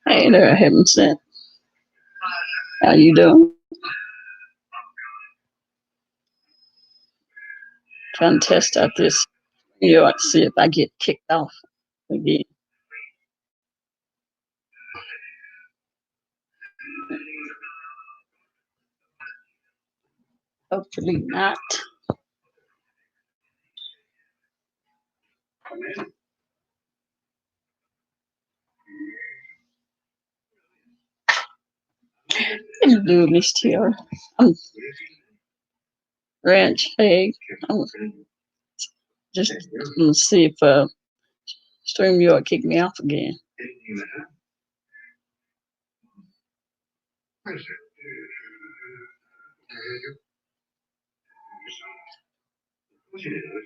Hey there, Heaven Sent. How you doing? Trying to test out this video to see if I get kicked off again. Hopefully not. Can do this here. Ranch egg. I'm just gonna see if StreamYard kick me off again.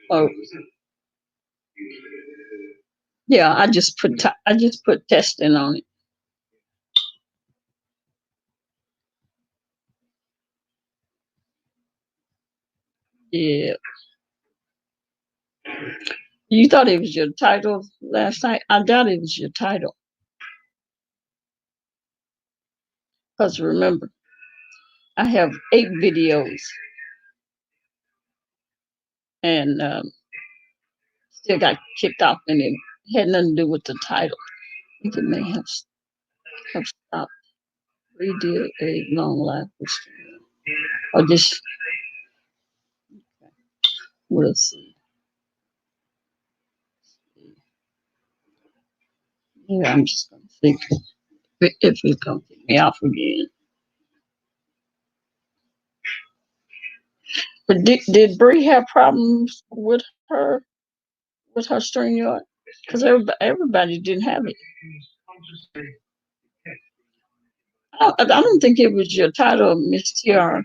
Oh, yeah. I just put testing on it. Yeah. You thought it was your title last night? I doubt it was your title. Because remember, I have 8 videos and still got kicked off, and it had nothing to do with the title. I think it may have stopped. Redid a long life history. Or just, we'll see. Yeah, I'm just going to think if it's going to kick me off again. But did Bree have problems with her StreamYard? Because everybody didn't have it. I don't think it was your title, Miss TR.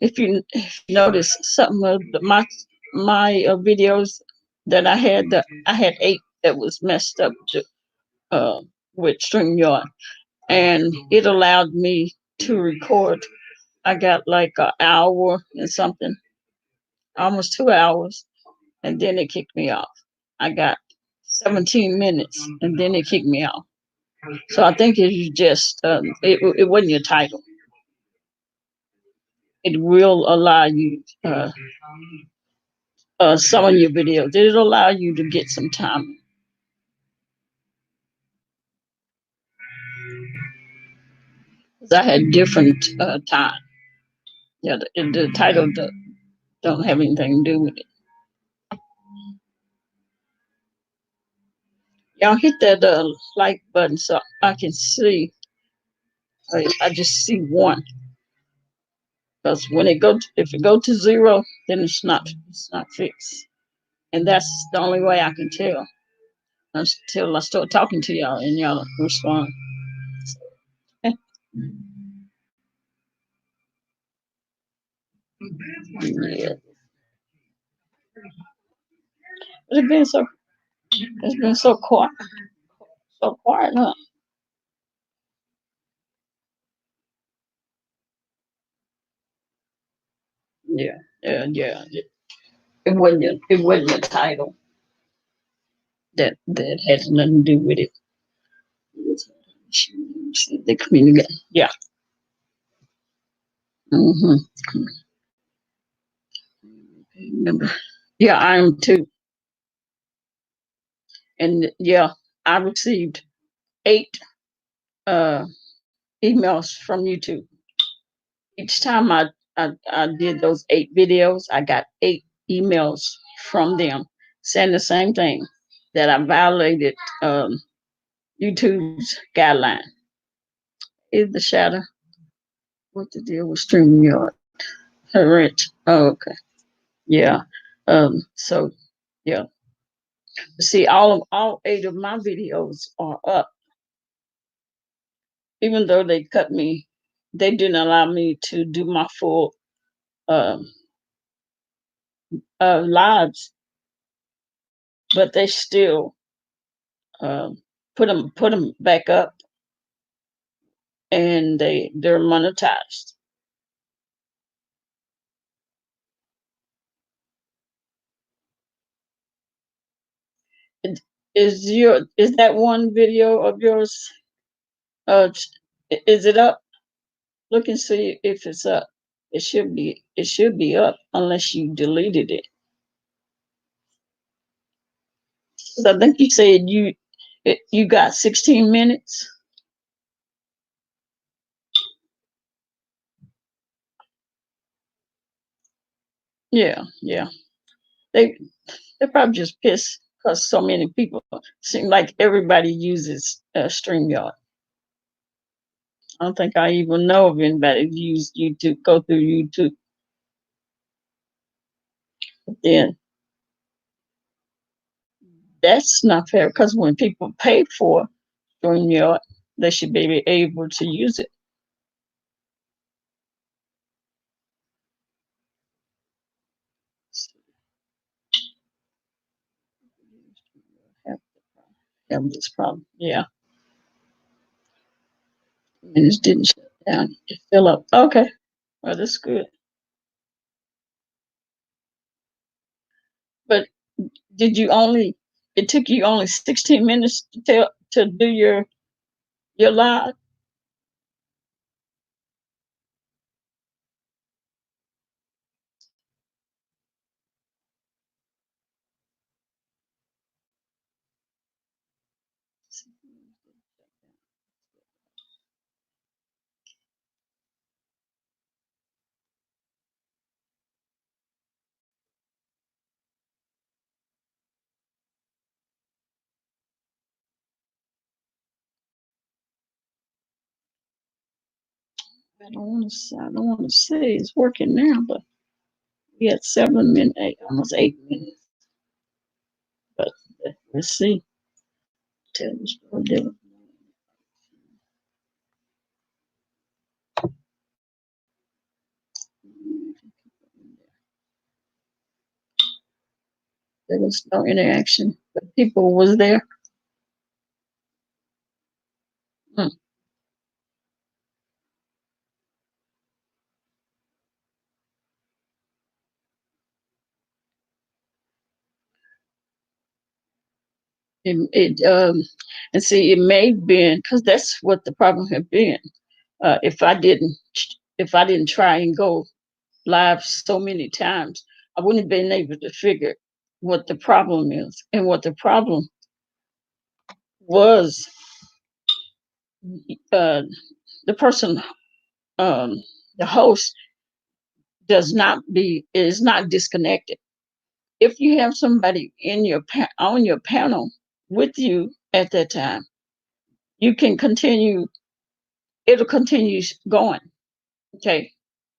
If you notice, some of my videos that I had 8 that was messed up with StreamYard, and it allowed me to record. I got like an hour and something, almost 2 hours, and then it kicked me off. I got 17 minutes, and then it kicked me off. So I think it's just it wasn't your title. It will allow you some of your videos. It'll allow you to get some time. I had different time. Yeah, the title don't have anything to do with it. Y'all hit that like button so I can see. I just see 1. Because when if it go to 0, then it's not fixed, and that's the only way I can tell until I start talking to y'all and y'all respond. Yeah. It's been so quiet, huh? Yeah. It wasn't a title that has nothing to do with it. The community. Yeah. Remember. Yeah, I am too. And yeah, I received 8 emails from YouTube. Each time I did those 8 videos, I got 8 emails from them saying the same thing, that I violated YouTube's guideline. Is the shadow? What's the deal with StreamYard? Her rich. Oh, okay. Yeah. So yeah. See, all 8 of my videos are up. Even though they cut me, they didn't allow me to do my full lives, but they still put them back up and they're monetized. Is that one video of yours? Uh, is it up? Look and see if it's up. It should be up unless you deleted it. 'Cause I think you said you got 16 minutes. Yeah, yeah. They they're probably just pissed because so many people seem like everybody uses StreamYard. I don't think I even know of anybody who used YouTube, go through YouTube. Then that's not fair because when people pay for StreamYard, they should be able to use it. Have, have this problem. Yeah. And it didn't shut down. It fell up. Okay. Well, that's good. But did you only, it took you only 16 minutes to do your live? I don't want to say it's working now, but we had 7 minutes, almost 8 minutes. But let's see. Tell the story. There was no interaction, but people was there. Hmm. And see, it may have been because that's what the problem had been. Uh, if I didn't, if I didn't try and go live so many times, I wouldn't have been able to figure what the problem is. And what the problem was, uh, the person, um, the host, is not disconnected. If you have somebody in on your panel with you at that time, you can continue. It'll continue going. Okay,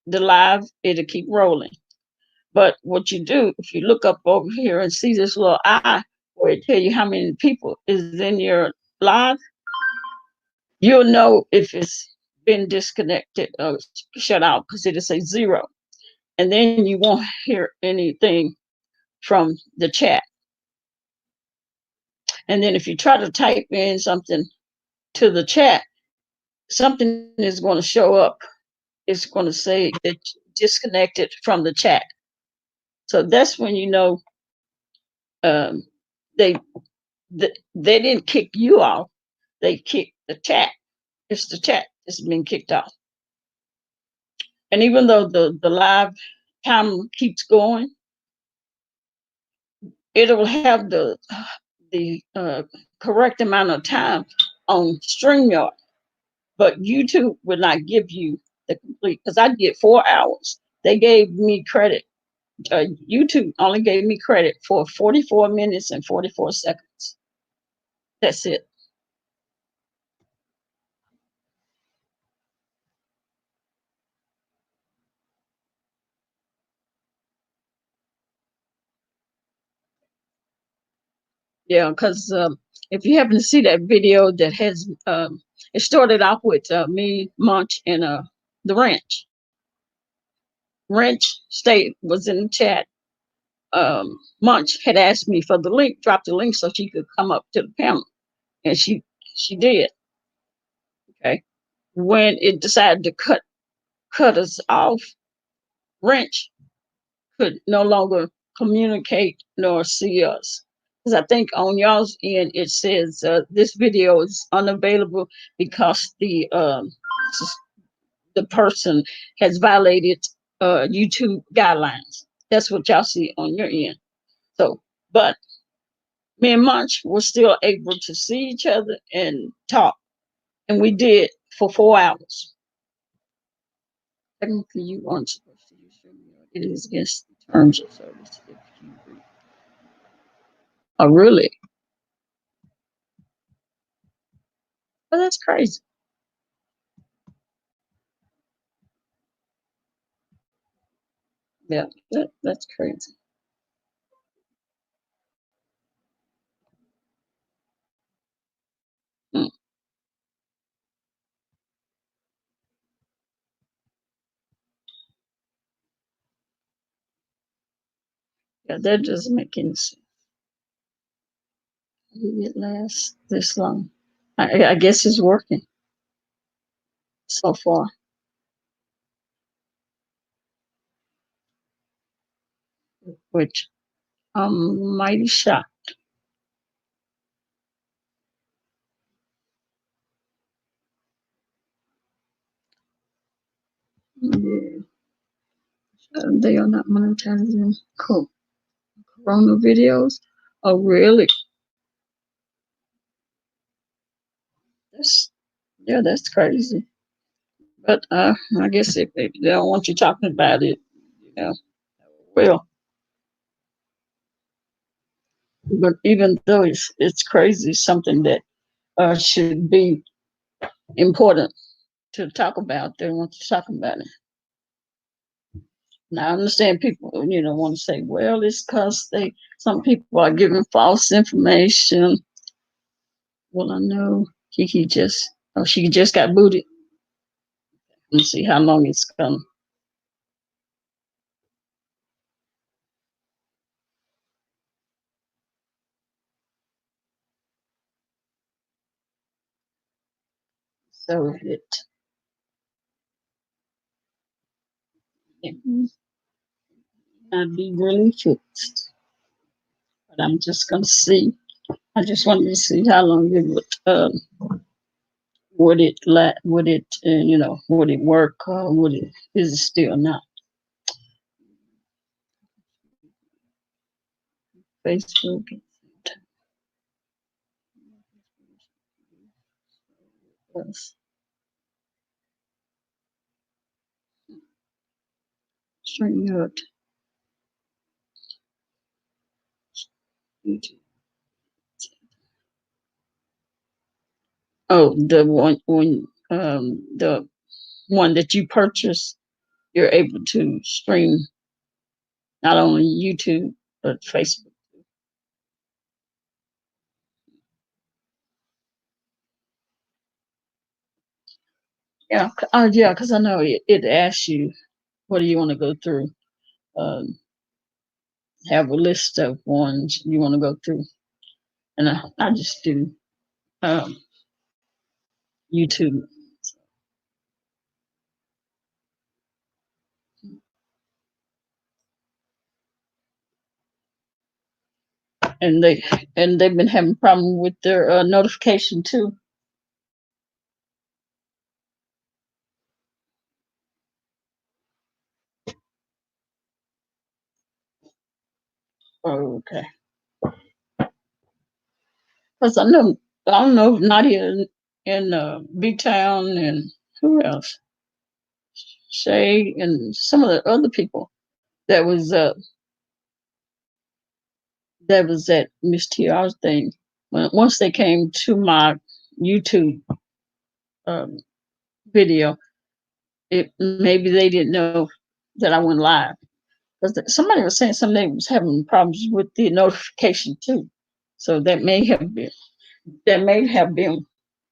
the live, it'll keep rolling. But what you do, if you look up over here and see this little eye where it tell you how many people is in your live, you'll know if it's been disconnected or shut out because it'll say zero. And then you won't hear anything from the chat. And then if you try to type in something to the chat, something is going to show up. It's going to say it's disconnected from the chat. So that's when you know, um, they they didn't kick you off. They kicked the chat. It's the chat that's been kicked off. And even though the live time keeps going, it'll have the correct amount of time on StreamYard, but YouTube will not give you the complete. Because I did 4 hours. They gave me credit. YouTube only gave me credit for 44 minutes and 44 seconds. That's it. Yeah, because if you happen to see that video that has, it started off with me, Munch, and the ranch. Ranch State was in the chat. Munch had asked me for the link, drop the link so she could come up to the panel, and she did. Okay, when it decided to cut us off, Wrench could no longer communicate nor see us. Because I think on y'all's end it says this video is unavailable because the person has violated YouTube guidelines. That's what y'all see on your end. So, but me and Munch were still able to see each other and talk, and we did for 4 hours. Technically, you aren't supposed to use StreamYard. It is against the terms of service if you agree. Oh, really? Well, that's crazy. Yeah, that's crazy. Hmm. Yeah, that doesn't make any sense. Did it last this long? I guess it's working so far. Which I'm mighty shocked. Yeah. They are not monetizing Corona videos. Oh, really? That's Yeah, that's crazy. But I guess if they don't want you talking about it, you know, well. But even though it's crazy, something that should be important to talk about, they don't want to talk about it. Now I understand people, want to say, well, it's because some people are giving false information. Well, I know she just got booted. Let's see how long it's gonna. So it might be really fixed. But I'm just gonna see. I just wanted to see how long it would it work, or is it still not? Facebook. Plus, StreamYard, YouTube. Oh, the one that you purchase, you're able to stream not only YouTube but Facebook. Yeah, yeah, because I know it asks you what do you want to go through. Um, have a list of ones you want to go through, and I just do um, YouTube, and they've been having problem with their notification too. Oh, okay. Because I don't know, not here in B Town, and who else? Shay and some of the other people that was at Miss TR's thing. Once they came to my YouTube um, video, it maybe they didn't know that I went live, because somebody was saying somebody was having problems with the notification too. So that may have been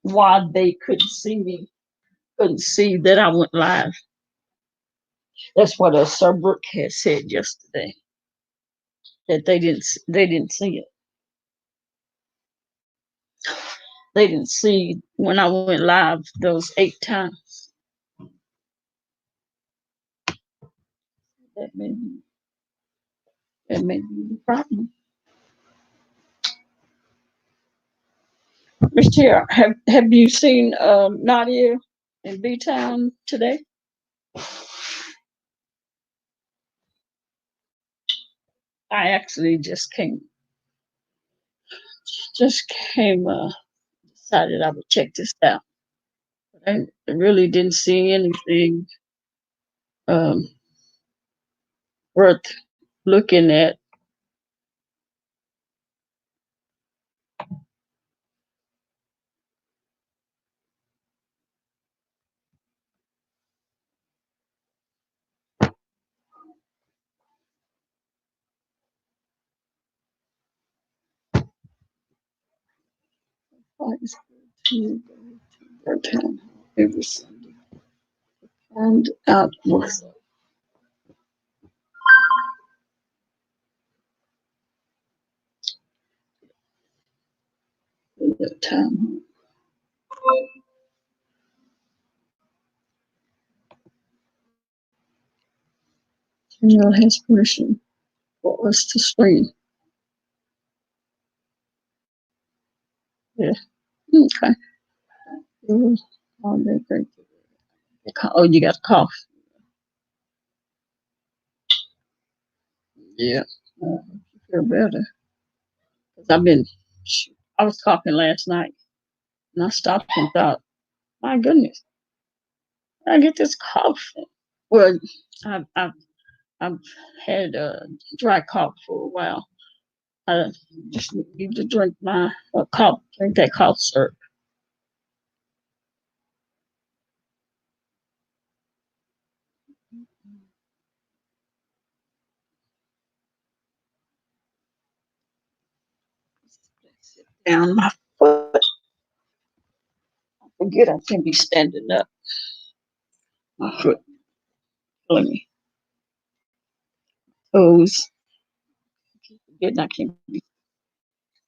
why they couldn't see that I went live. That's what Sir Brooke had said yesterday, that they didn't see it. they didn't see when I went live those 8 times. That may be, that may be the problem. Miss Chair, have you seen Nadia in B Town today? I actually just came decided I would check this out. I really didn't see anything um, worth looking at. I just go to their town every Sunday. Find out what's up in their town. Daniel has permission for us to stream. Yeah. Okay. Oh, you got a cough. Yeah. You feel better. Because I was coughing last night and I stopped and thought, my goodness, I get this cough. Well, I've, I've had a dry cough for a while. I just need to drink my drink that cough syrup. Sit down my foot. I forget I can be standing up. My foot killing me. Toes. Forgetting I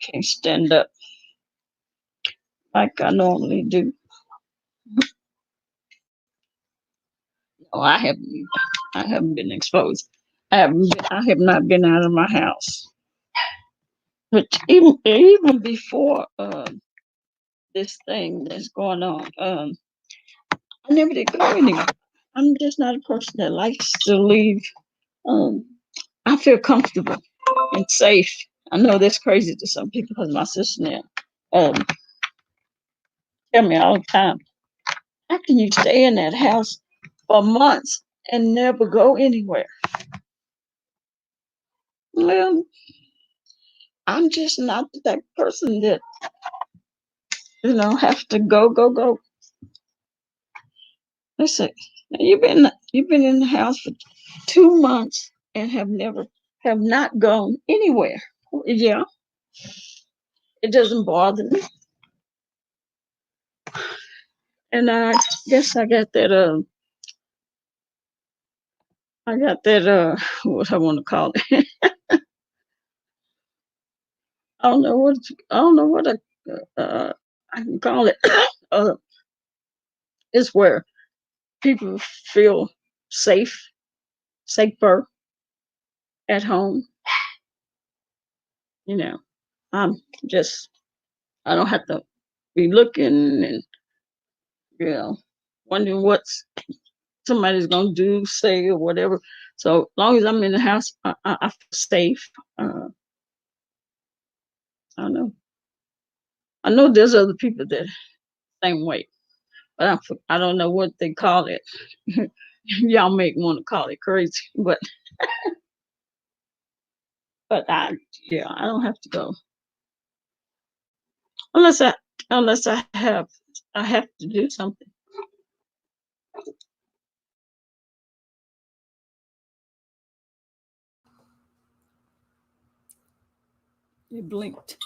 can't stand up like I normally do. No, I haven't been exposed. I have not been out of my house. But even before this thing that's going on, I never did go anywhere. I'm just not a person that likes to leave. Um, I feel comfortable and safe. I know that's crazy to some people because my sister now tell me all the time, how can you stay in that house for months and never go anywhere? Well, I'm just not that person that have to go. Listen, you've been in the house for 2 months and have not gone anywhere. Yeah, it doesn't bother me, and I guess I got that what I want to call it. I don't know what I don't know what I can call it. uh, it's where people feel safe, safer at home. You know, I'm just I don't have to be looking and you know wondering what somebody's gonna do, say, or whatever. So as long as I'm in the house, I feel safe. I don't know. I know there's other people that same way, but I don't know what they call it. Y'all make want to call it crazy, but I don't have to go unless I have to do something. It blinked.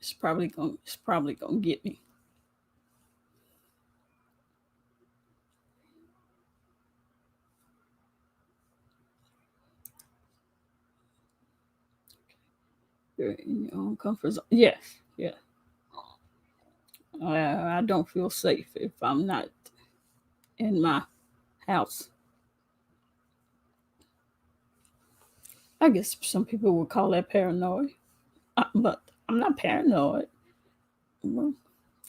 It's probably gonna get me. You're in your own comfort zone. Yes, yeah. I don't feel safe if I'm not in my house. I guess some people would call that paranoid, but I'm not paranoid. Well,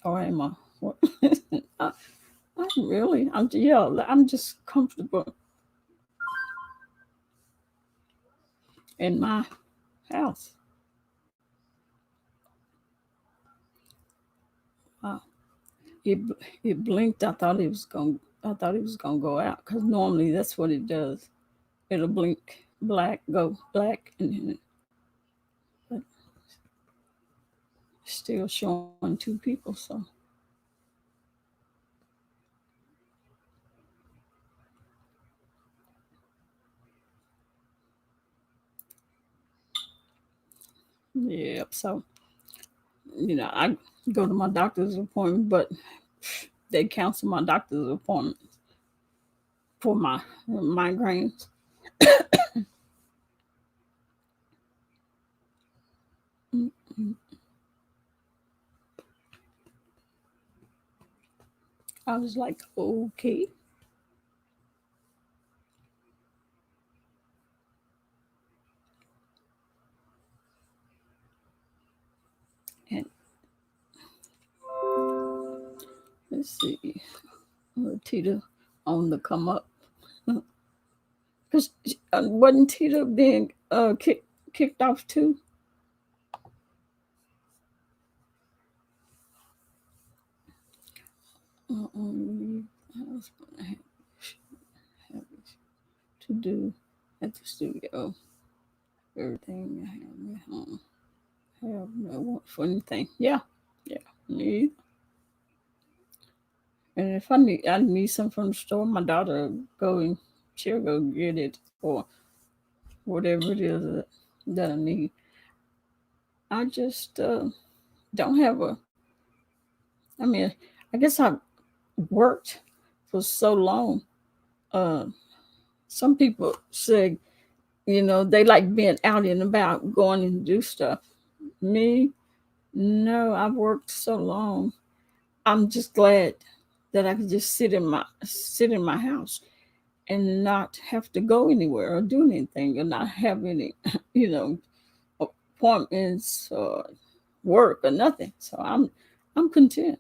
or am I? What? I, I'm really. I'm just comfortable in my house. Wow. It it blinked. I thought it was going. I thought it was gonna go out because normally that's what it does. It'll blink black, go black, and then but still showing two people. So yeah. So I go to my doctor's appointment, but they cancel my doctor's appointment for my migraines. I was like, okay. And let's see, Tita on the come up. Because wasn't Tita being kicked off too? I was gonna have to do at the studio. Everything I have at home. Have no want for anything. Yeah, yeah. Me. And if I need something from the store, my daughter go and she'll go get it or whatever it is that I need. I just don't have a. I mean, I guess I worked for so long. Uh, some people say, they like being out and about, going and do stuff. Me, no, I've worked so long. I'm just glad that I could just sit in my house and not have to go anywhere or do anything, or not have any, you know, appointments or work or nothing. So I'm content.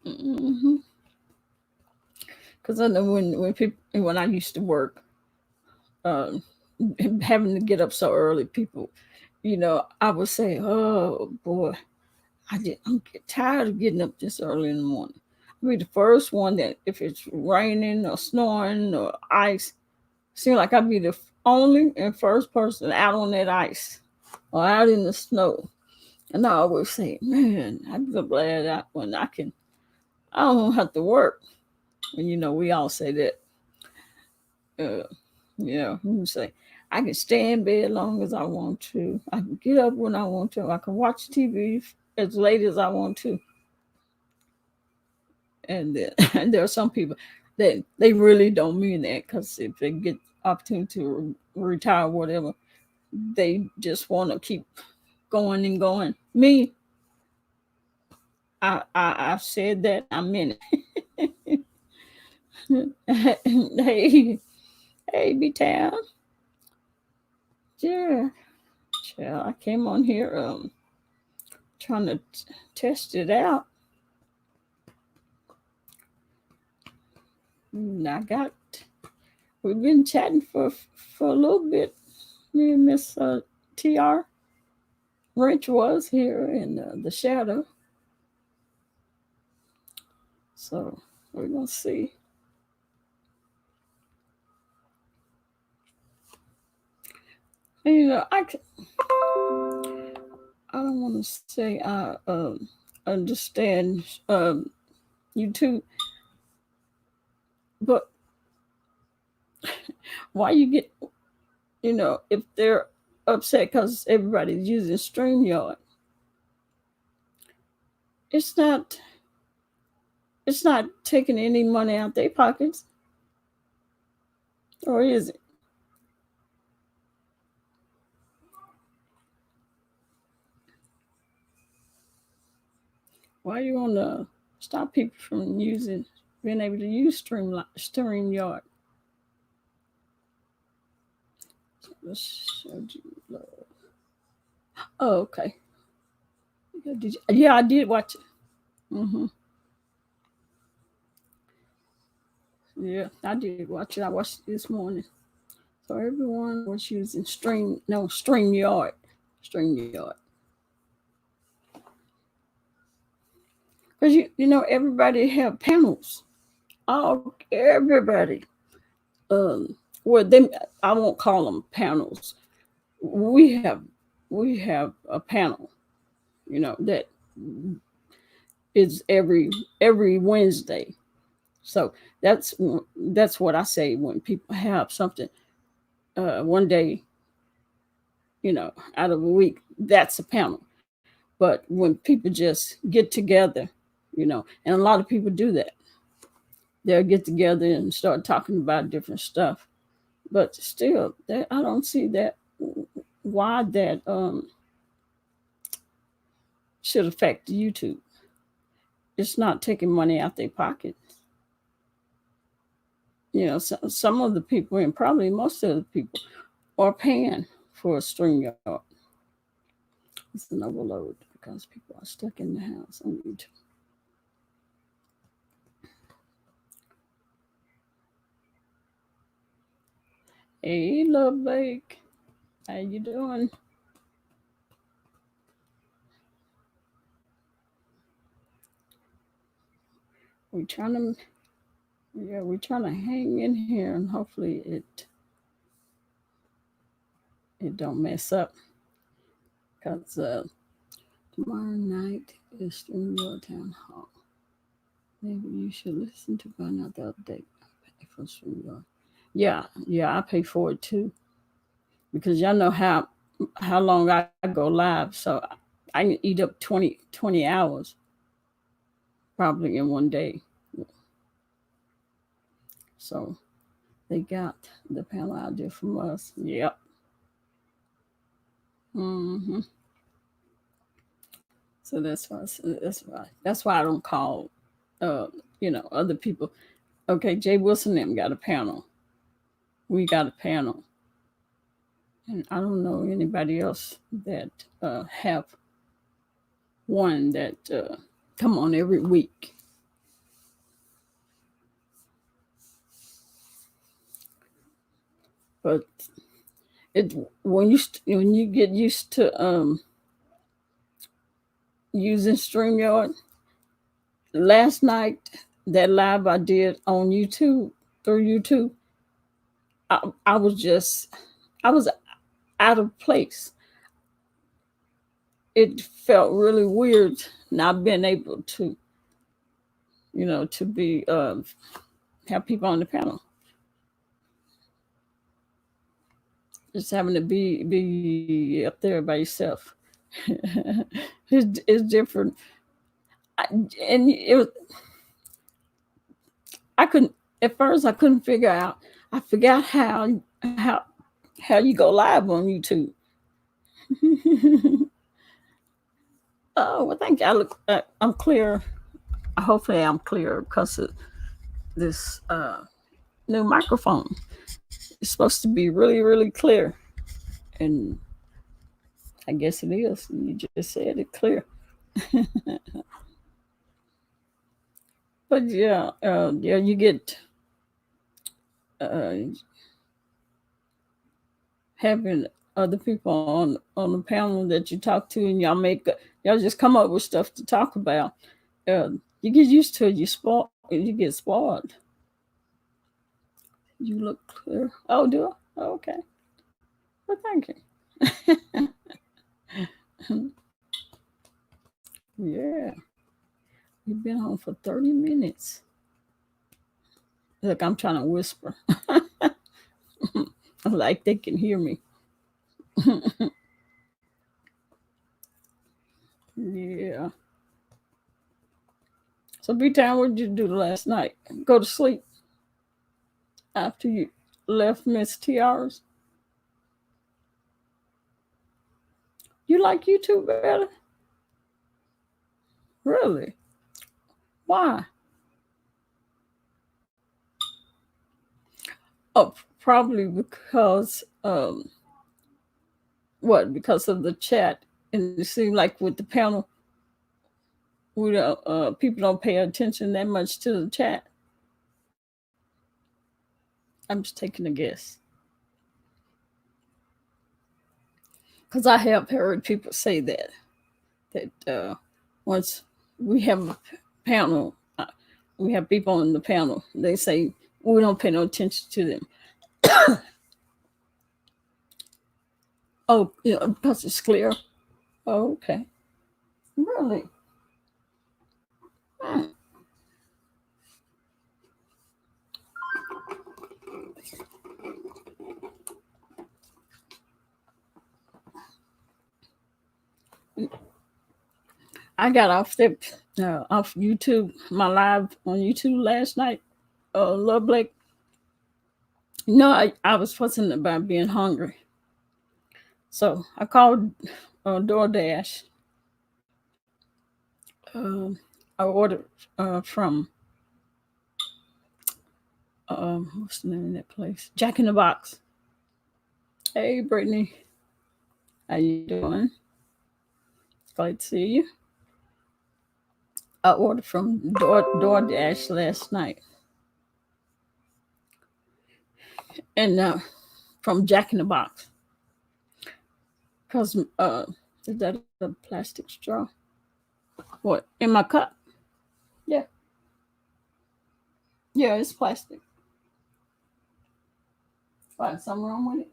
Mm-hmm. Because I know when I used to work, um, having to get up so early, people, I would say, "Oh boy, I'm tired of getting up this early in the morning." I'll be the first one that if it's raining or snowing or ice, seem like I'd be the only and first person out on that ice or out in the snow. And I always say, "Man, I'm so glad that when I don't have to work." And we all say that. Uh, you say, I can stay in bed as long as I want to. I can get up when I want to. I can watch TV as late as I want to. And, and there are some people that they really don't mean that, because if they get opportunity to retire or whatever, they just want to keep going and going. Me, I said that, I meant it. hey, hey, B-Town. Yeah. Yeah, I came on here trying to test it out. And we've been chatting for a little bit. Me and Miss TR Wrench was here in the shadow. So we're going to see. And, I don't want to say I understand YouTube, but why you get, if they're upset because everybody's using StreamYard, it's not taking any money out their pockets, or is it? Why you want to stop people from being able to use StreamYard? Let's show you love. Oh, okay. Yeah, I did watch it. Yeah, I did watch it. I watched it this morning. So everyone was using StreamYard. StreamYard. Because everybody have panels. Oh, everybody. Well, I won't call them panels. We have a panel, that is every Wednesday. So that's what I say when people have something one day, out of a week. That's a panel. But when people just get together, and a lot of people do that, they'll get together and start talking about different stuff. But still, I don't see that why that should affect YouTube. It's not taking money out their pocket. Some of the people, and probably most of the people, are paying for a StreamYard. It's an overload because people are stuck in the house on YouTube. Hey, Love Bake. How you doing? We're trying to hang in here, and hopefully it don't mess up. Because tomorrow night is StreamYard Town Hall. Maybe you should listen to find out the update. I pay for StreamYard. Yeah, I pay for it too. Because y'all know how long I go live, so I can eat up 20 hours probably in one day. So they got the panel out there from us. Yep. So that's why I don't call other people. Okay, Jay Wilson and them got a panel. We got a panel. And I don't know anybody else that have one that come on every week. But when you get used to using StreamYard, last night that live I did on YouTube through YouTube, I was out of place. It felt really weird not being able to, to be have people on the panel. Just having to be up there by yourself. It's different. I couldn't at first. I couldn't figure out. I forgot how you go live on YouTube. Oh, well, thank you. I'm clear. Hopefully, I'm clear because of this new microphone. It's supposed to be really, really clear, and I guess it is. You just said it clear. But yeah, you get having other people on the panel that you talk to, and y'all just come up with stuff to talk about. You get used to it. You get spoiled. You look clear. Oh, do I? Oh, okay. Well, thank you. Yeah. We've been on for 30 minutes. Look, I'm trying to whisper. Like they can hear me. Yeah. So, B-Town, what did you do last night? Go to sleep after you left Miss Tiara's? You like YouTube better? Really? Why? Oh, probably because what? Because of the chat, and it seemed like with the panel, we don't people don't pay attention that much to the chat. I'm just taking a guess because I have heard people say that once we have a panel, we have people on the panel. They say we don't pay no attention to them. Oh, because it's clear. Oh, okay. Really? Hmm. I got off YouTube, my live on YouTube last night. Love Blake. No, I was fussing about being hungry, so I called DoorDash. I ordered from what's the name of that place? Jack in the Box. Hey, Brittany, how you doing? Glad to see you. I ordered from DoorDash last night, and from Jack in the Box. Because is that a plastic straw? What, in my cup? Yeah. Yeah, it's plastic. What, something wrong with it?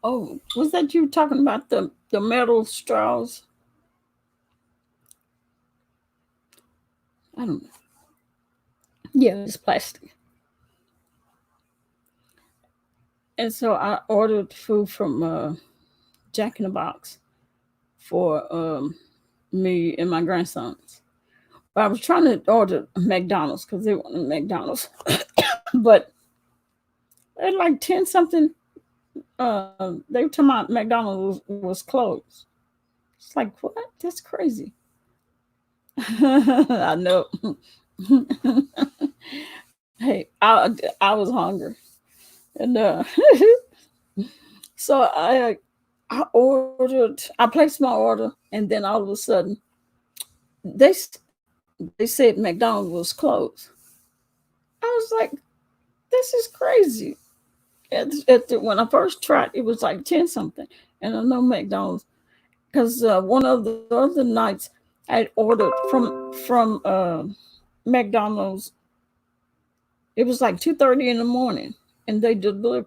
Oh, was that you talking about the metal straws? I don't know. Yeah, it's plastic. And so I ordered food from Jack in the Box for me and my grandsons. But I was trying to order McDonald's because they wanted McDonald's. But at like 10 something, they were talking about McDonald's was closed. It's like, what? That's crazy. I know. Hey, I was hungry. And so I placed my order, and then all of a sudden, they said McDonald's was closed. I was like, this is crazy. When I first tried, it was like 10 something, and I know McDonald's because one of the other nights I ordered from McDonald's. It was like 2:30 in the morning, and they delivered,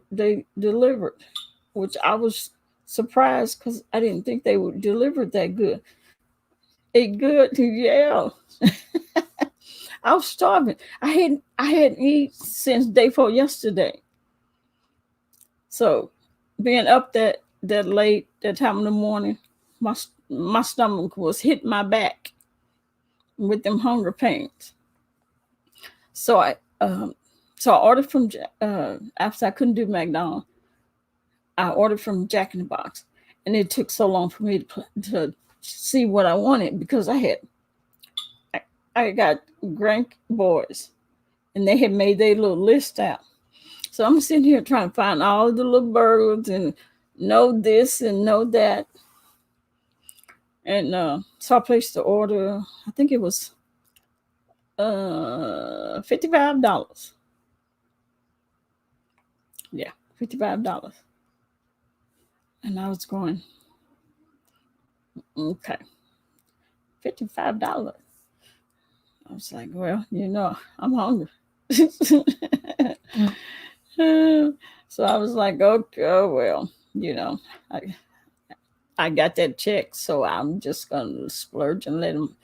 which I was surprised because I didn't think they would deliver that good. It good, yeah. I was starving. I hadn't eaten since day 4 yesterday. So being up that late, that time in the morning, my stomach was hitting my back with them hunger pains. So I ordered from after I couldn't do McDonald's, I ordered from Jack in the Box, and it took so long for me to see what I wanted because I got grandboys, and they had made their little list out. So I'm sitting here trying to find all the little burgers and know this and know that. And so I placed the order. I think it was $55. Yeah, $55. And I was going, okay, $55. I was like, well, I'm hungry. So I was like, okay, well, I got that check, so I'm just gonna splurge and let them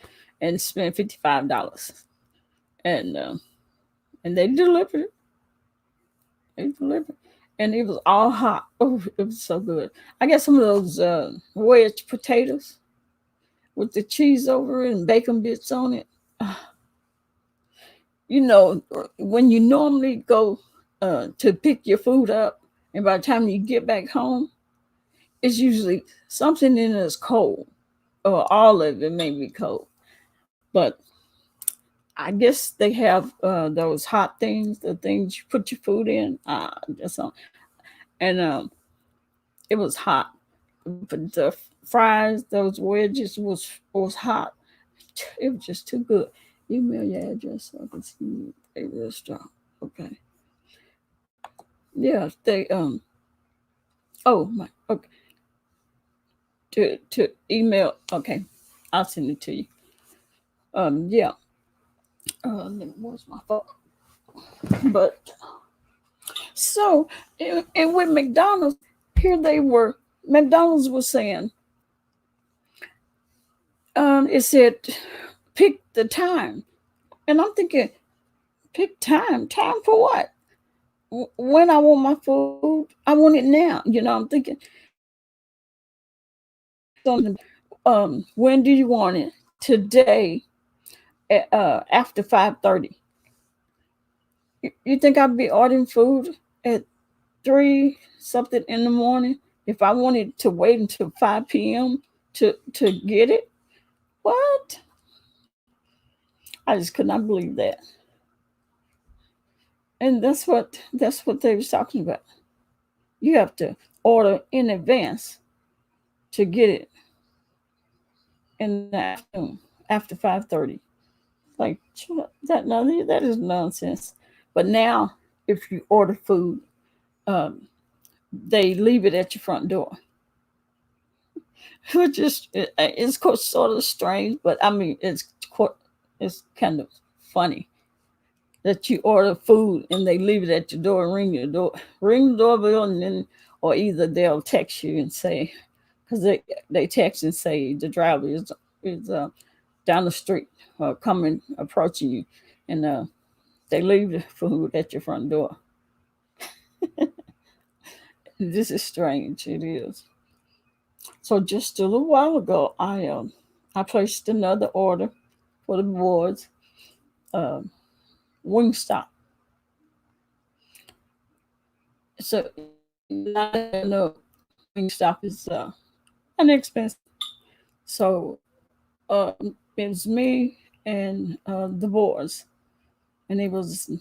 and spend $55. And they delivered it. They delivered, and it was all hot. Oh, it was so good. I got some of those wedge potatoes with the cheese over it and bacon bits on it. When you normally go to pick your food up, and by the time you get back home, it's usually something in it is cold. or all of it may be cold. But I guess they have those hot things, the things you put your food in. Just and it was hot. But the fries, those wedges was hot. It was just too good. Email your address so I can see a restaurant. Okay. Yeah, they oh my okay. To email, okay. I'll send it to you. Yeah. Where's my phone? But so and with McDonald's, here they were. McDonald's was saying, it said pick the time. And I'm thinking, pick time. Time for what? When I want my food, I want it now. I'm thinking, when do you want it? Today, after 5:30. You think I'd be ordering food at 3 something in the morning if I wanted to wait until 5 p.m. to get it? What? I just could not believe that. And that's what they was talking about. You have to order in advance to get it in the afternoon after 5:30. Like that is nonsense. But now, if you order food, um, they leave it at your front door, which is it's sort of strange. But I mean, it's kind of funny that you order food and they leave it at your door and ring the doorbell, and then or either they'll text you and say, because they text and say the driver is down the street coming approaching you, and they leave the food at your front door. This is strange. It is. So just a little while ago, I placed another order for the boards, uh, Wingstop. So now I know Wingstop is inexpensive. So it was me and the boys, and it was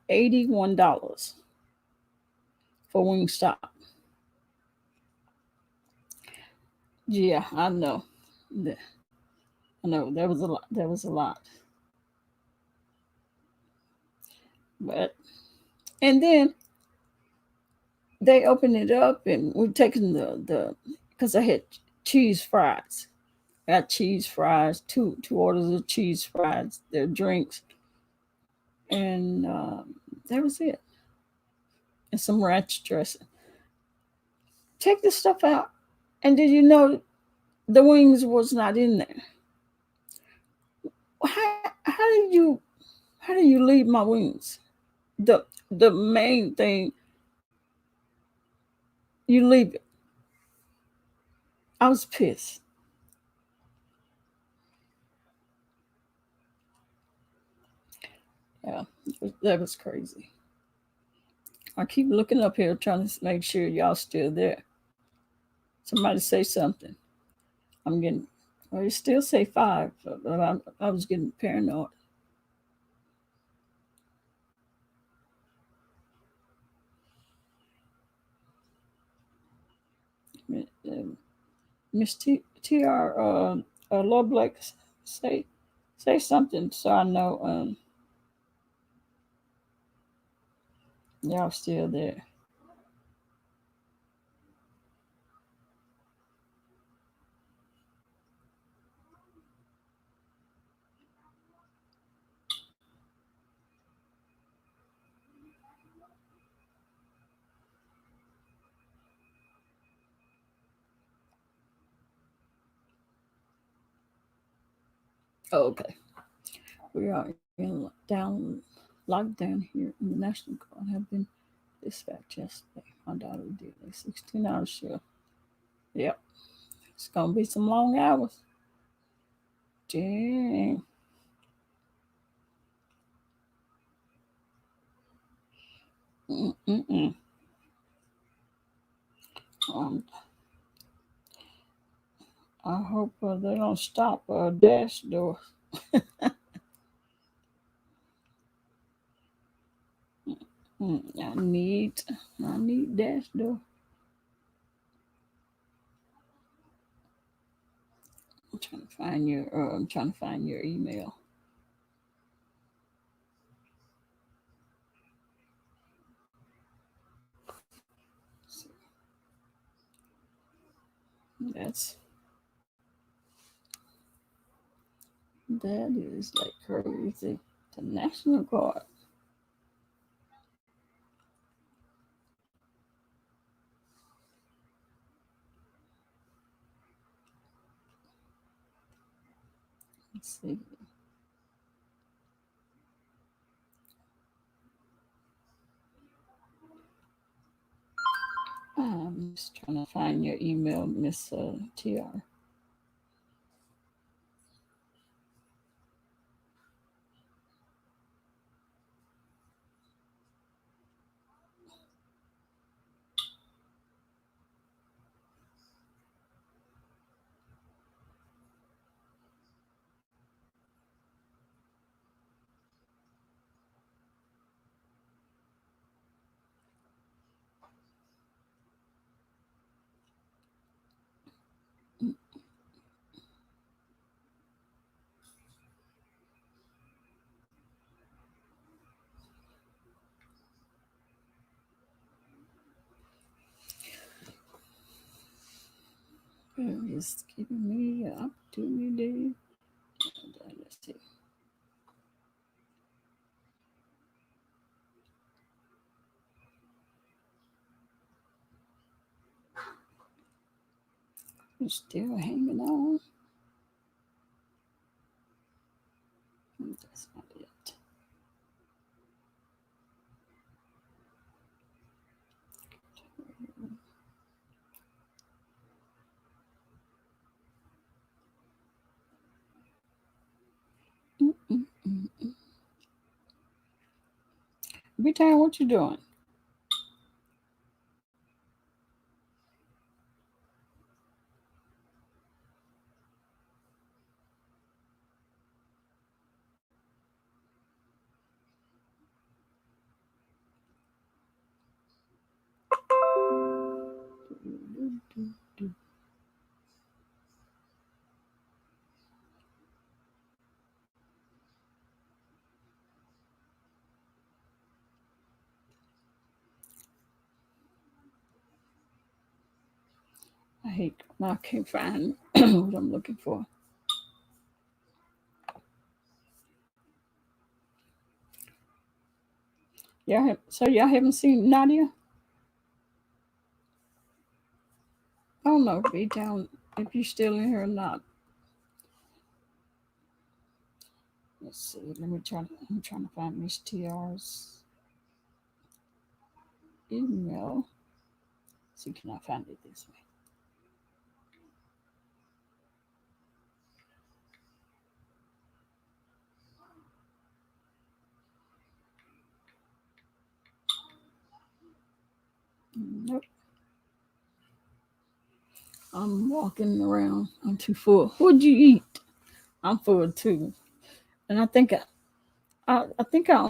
$81 for Wingstop. Yeah, I know. I know there was a lot. There was a lot, but and then they opened it up, and we're taking the because I had cheese fries. I got cheese fries, two orders of cheese fries, their drinks, and that was it, and some ranch dressing. Take this stuff out, and did you know the wings was not in there? How do you leave my wings? The main thing, you leave it. I was pissed. Yeah, that was crazy. I keep looking up here trying to make sure y'all still there. Somebody say something. I'm getting. Well, you still say five, but I was getting paranoid. Um, Miss T.R. Lord Blake, say say something so I know y'all still there. Oh, okay. We are in lockdown here, and the National Guard have been dispatched yesterday. My daughter did a 16-hour shift. Yep, it's gonna be some long hours. Dang. Mm-mm-mm. Um, I hope they don't stop dash door. I need dash door. I'm trying to find your email. That is like crazy. The National Guard. Let's see. I'm just trying to find your email, Miss TR. It's giving me an opportunity. Let's see. I'm still hanging on. That's not it. B-Town, what you doing? I can't find what I'm looking for. So y'all haven't seen Nadia? I don't know, B-Town, if you're still in here or not. Let's see. I'm trying to find Miss TR's email. See, can I find it this way? Nope. I'm walking around. I'm too full. What'd you eat? I'm full too. And I think I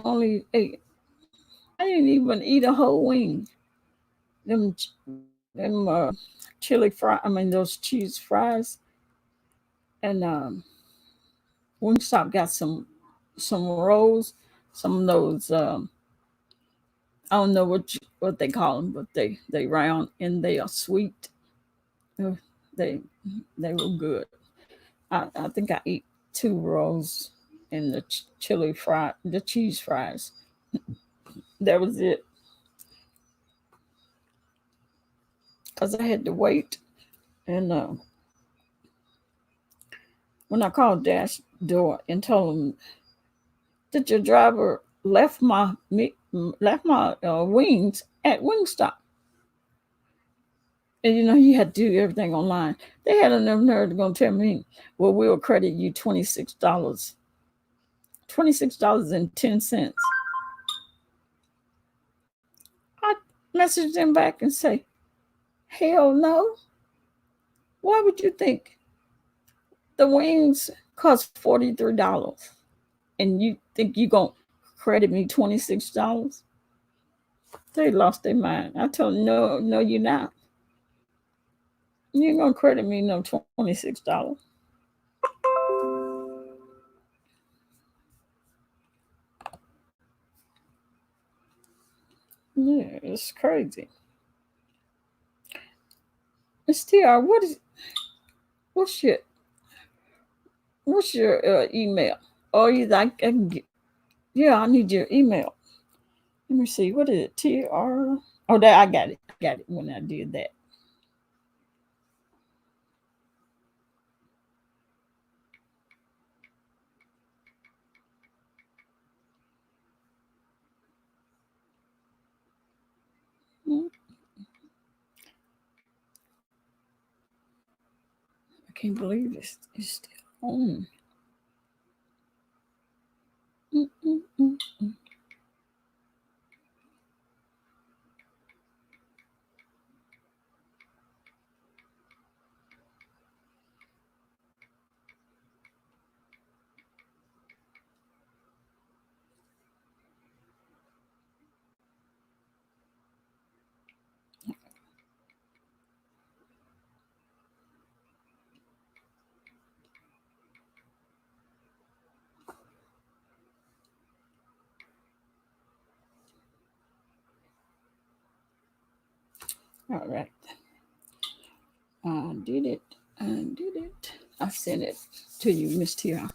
only ate. I didn't even eat a whole wing. Them them chili fry. I mean those cheese fries. And Wingstop got some rolls. Some of those. I don't know what they call them, but they round and they are sweet. Uh, They they were good. I think I ate 2 rolls and the the cheese fries. That was it. Cause I had to wait, and when I called Dash Door and told them that your driver left my wings at Wingstop, and you had to do everything online. They had enough nerve to gonna tell me, "Well, we'll credit you $26.10." I messaged them back and say, "Hell no! Why would you think The wings cost $43, and you think you gonna credit me $26? They lost their mind. I told them, no, no, you're not. You ain't gonna credit me no $26. Yeah, it's crazy. Miss TR, what's your what's your email? Oh, I can get, yeah, I need your email. Let me see. What is it? TR. Oh, that I got it. I got it when I did that. I can't believe it's still on. Mm-mm-mm. All right. I did it. I did it. I sent it to you, Miss TR.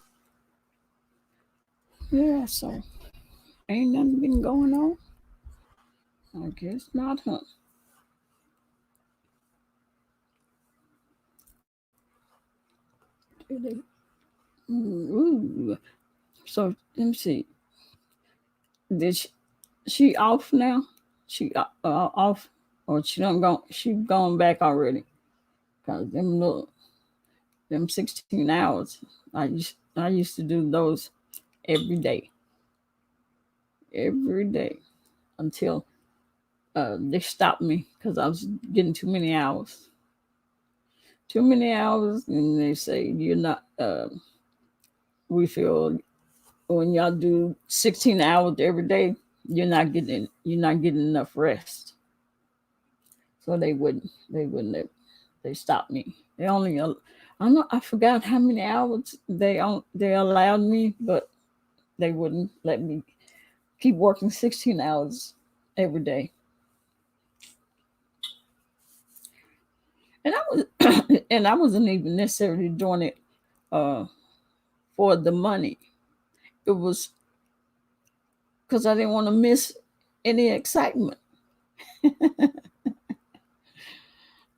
Yeah, so ain't nothing been going on. I guess not, huh? Did it? Ooh. So let me see. Did she off now? She off, or she don't go? She gone back already? Cause them 16 hours. I used to do those every day until they stopped me because I was getting too many hours. Too many hours, and they say you're not. We feel when y'all do 16 hours every day, you're not getting enough rest. So they stopped me. They only I forgot how many hours they allowed me, but they wouldn't let me keep working 16 hours every day. And I was and I wasn't even necessarily doing it uh, for the money. It was because I didn't want to miss any excitement.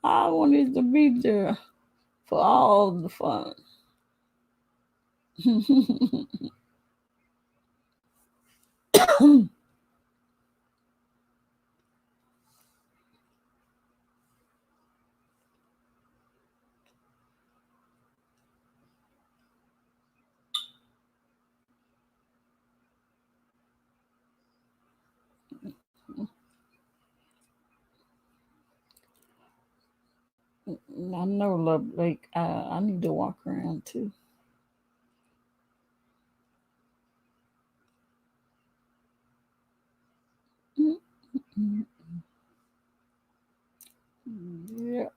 I wanted to be there for all the fun. I know Love Lake. I need to walk around too. Mm-hmm. Yeah.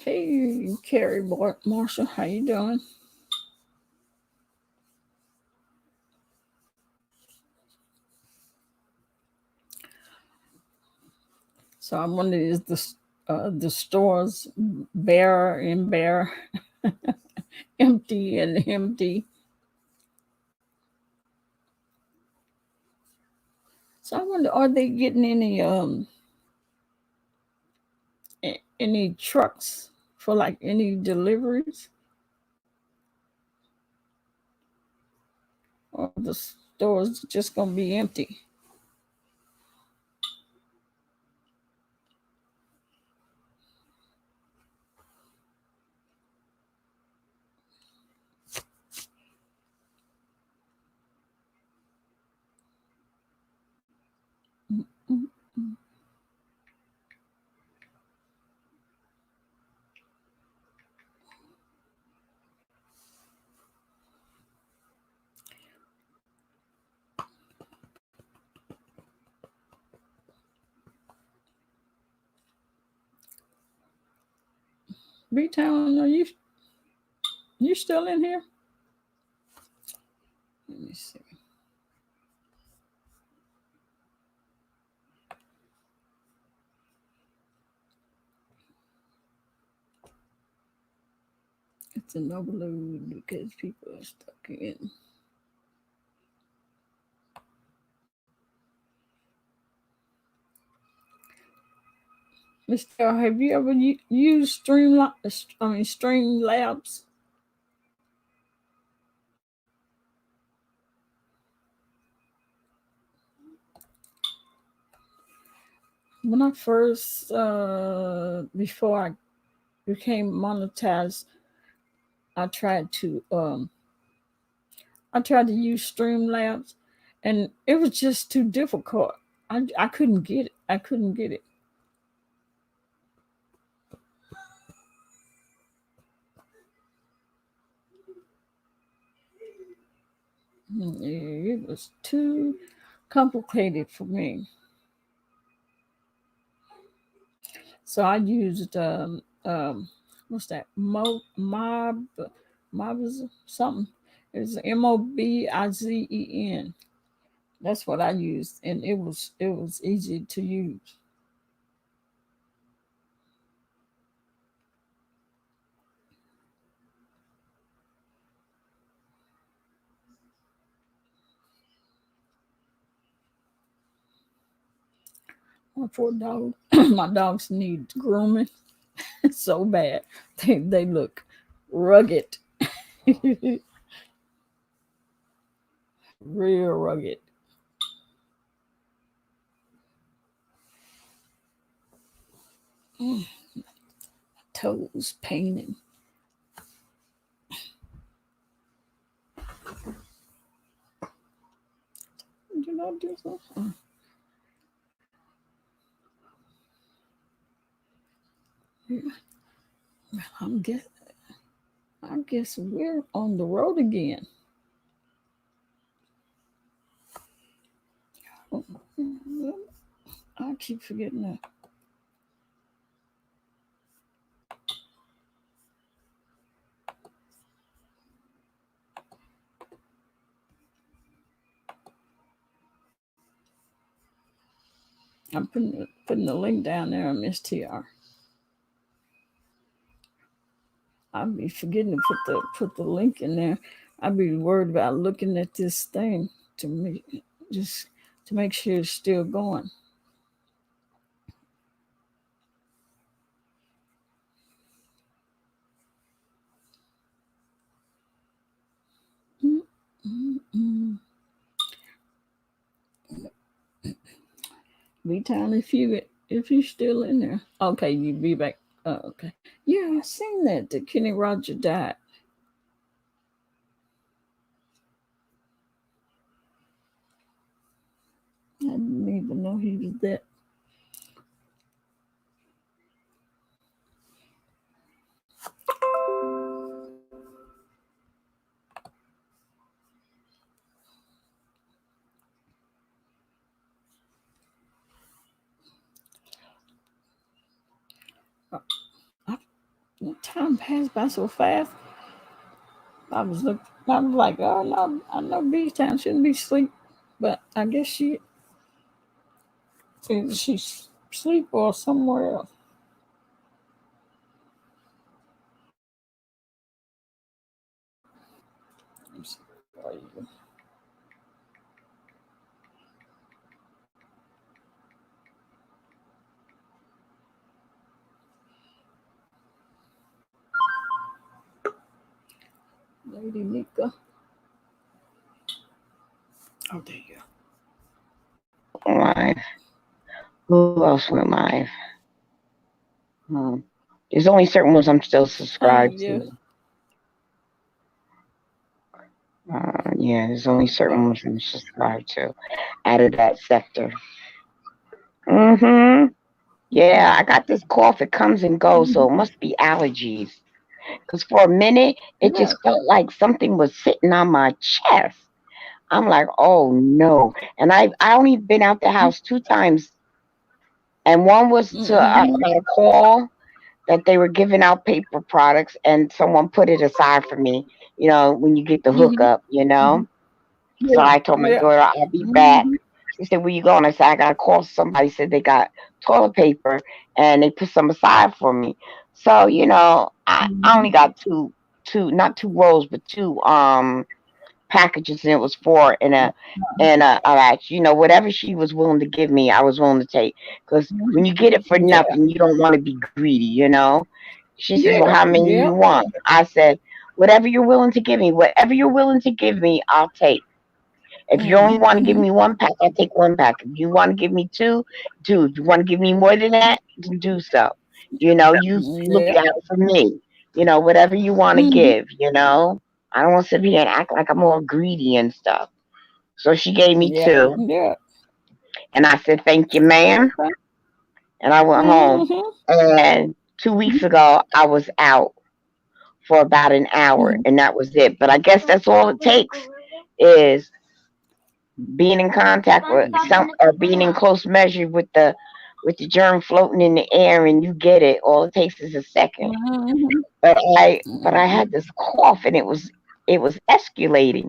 Hey, Carrie Marshall, how you doing? So I wonder is the stores bare and bare, empty and empty. So I wonder, are they getting any trucks for like any deliveries, or the stores just gonna be empty? B-Town, are you still in here? Let me see. It's an overload because people are stuck in. Mr. Have you ever used Streamlabs? When I first, before I became monetized, I tried to use Streamlabs, and it was just too difficult. I couldn't get it. I couldn't get it. It was too complicated for me. So I used what's that? Mob something. It's Mobizen. That's what I used, and it was easy to use. My poor dog. My dogs need grooming so bad. They look rugged. Real rugged. Toes paining. Did I do something? I guess we're on the road again. I keep forgetting that. I'm putting the link down there on Miss TR. I'll be forgetting to put the link in there. I'll be worried about looking at this thing to make sure it's still going. B-Town, if you're still in there. Okay, you be back. Oh, okay. Yeah, I seen that Kenny Roger died. I didn't even know he was dead. Time passed by so fast. I was like, oh no, I know B-Town shouldn't be asleep, but I guess she's asleep or somewhere else. Lady Nika. Oh, there you go. Live. Who else went live? There's only certain ones I'm still subscribed to. Yeah, there's only certain ones I'm subscribed to out of that sector. Yeah, I got this cough. It comes and goes, so it must be allergies. Because for a minute, it just felt like something was sitting on my chest. I'm like, oh no. And I only been out the house 2 times. And one was to about a call. that they were giving out paper products, and someone put it aside for me. When you get the Mhm. hookup. So Yeah. I told my Yeah. daughter I'll be back. Mhm. She said, "Where you going?" I said, "I got to call somebody." Said they got toilet paper and they put some aside for me. So I only Mhm. got two, not two rolls, but two packages, and it was four in a batch. Whatever she was willing to give me, I was willing to take. Because when you get it for Yeah. nothing, you don't want to be greedy. She says, "Well, Yeah. how many Yeah. you want?" I said, "Whatever you're willing to give me, whatever you're willing to give me, I'll take. If you only want to give Mhm. me one pack, I'll take one pack. If you want to give me two, two. If you want to give me more than that, then do so. You look Yeah. out for me. Whatever you want to Mhm. give. I don't want to sit here and act like I'm all greedy and stuff." So she gave me Yeah. two, Yeah. and I said, "Thank you, ma'am." Okay. And I went home. Mhm. And 2 weeks ago, I was out for about an hour, Mhm. and that was it. But I guess that's all it takes is being in contact with some, or being in close measure with the germ floating in the air, and you get it. All it takes is a second. Mhm. But I had this cough, and it was escalating.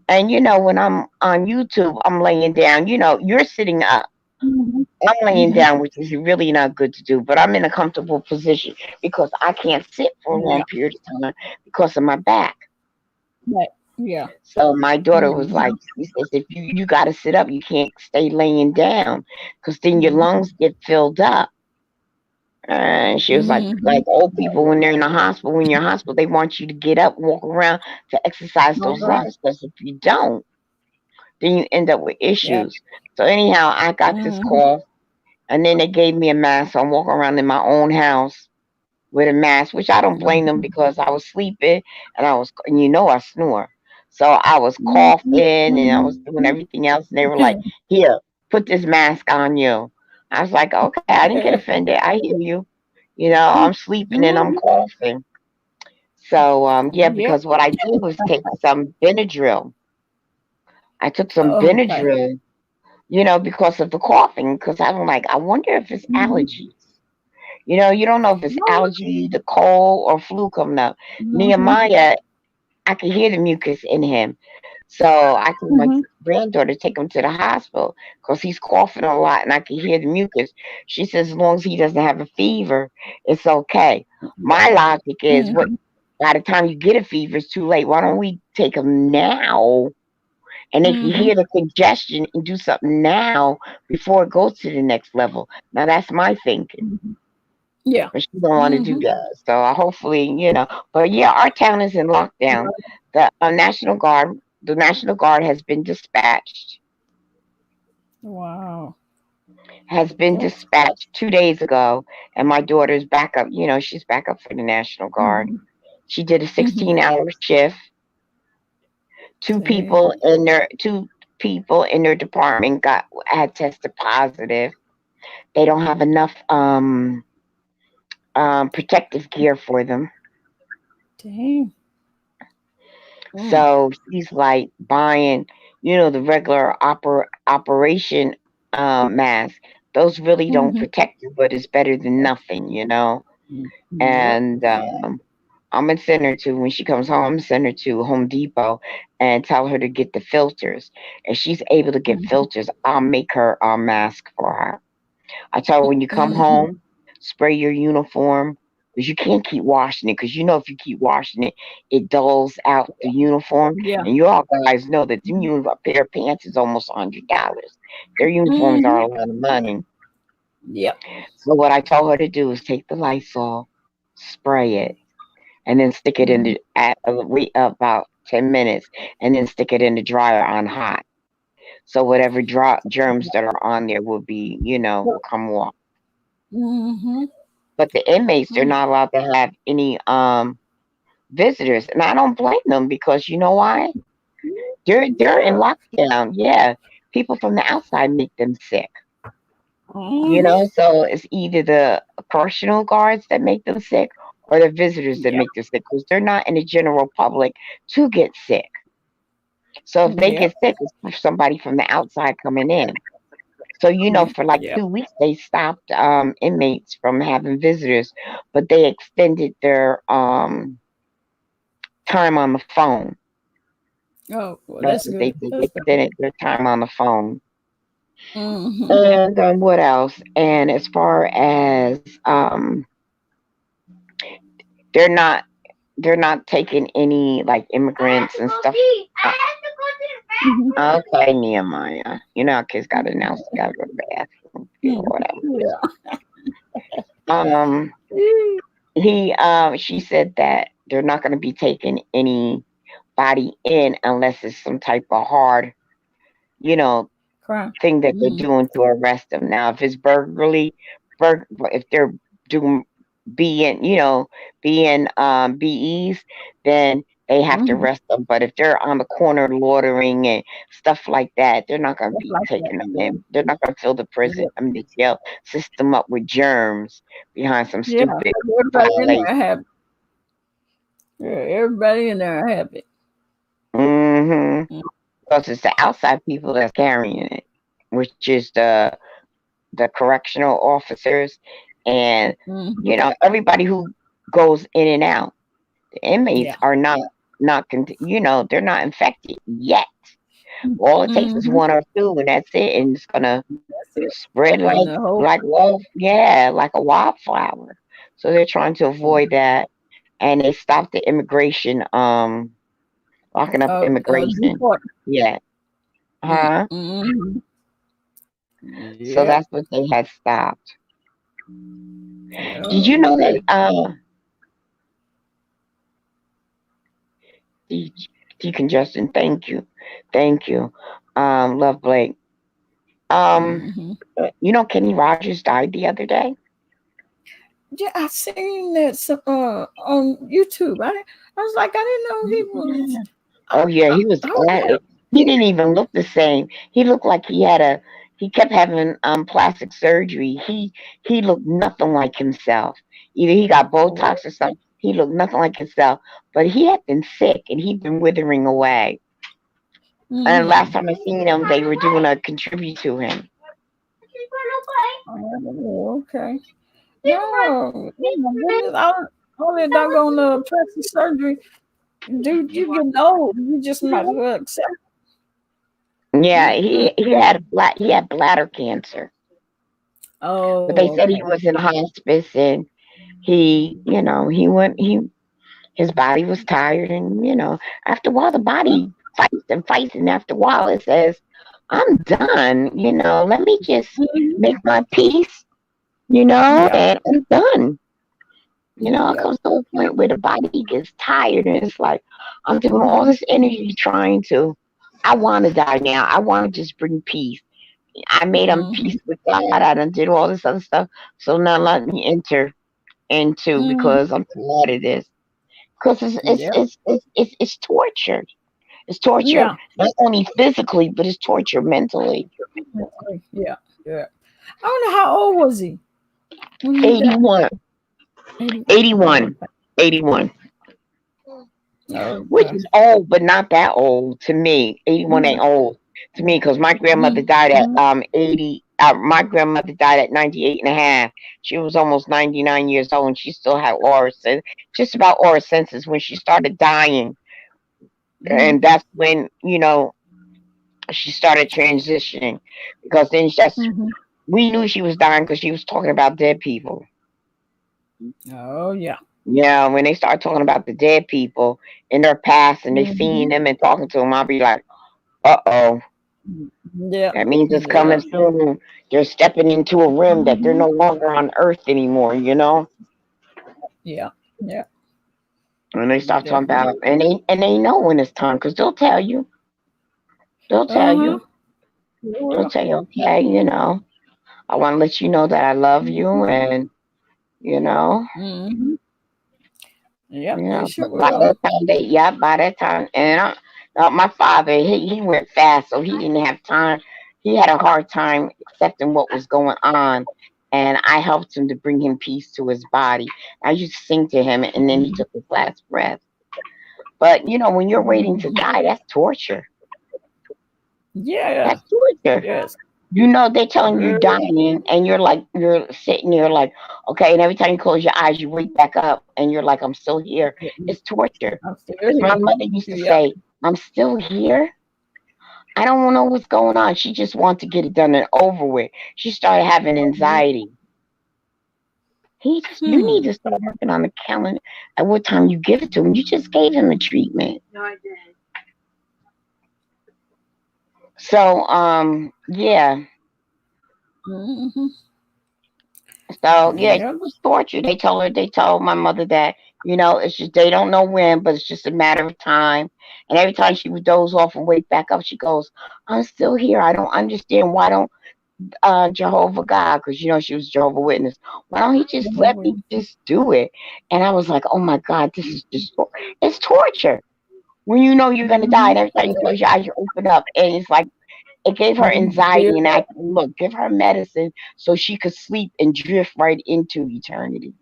And when I'm on YouTube, I'm laying down. You're sitting up. Mhm. I'm laying Mhm. down, which is really not good to do, but I'm in a comfortable position because I can't sit for a long Yeah. period of time because of my back. Right. Yeah. So my daughter was like, Mhm. she says, if you got to sit up, you can't stay laying down because then your Mhm. lungs get filled up. And she was like Mhm. old people when they're in the hospital, when you're in hospital, they want you to get up, walk around to exercise All those right. lungs. Because if you don't, then you end up with Yeah. issues. So anyhow, I got this Mhm. cough, and then they gave me a mask. So I'm walking around in my own house with a mask, which I don't blame them because I was sleeping, and I snore. So I was Mhm. coughing and I was doing Mhm. everything else. And they were like, "Here, put this mask on you." I was like, "Okay, I didn't get offended. I hear you. I'm sleeping and I'm Mhm. coughing." So, yeah, Yep. because what I did was take some Benadryl. I took some Okay. Benadryl, because of the coughing, because I'm like, I wonder if it's Mhm. allergies. You don't know if it's No. allergy, the cold, or flu coming up. Mhm. Nehemiah, I could hear the mucus in him. So I told my Mhm. granddaughter to take him to the hospital because he's coughing a lot and I can hear the mucus. She says as long as he doesn't have a fever, it's okay. My logic is, what Mhm. by the time you get a fever, it's too late. Why don't we take him now? And they can Mhm. hear the congestion and do something now before it goes to the next level. Now that's my thinking. Mhm. Yeah. But she don't want to do Mhm. that. So hopefully, But yeah, our town is in lockdown. The National Guard has been dispatched. Wow. Has been Okay. dispatched 2 days ago, and my daughter's back up. She's back up for the National Guard. Mhm. She did a Mhm. 16-hour shift. Two Dang. people in their two people in their department got had tested positive. They don't have enough protective gear for them. Dang. Mm. So she's like buying, the regular operation mask. Those really don't Mhm. protect you, but it's better than nothing. Yep. And I'm gonna send her to when she comes home. I'm gonna send her to Home Depot and tell her to get the filters. If she's able to get Mhm. filters, I'll make her a mask for her. I tell her when you come Mhm. home, spray your uniform because you can't keep washing it. Because if you keep washing it, it dulls out the uniform. Yeah. And you all guys know that a pair of pants is almost $100. Their uniforms are Mhm. a lot of money. Yep. So what I told her to do is take the Lysol, spray it, and then stick it in Mhm. the at wait about 10 minutes, and then stick it in the dryer on hot. So whatever germs that are on there will come off. Mhm. But the inmates, they're Mm. not allowed to have any visitors, and I don't blame them because you know why? They're in Yeah. lockdown. Yeah, people from the outside make them sick. Mhm. So it's either the correctional guards that make them sick or the visitors that Yep. make them sick because they're not in the general public to get sick. So if they Yep. get sick, it's somebody from the outside coming in. So, for like Yeah. 2 weeks, they stopped inmates from having visitors, but they extended their time on the phone. Oh, well, That's that's what they good. did. They That's good. extended their time on the phone. Mm-hmm. And what else? And as far as they're not they're not taking any like immigrants and stuff. Mm-hmm. Okay, Nehemiah. Our kids got announced. Got to go to the bathroom. Whatever. Yeah. Um, Yeah. she said that they're not going to be taking anybody in unless it's some type of hard, you know, Crime. thing that they're Mm-hmm. doing to arrest them. Now, if it's burglary, if they're doing being BEs, then they have to Mm-hmm. arrest them. But if they're on the corner loitering and stuff like that, they're not going to Stuff be like that. taking them Yeah. in. They're not going to fill the prison. Yeah. I mean, the jail system up with germs behind some Yeah. stupid Everybody in violation. there happy. Yeah. Everybody in there happy. Mm-hmm. Because it's the outside people that's carrying it, which is the correctional officers and Mm-hmm. everybody who goes in and out. The inmates Yeah. are they're not infected yet. All it takes is Mm-hmm. one or two, and that's it, and it's gonna That's it. spread And the whole. like a wildflower. So they're trying to avoid that, and they stopped the immigration, locking up immigration. Deport. Yeah, huh? Mm-hmm. So Yeah. that's what they had stopped. Did you Oh, know that? okay. De- Deacon Justin, thank you. Love Blake. Um, Mm-hmm. Kenny Rogers died the other day. Yeah, I seen that on YouTube. I was like, I didn't know he was. Oh yeah, I, he was. okay. He didn't even look the same. He looked like he had a. He kept having plastic surgery. He looked nothing like himself. Either he got Oh. Botox or something. He looked nothing like himself. But he had been sick and he'd been withering away. And last Mm-hmm. time I seen him, they were doing a contribute to him. Oh, okay. No, oh my goodness, all that doggone plastic surgery, dude, you getting old. You just might as well accept. Yeah, Mm-mm. he had bladder cancer. But they Oh, said he okay. was in hospice and he his body was tired and after a while the body fights and after a while it says, I'm done, let me just Mhm. make my peace, Yeah. and I'm done. It Yep. comes to a point where the body gets tired and it's like, I'm doing all Mhm. this energy trying to I want to die now. I want to just bring peace. I made peace Mhm. with God. I done did all this other stuff. So now let me enter into Mhm. because I'm tired of this. Because Yep. it's torture. It's torture Yeah. not only physically, but it's torture mentally. Yeah. Yeah. I don't know how old was he when he died. 81, 81. Oh, 81, 81, which okay. is old, but not that old to me. 81 Yeah. ain't old to me because my grandmother died at Mhm. 80. My grandmother died at 98 and a half. She was almost 99 years old and she still had aura just about aura senses when she started dying. Mhm. And that's when, she started transitioning because then Mhm. we knew she was dying because she was talking about dead people. Oh yeah. Yeah, when they start talking about the dead people in their past and they Mhm. seeing them and talking to them, I'll be like, uh-oh, Yeah. that means it's Yeah. coming soon. They're stepping into a rim that they're Mhm. no longer on Earth anymore. Yeah. Yeah. And they start talking Definitely. about, and they know when it's time because they'll tell you. They'll tell Uh-huh. you. They'll Well. tell you, okay, I want to let you know that I love you and, you know, Mhm. Yep, they sure but by will. that time, by that time, and my father, he went fast, so he didn't have time. He had a hard time accepting what was going on, and I helped him to bring him peace to his body. I used to sing to him, and then he took his last breath. But when you're waiting to Mhm. die, that's torture. Yeah. That's torture. Yes. You know they're telling you Very, dying, and you're sitting there like, okay, and every time you close your eyes, you wake back up, and you're like, I'm still here. It's torture. I'm still Because my here. mother used to Yep. say, I'm still here. I don't know what's going on. She just wants to get it done and over with. She started having anxiety. You need Hmm. to start working on the calendar at what time you give it to him. You just gave him a treatment. So, yeah. Hmm. So yeah, she Yep. was tortured. They told my mother that, it's just they don't know when, but it's just a matter of time. And every time she would doze off and wake back up, she goes, I'm still here. I don't understand why don't Jehovah God, because she was Jehovah Witness. Why don't he just let me just do it? And I was like, oh my God, this is just it's torture. When you know you're gonna die, Hmm. and every time you close your eyes, you open up, and it's like it gave her anxiety, and I look, give her medicine so she could sleep and drift right into eternity.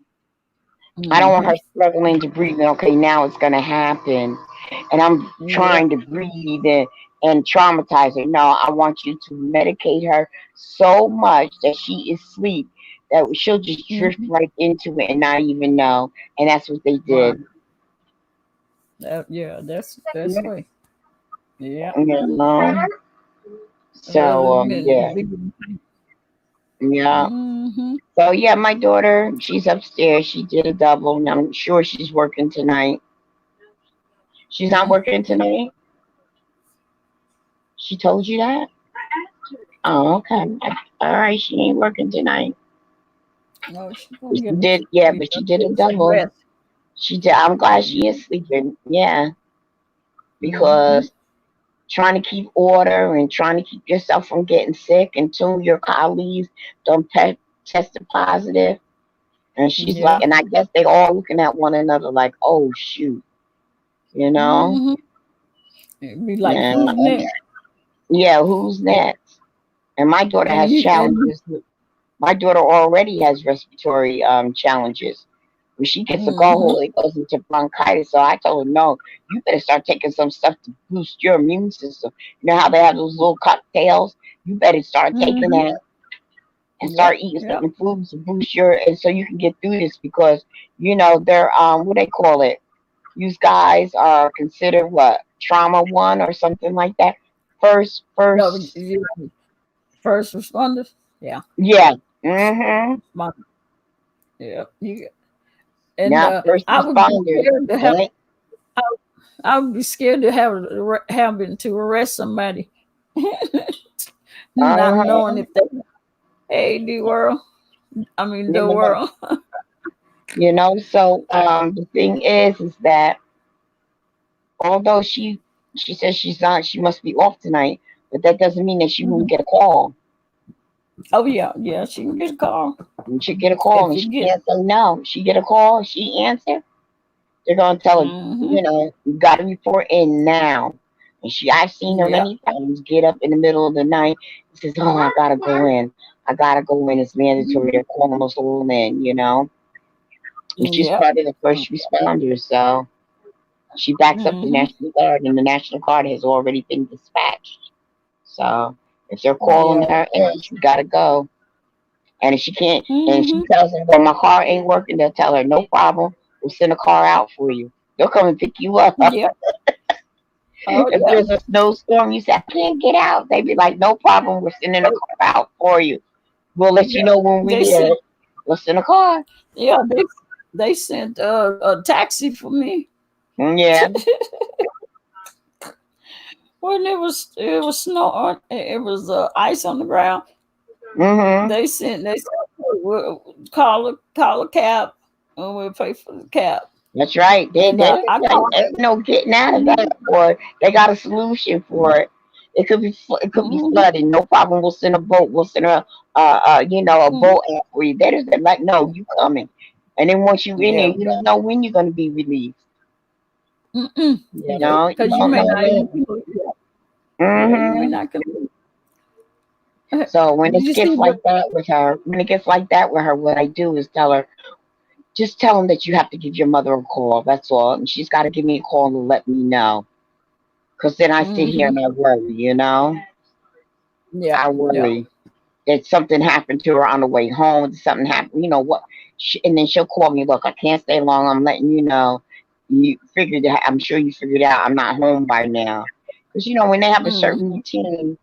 I don't want Hmm. her struggling to breathe. And okay, now it's gonna happen, and I'm Yeah. trying to breathe and traumatize her. No, I want you to medicate her so much that she is asleep that she'll just drift Hmm. right into it and not even know. And that's what they Wow. did. Yeah, that's way. Yeah. You know? Rather So yeah, than yeah. hmm. So yeah, my daughter, she's upstairs. She did a double, and I'm sure she's working tonight. She's not working tonight. She told you that? Oh, okay. All right, she ain't working tonight. No, she But gonna she get did, yeah, get but she did a some double. rest. She did. I'm glad she Hmm. is sleeping. Yeah, Hmm. because trying to keep order and trying to keep yourself from getting sick until your colleagues don't tested positive. And she's like, Yeah. and I guess they all looking at one another like, oh shoot, you know? Hmm. It'd be like, And who's next? yeah, who's next? And my daughter And has you and challenges. My daughter already has respiratory challenges. When she gets a hmm. cold, it goes into bronchitis. So I told her, no, you better start taking some stuff to boost your immune system. You know how they have those little cocktails? You better start taking Hmm. that and start Yep. eating Yep. certain foods to boost your, and so you can get through this because they're what they call it. You guys are considered what, trauma one or something like that. First, No, first, first responders. Yeah. yeah, mm-hmm, Responders. Yeah. You and yeah, first I would be responders. scared to have. And I, I would be scared to have having to arrest somebody, not knowing uh-huh. if they. Hey, the world. I mean, the Yeah. world. So the thing is that although she says she must be off tonight, but that doesn't mean that she won't Mhm. get a call. Oh yeah, yeah. She can get a call And she get a call if and you she get. can't say no. She get a call, she answer. They're gonna tell her, Hmm. you got to report in now. And I've seen her Yeah. many times get up in the middle of the night and says, "Oh, I gotta go in. I gotta go in. It's mandatory. They're calling us all in." And she's Yep. part of the first responders, so. She backs up the Hmm. National Guard, and the National Guard has already been dispatched. So if they're calling Yeah. her in, she gotta go. And if she can't, and if she Hmm. tells them, "Well, my car ain't working," they'll tell her, "No problem. We'll send a car out for you. They'll come and pick you up." Yep. Oh If yeah. there's a snowstorm, you say, "I can't get out." They'd be like, "No problem. We're sending a Oh, car out for you. We'll let you yeah. know when we They get sent. it. We'll send a car." Yeah. They sent a taxi for me Yeah. when it was snow. It was ice on the ground. Mhm. We'll call a cab and we'll pay for the cab. That's right. They And they I like called. ain't no getting out of Hmm. that, boy. They got a solution for it. It could be Hmm. flooded. No problem. We'll send a boat. We'll send a boat out for you. They just like, no, you coming. And then once you in there, Yeah. you don't know when you're gonna be released. Mm-mm. Yeah. You Because you don't may know not even. when. Yeah. You may Hmm. not. So when it You gets see, like that with her, what I do is tell her, just tell them that you have to give your mother a call. That's all, and she's got to give me a call to let me know. Cause then I sit here hmm. and I worry. Yeah. I Yeah. worry. that something happened to her on the way home. Something happened, what? And then she'll call me. Look, I can't stay long. I'm letting you know. You figured out. I'm sure you figured out. I'm not home by now. Because when they have a certain Mm-hmm. routine,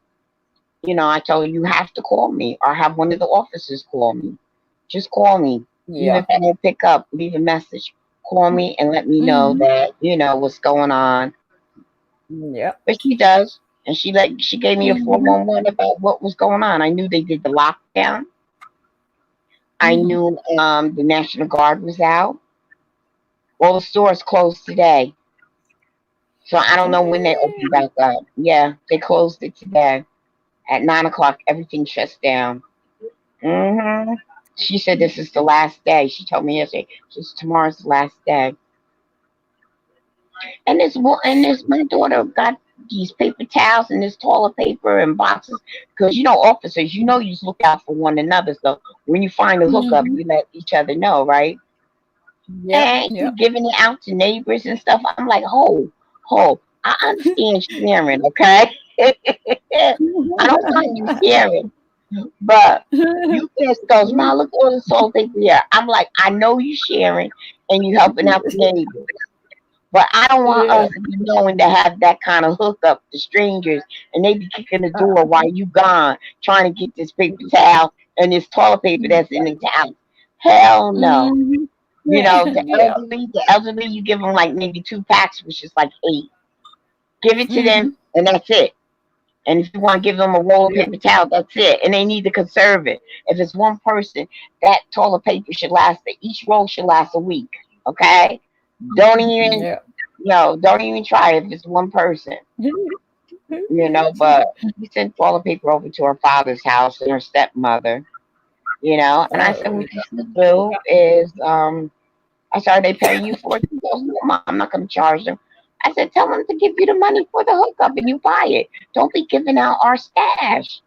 I told you have to call me or have one of the officers call me. Just call me. Even Yeah. if I don't pick up, leave a message. Call me and let me know Mm-hmm. that what's going on. Yep. But she does. And she gave me a Mm-hmm. 411 about what was going on. I knew they did the lockdown. I Mm-hmm. knew the National Guard was out. All the stores closed today. So I don't know when they open Dang. back up. Yeah, they closed it today. At 9 o'clock, everything shuts down. hmm She said this is the last day. She told me yesterday. She said tomorrow's the last day. And this my daughter got these paper towels and this toilet paper and boxes because officers, you just look out for one another. So when you find a hookup, Mm-hmm. you let each other know, right? Yep. And she's Yep. giving it out to neighbors and stuff. I'm like, ho, I understand sharing, okay? I don't mind you sharing, but you just goes, Ma, look at all the toilet paper here. I'm like, I know you sharing and you helping out the neighbors. But I don't want Yeah. us to be knowing to have that kind of hookup to strangers and they be kicking the door Uh, while you gone trying to get this paper towel and this toilet paper that's in the towel. Hell no. mm-hmm. The Yeah. elderly, you give them like maybe 2 packs, which is like 8. Give it to them Mm-hmm. and that's it. And if you want to give them a roll of Yeah. paper towel, that's it. And they need to conserve it. If it's one person, that toilet paper should last, each roll should last a week. Okay? Don't even, Yeah. don't even try if it's one person. But we sent toilet paper over to her father's house and her stepmother, and I said, Oh, what you should do is, I said, are they paying you for it? She goes, no, Mom, I'm not going to charge them. I said, tell them to give you the money for the hookup and you buy it. Don't be giving out our stash.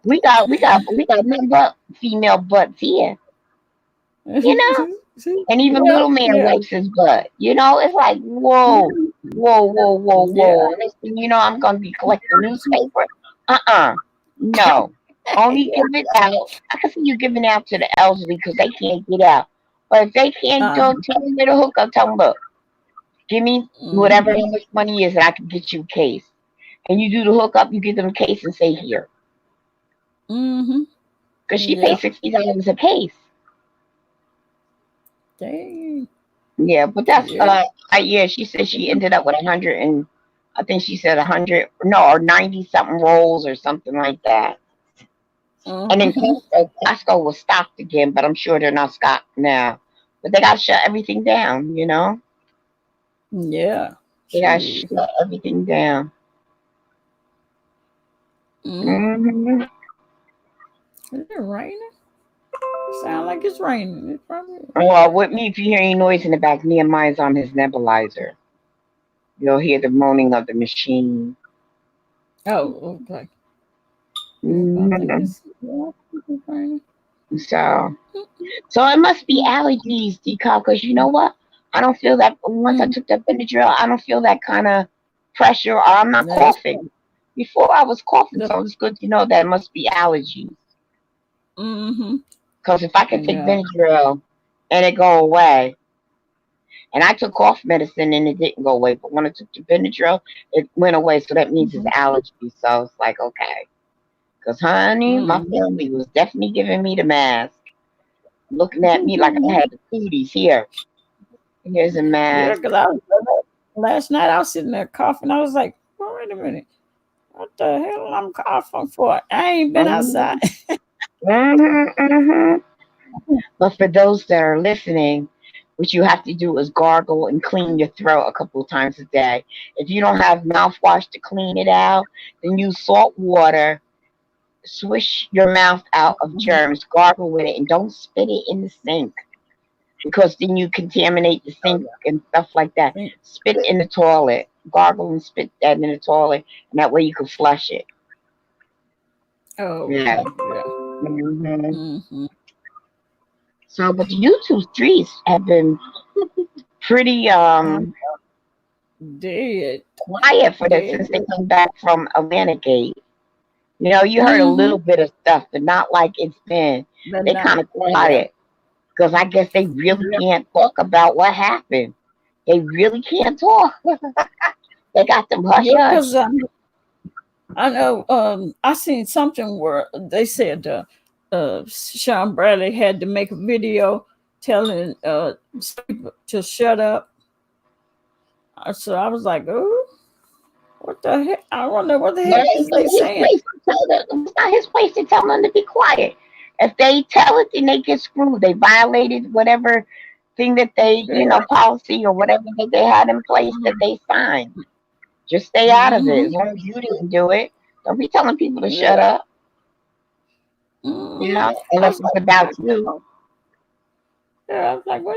We got nothing but female butts here, you know. And even yeah. little man Yeah. wipes his butt. It's like Yeah. whoa. Next thing you know, I'm gonna be collecting newspaper. No. Only give it out. I can see you giving out to the elderly because they can't get out. But if they can't Uh, go tell them where the hookup, tell them, look, give me whatever mm-hmm. how much money is, and I can get you a case. And you do the hookup, you give them a case and say here, Mm-hmm. because she pays Yep. $60 a case. Dang. Yeah, but that's Yeah. yeah. She said she ended up with 100 and I think she said 100 no or 90 something rolls or something like that. And then Mm-hmm. Costco was stocked again, but I'm sure they're not stocked now. But they got to shut everything down. Yeah. They got to Gee. shut everything down. Mm. hmm Is it raining? Sound like it's raining. It probably is. Well, with me, if you hear any noise in the back, Nehemiah's on his nebulizer. You'll hear the moaning of the machine. Oh, okay. Yep, I think hmm it's, yeah, I think it's raining. So. So it must be allergies, Decon, because you know what? I don't feel that once I Mm. took that Benadryl, I don't feel that kind of pressure or I'm not That's coughing. Before I was coughing, the so it's good to know that it must be allergies. mm-hmm. Because if I could take Yeah. Benadryl and it go away, and I took cough medicine and it didn't go away, but when I took the Benadryl, it went away. So that means it's Mm-hmm. allergies. So it's like, okay. Because, honey, my Mm-hmm. family was definitely giving me the mask, looking at me like I had the cooties here. Here's a Yeah, mask. because last night I was sitting there coughing. I was like, oh, wait a minute. What the hell I'm coughing for? I ain't been outside. Mhm, mhm. But for those that are listening, what you have to do is gargle and clean your throat a couple of times a day. If you don't have mouthwash to clean it out, then use salt water, swish your mouth out of germs, gargle with it, and don't spit it in the sink because then you contaminate the Oh, sink and stuff like that. yeah. Spit it in the toilet, gargle and spit that in the toilet, and that way you can flush it. Oh, Yeah. okay. Yeah. hmm Mm-hmm. So, but the YouTube streets have been pretty I'm dead. quiet for that since they Dead. came back from Atlantic Gate. You heard a Mm-hmm. little bit of stuff, but not like it's been. But They not. kind of Yeah. quiet because I guess they really Yeah. can't talk about what happened. They really can't talk. They got them hush Yeah. Because hush. I know. I seen something where they said Sean Bradley had to make a video telling some people to shut up. So I was like, oh, what the heck? I wonder what the Yeah, heck it is they was his saying? place to tell them. It's not his place to tell them to be quiet. If they tell it, then they get screwed. They violated whatever thing that they, Yeah. policy or whatever that they had in place that they signed. Just stay out of it. Mm-hmm. As long as you didn't do it, don't be telling people to shut Yeah. up. Mm-hmm. I Unless was it's like, about you. yeah, I was like, what?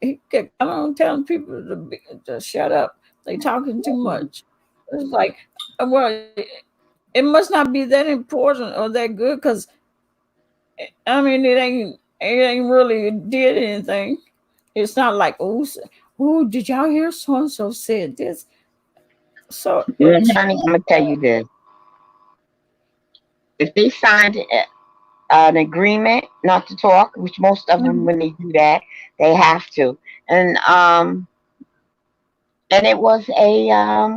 He kept on telling people to shut up. They talking too much. It's like, well, it must not be that important or that good because I mean, it ain't really did anything. It's not like, oh, did y'all hear so and so said this? So Honey, I'm gonna tell you this: if they signed an agreement not to talk, which most of them, Mhm. when they do that, they have to, and and it was a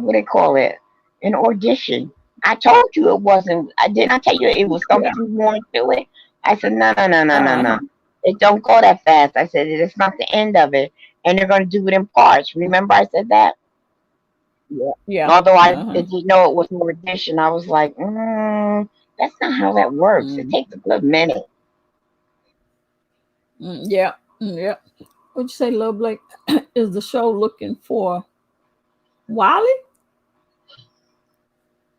what do they call it? An audition. I told you it wasn't. I did not tell you it was Yeah. something more to it. I said no, no, no, no, no, Uh-huh. no. It don't go that fast. I said it's not the end of it, and they're going to do it in parts. Remember, I said that. Yeah. Yeah. Although I Uh-huh. didn't know it was an audition, I was like, that's not how that works. It Mm, takes a good minute. yeah. Yeah. What'd you say, Love Blake? Is the show looking for Wally?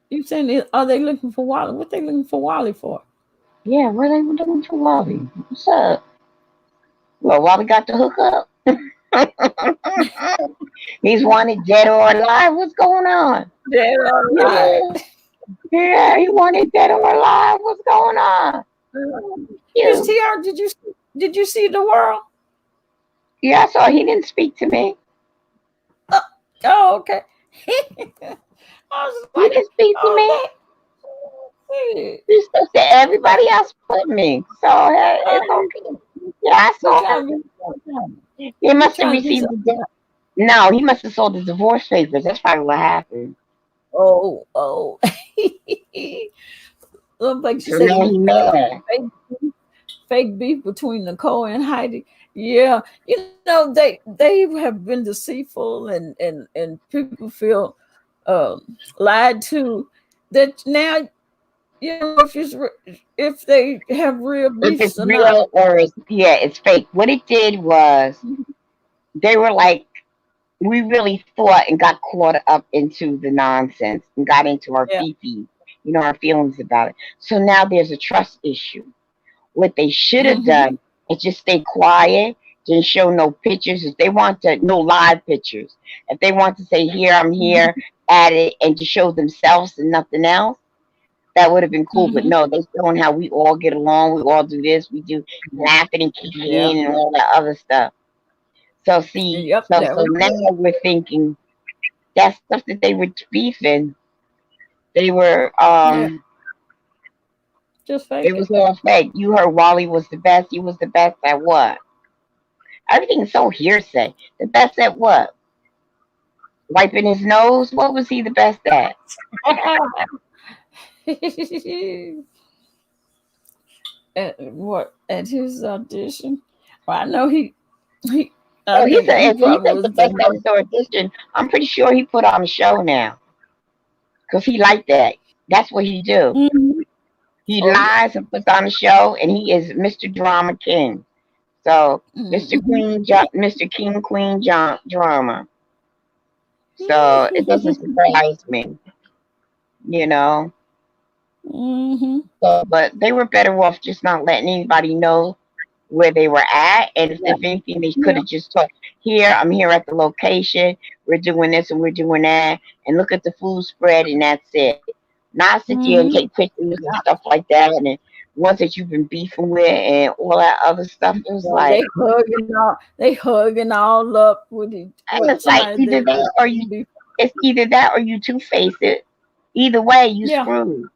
You saying are they looking for Wally? What they looking for Wally for? Yeah, what they were doing for Lovey? What's up? Well, Wally got the hook up. He's wanted dead or alive. What's going on? Dead or alive. Yeah, yeah, he wanted dead or alive. What's going on? Miss You? TR, did you see the world? Yeah, I saw he didn't speak to me. Uh, oh, okay. I was He like, didn't speak to oh, me. that. He said that everybody else put me. So hey, Uh, it's okay. Yeah, I he saw trying him. to be, He he must have trying to be received something. the. No, he must have sold the divorce papers. That's probably what happened. Oh, oh. Look like she So said, now he mad. fake, fake beef between Nicole and Heidi. Yeah, they have been deceitful, and people feel lied to. That now you know if they have real If beefs it's or not. real or it's fake. What it did was they were like, we really thought and got caught up into the nonsense and got into our Yeah. fifi, our feelings about it. So now there's a trust issue. What they should have Mm-hmm. done is just stay quiet, didn't show no pictures. If they want to, no live pictures. If they want to say, here, I'm here, at it, and to show themselves and nothing else, that would have been cool. But Mm-hmm. no, they showing how we all get along, we all do this, we do laughing and Yeah. kicking and all that other stuff. So see, Yep. so That so was now it. we're thinking that stuff that they were beefing, they were Yeah. Just fake it it. was all fake. You heard Wally was the best. He was the best at what? Everything's so hearsay. The best at what? Wiping his nose? What was he the best at? At what? At his audition? Well, I know he. I Oh, he think said he if he probably said the was best at the his audition, I'm pretty sure he put on a show now. Because he like that. That's what he do. most. Mhm. He Oh yeah. lies and puts on a show, and he is Mr. Drama King. So Mhm. Mr. King Queen Drama. So it doesn't surprise me, you know. Mhm. So, but they were better off just not letting anybody know where they were at. And Yeah. if anything, they could Yeah. have just told, here, I'm here at the location. We're doing this and we're doing that. And look at the food spread, and that's it. Not sit there and Mhm. take pictures and stuff like that. And then ones that you've been beefing with and all that other stuff. It was Yeah, like, they hugging all up and with it's like somebody either that that or be it's either that or you two face it. Either way, you yeah. screwed.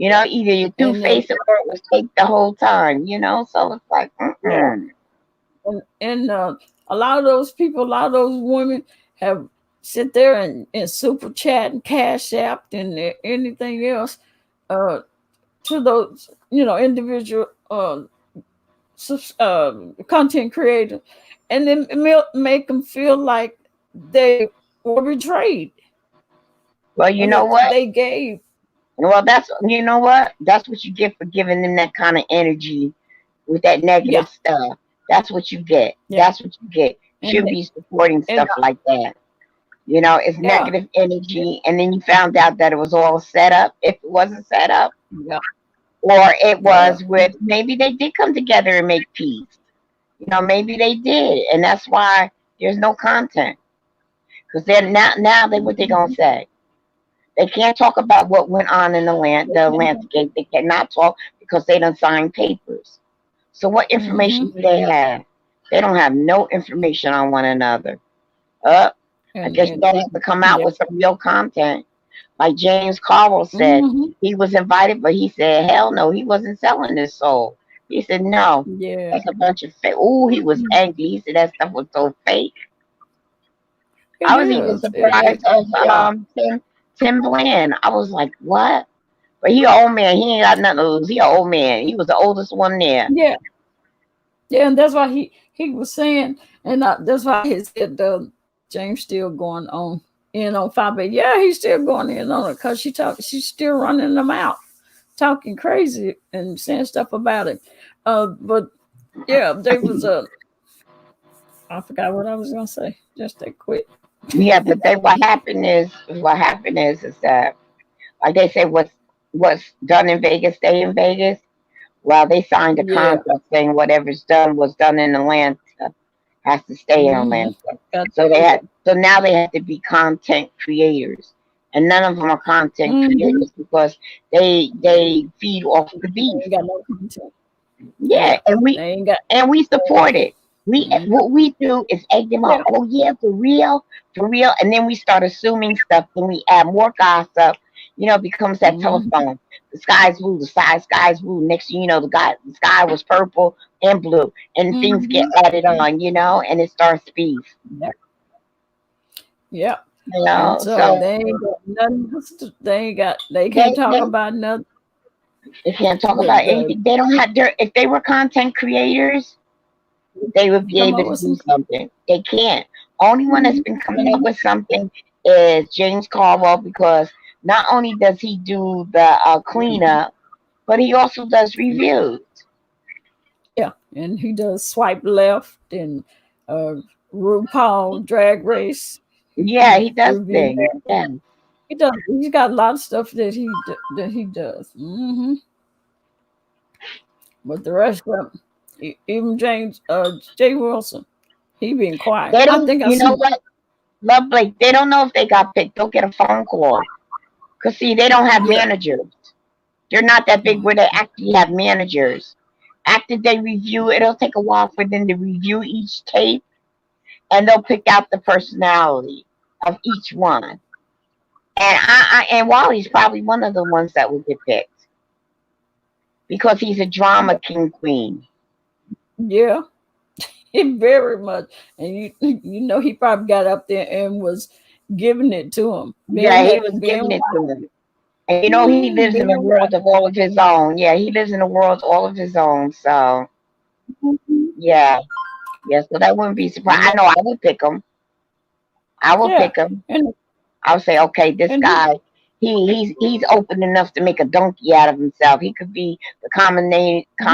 Either you and two-faced or it was fake the whole time, so it's like, yeah, mm-mm. and a lot of those people, a lot of those women have sit there and super chat and cash app and anything else uh, to those individual content creators, and then make them feel like they were betrayed Well, or you know that what? they gave. Well, that's what you get for giving them that kind of energy with that Yeah, negative stuff. That's what you get. yeah, That's what you get. and Shouldn't be supporting and stuff like that. It's yeah, negative energy, and then you found out that it was all set up. If it wasn't set up, yeah, or it yeah, was with maybe they did come together and make peace. Maybe they did, and that's why there's no content because they're now they what they gonna mhm. say. They can't talk about what went on in the landscape. They cannot talk because they don't sign papers. So what Mm-hmm. information do they have? They don't have no information on one another. Uh, I and guess you and gotta have to come out yeah, with some real content. Like James Carville said, hmm, he was invited, but he said, hell no, he wasn't selling his soul. He said, no, yeah, that's a bunch of fake. Ooh, he was angry. He said that stuff was so fake. it I was even is. surprised of Yeah, Tim Bland. I was like, what? But he an old man. He ain't got nothing to lose. He an old man. He was the oldest one there. yeah, yeah, and that's why he was saying, and that's why he said James still going on in on 5. Yeah, he's still going in on it because she's still running them out, talking crazy and saying stuff about him. But yeah, there was a I forgot what I was gonna say. Just that quick. Yeah, but they what happened is that like they say what's done in Vegas stay in Vegas. Well, they signed a Yeah. contract saying whatever's done was done in Atlanta has to stay in Mm-hmm. Atlanta. Got So now they have to be content creators. And none of them are content mm-hmm. creators because they feed off the They beef. ain't got no content. Yeah, Yeah. and They we ain't got and we support it. mm-hmm. What we do is egg them Yeah. on. Oh yeah, for real, and then we start assuming stuff. Then we add more gossip. It becomes that Mm-hmm. telephone. The sky's blue. The sky's blue. Next thing you know, the sky was purple and blue, and things get Mm-hmm. added on. And it starts beef. Yeah. Yeah. You And know, so so they ain't got nothing they ain't got they they can't talk they, about nothing they can't talk but about anything. They don't have their. If they were content creators, they would be come able up to with do some. something. They can't. Only one that's been coming up Mhm. with something is James Caldwell because not only does he do the cleanup, but he also does reviews. Yeah, and he does swipe left and uh RuPaul drag race. Yeah, He he does reviews things. that. Yeah. He does. He's got a lot of stuff that he does. But the rest of them, even James Jay Wilson, he been quiet. They I don't, think I you know see. what? Love Blake, they don't know if they got picked. They'll get a phone call. Because, see, they don't have Yeah. managers. They're not that big where they actually have managers. After they review, it'll take a while for them to review each tape and they'll pick out the personality of each one. And Wally's probably one of the ones that will get picked because he's a drama king queen. Yeah, very much. And he probably got up there and was giving it to him, Yeah, he was giving it to him. And he lives in a being world of all of his own. Yeah, he lives in a world all of his own. So wild. yeah, yeah. So that wouldn't be surprised. And I know I would pick him. I would yeah, pick him. and I would say, okay, this and he, guy, he's open enough to make a donkey out of himself. He could be the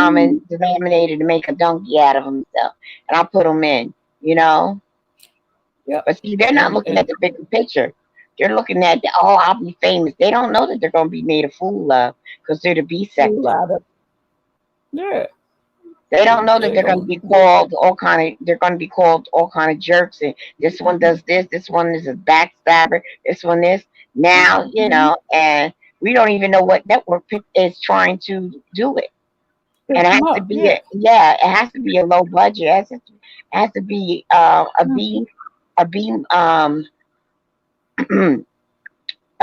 mhm, common denominator to make a donkey out of himself, and I'll put him in. You know, yeah, but see, they're not looking and at the bigger picture. They're looking at oh, I'll be famous. They don't know that they're going to be made a fool of because they're the B fool sector. out of yeah, They don't know that they they're going to gonna be called all kind of. They're going to be called all kind of jerks. And this one does this. This one is a backstabber. This one is now. And we don't even know what network is trying to do it. pick And it has him to up. be Yeah, it has to be a low budget. It has to be a B a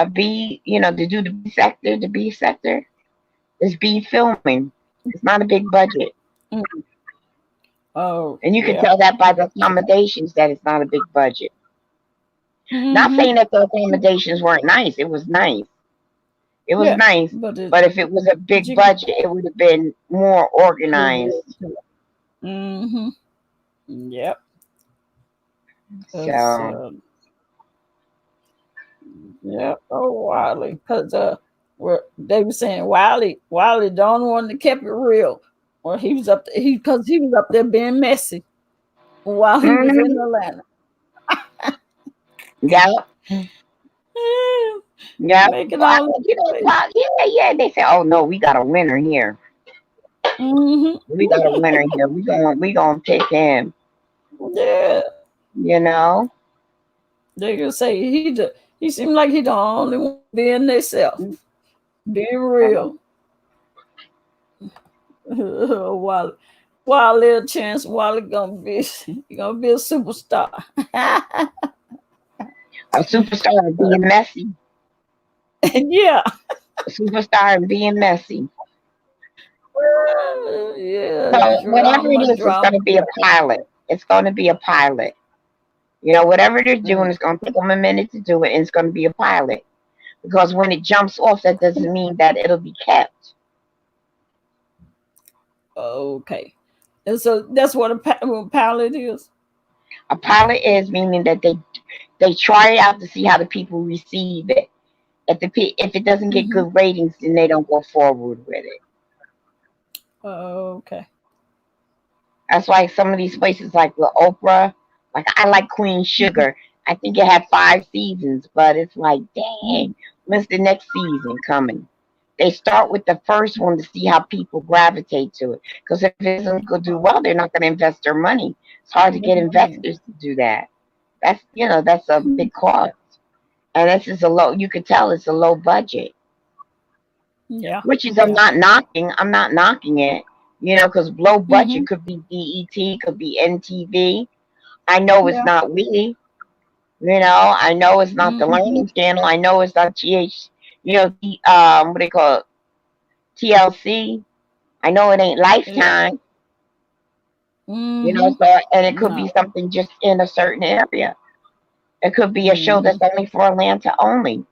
B. To do the B sector. It's bead filming. It's not a big budget. Mm. Oh, And you can yeah. tell that by the accommodations that it's not a big budget. Not Mm-hmm. saying that the accommodations weren't nice. It was nice. It was Yeah. nice. But But if it was a but big you can budget, it would have been more you'll be able organized. to. Mm-hmm. Yep. Cause So, yeah. Oh, Wiley. Cause they were saying Wiley don't want to keep it real. Well, he was up. Because he was up there being messy while he was in mhm, Atlanta. yeah, yeah. Making Well, all you know, this. well, yeah, yeah. They say, "Oh no, we got a winner here. Mm-hmm. We got a winner here. We gonna pick him." Yeah. You know. They gonna say he seemed like he the only one being themselves, being real. while while little chance Wally gonna be a superstar. A superstar of being messy. Yeah. A superstar of being messy. Yeah, So whatever it drama, is, it's going drama. to be a pilot. It's going to be a pilot. You know, whatever they're doing, Mm. it's going to take them a minute to do it, and it's going to be a pilot. Because when it jumps off, that doesn't mean that it'll be kept. Okay. And so that's what a pilot is. A pilot is meaning that they try it out to see how the people receive it. If it doesn't get Mm-hmm. good ratings, then they don't go forward with it. Okay. That's why some of these places like the Oprah, like I like Queen Sugar. I think it had 5 seasons, but it's like, Mm-hmm. dang, when's the next season coming? They start with the first one to see how people gravitate to it. Because if it doesn't go do well, they're not going to invest their money. It's hard to get investors to do that. That's a big cost. And this is a low. You can tell it's a low budget, Yeah. which is Yeah. I'm not knocking it. Because low Mm-hmm. budget could be BET, could be NTV. I know it's Yeah. not we. I know it's not the Mm-hmm. Learning Channel. I know it's not TH. What they call it, TLC. I know it ain't Yeah. Lifetime. Mm-hmm. So and it could be No. something just in a certain area. It could be a show Mm-hmm. that's only for Atlanta only.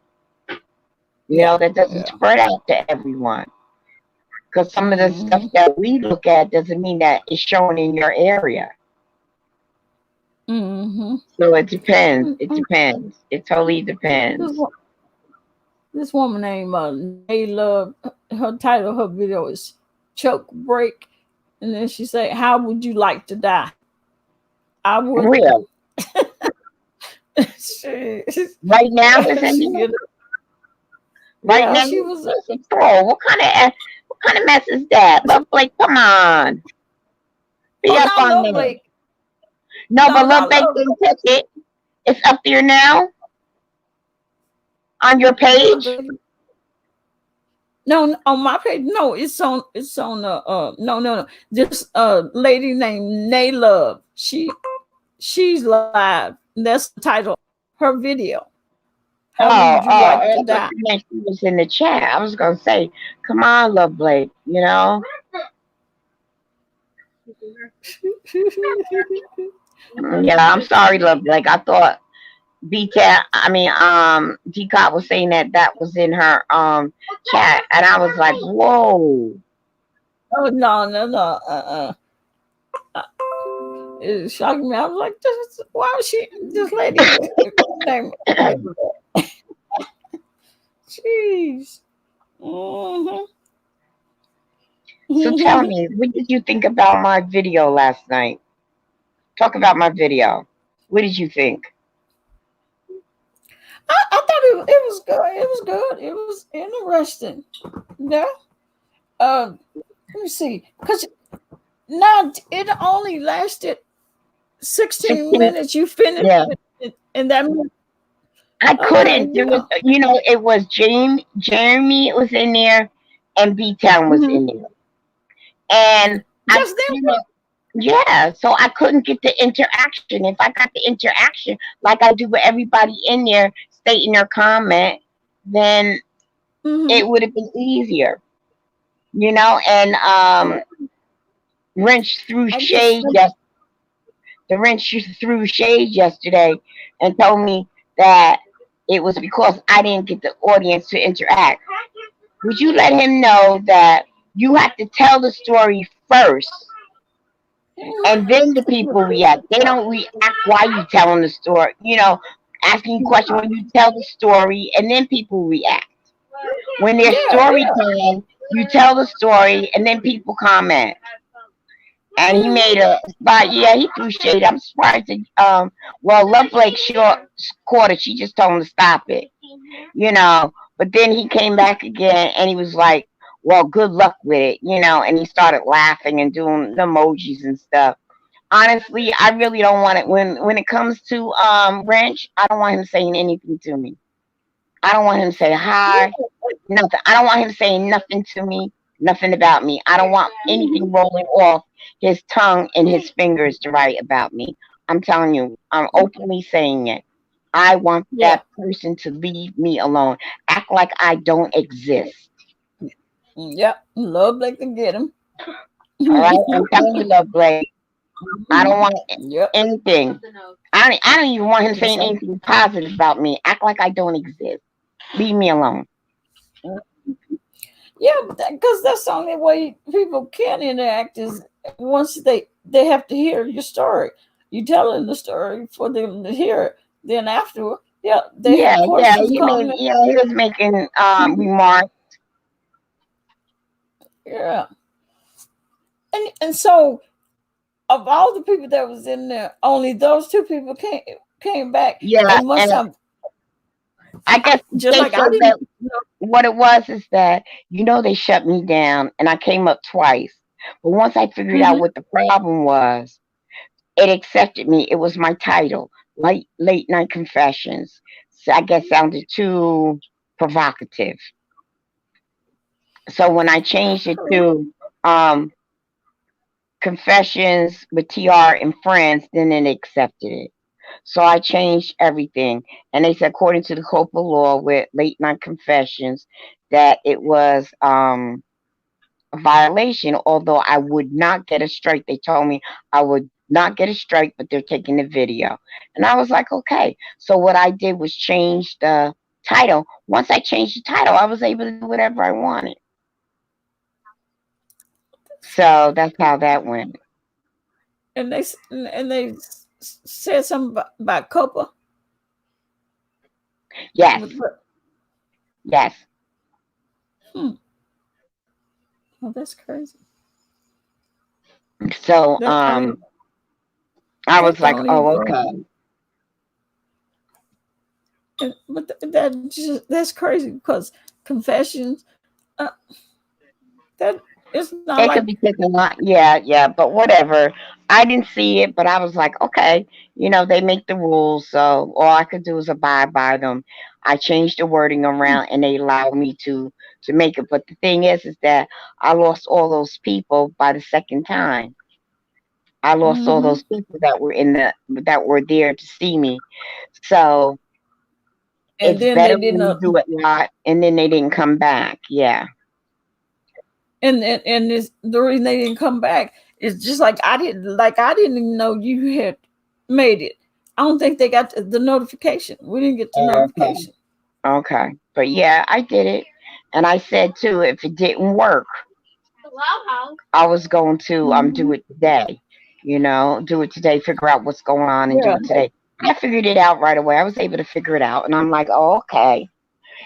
Yeah. That doesn't Yeah. spread out to everyone. Because some of the stuff Mm-hmm. that we look at doesn't mean that it's shown in your area. Mm-hmm. So it depends. It Mm-hmm. depends. It totally This depends. one, this woman named Nayla. Her title, of her video is "Choke Break," and then she say, "How would you like to die?" I would. Real. she, Right now it's in she there. get it. Right Yeah, now she was. it's a troll. What kind of mess is that? Love Blake, come on. Be Oh up no, on love there. Blake. No, No, but Love not Blake love didn't touch it. It's up there now on your page. Blake. No, on my page. No, it's on the no. This lady named Nay Love. She's live. That's the title. Her video. How Oh, would you oh, like to I thought die? you meant she was in the chat. I was gonna say, come on, Love Blake. Yeah, I'm sorry, Love Blake. I thought DCOP was saying that was in her chat, and I was like, whoa. Oh no. It shocked me. I was like, why was she this lady name? Jeez. Mm-hmm. So tell me, what did you think about my video last night? Talk about my video. What did you think? I thought it was good. It was good. It was interesting. Yeah. Let me see. Because now it only lasted 16 16. minutes. You finished Yeah. it in that minute. I Okay. couldn't. There was, Yeah. it was Jeremy was in there, and B Town was Mm-hmm. in there, and I, Just them. yeah. So I couldn't get the interaction. If I got the interaction like I do with everybody in there stating their comment, then Mm-hmm. it would have been easier. And Yeah, wrench threw I guess. shade. The wrench threw shade yesterday and told me that it was because I didn't get the audience to interact. Would you let him know that you have to tell the story first, and then the people react? They don't react while you telling the story. Asking you questions when you tell the story, and then people react. When there's Yeah, story yeah. time, you tell the story, and then people comment. And he Mhm. made a spot. Yeah, he threw shade. I'm surprised. Well, Love Blake short caught it. She just told him to stop it. But then he came back again, and he was like, "Well, good luck with it," And he started laughing and doing the emojis and stuff. Honestly, I really don't want it when it comes to Wrench. I don't want him saying anything to me. I don't want him to say hi. Nothing. I don't want him saying nothing to me, nothing about me. I don't want anything rolling off his tongue and his fingers to write about me. I'm telling you, I'm openly saying it. I want Yeah. that person to leave me alone. Act like I don't exist. Yep. Love Blake to get him. All right? I'm telling you, Love Blake. I don't want Yep. anything. I don't even want him saying So, anything positive about me. Act like I don't exist. Leave me alone. yeah, because that's the only way people can interact is once they have to hear your story. You telling the story for them to hear it. Then afterward, yeah, they Yeah, have yeah. questions coming. He was making remarks. Yeah, and so of all the people that was in there, only those two people came back. Yeah, They must and have I guess just they like I said didn't. that what it was is that they shut me down and I came up twice. But once I figured out Mm-hmm. what the problem was, it accepted me. It was my title, late night confessions. So I guess sounded too provocative. So when I changed it to um confessions with TR and friends, then it accepted it. So I changed everything. And they said, according to the COPA law with late night confessions, that it was a violation, although I would not get a strike. They told me I would not get a strike, but they're taking the video. And I was like, okay. So what I did was change the title. Once I changed the title, I was able to do whatever I wanted. So that's how that went. And they said something about Copa. Yes, yes. Hmm. Oh, that's crazy. So That I mean, I that was like, don't oh, even. okay. But that's crazy because confessions. Uh, that it's not It like. could be taken a lot. Yeah, yeah, but whatever. I didn't see it, but I was like, okay, they make the rules, so all I could do is abide by them. I changed the wording around, and they allowed me to make it. But the thing is that I lost all those people by the second time. I lost all Mm-hmm. those people that were there to see me. So And it's then they better didn't. when you do it live, and then they didn't come back. Yeah. And this, the reason they didn't come back is just like I didn't even know you had made it. I don't think they got the notification. We didn't get the Okay. notification. Okay. But yeah, I did it. And I said too, if it didn't work, I was going to do Hmm. it today. Do it today, figure out what's going on and do Yeah. it today. I figured it out right away. I was able to figure it out. And I'm like, oh, okay.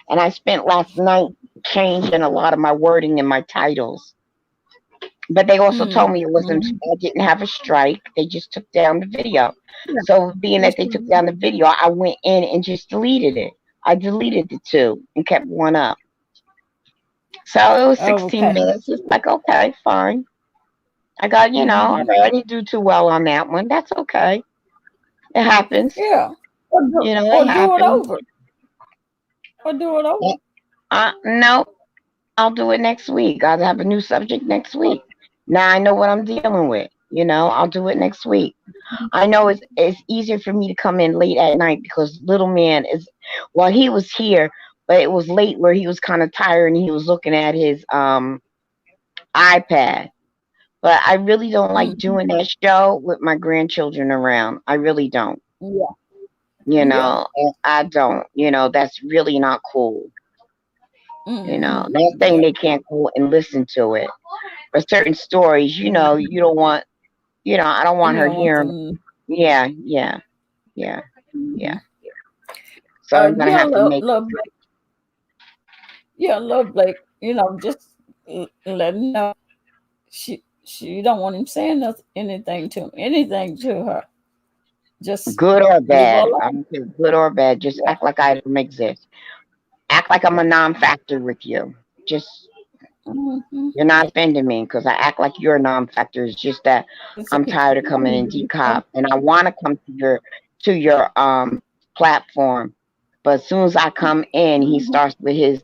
And I spent last night changing a lot of my wording and my titles. But they also told me it wasn't, Mm-hmm. I didn't have a strike. They just took down the video. Yeah. So being that That's they what, took down the video, I went in and just deleted it. I deleted the two and kept one up. So it was oh, 16 okay. minutes. It's like, okay, fine. I got, all Mm-hmm. right, I didn't do too well on that one. That's okay. It happens. Yeah. Or It do it happens. over. Or do it over. No, I'll do it next week. I'll have a new subject next week. Now I know what I'm dealing with. I'll do it next week. I know it's easier for me to come in late at night because little man is, well, he was here, but it was late where he was kind of tired and he was looking at his iPad. But I really don't like Mm-hmm. doing that show with my grandchildren around. I really don't. Yeah. Yeah. I don't. That's really not cool. Mm-hmm. That thing Yeah. they can't go and listen to it. For certain stories, Mm-hmm. you don't want, I don't want You her don't want hearing. them. Yeah, yeah, yeah, yeah. Mm-hmm. So I'm gonna Yeah, have to make. love Blake. Yeah, love Blake. Just let him know she don't want him saying anything to her. Just Good or leave her bad. I alone. don't care, good or bad. Just Yeah. act like I don't exist. Act like I'm Yeah. a non-factor with you. Just Mm-hmm. you're not offending me because I act like you're a non-factor. It's just that It's I'm okay. tired of I coming need in to be fun. decop, and I want to come to your platform. But as soon as I come in, he Mm-hmm. starts with his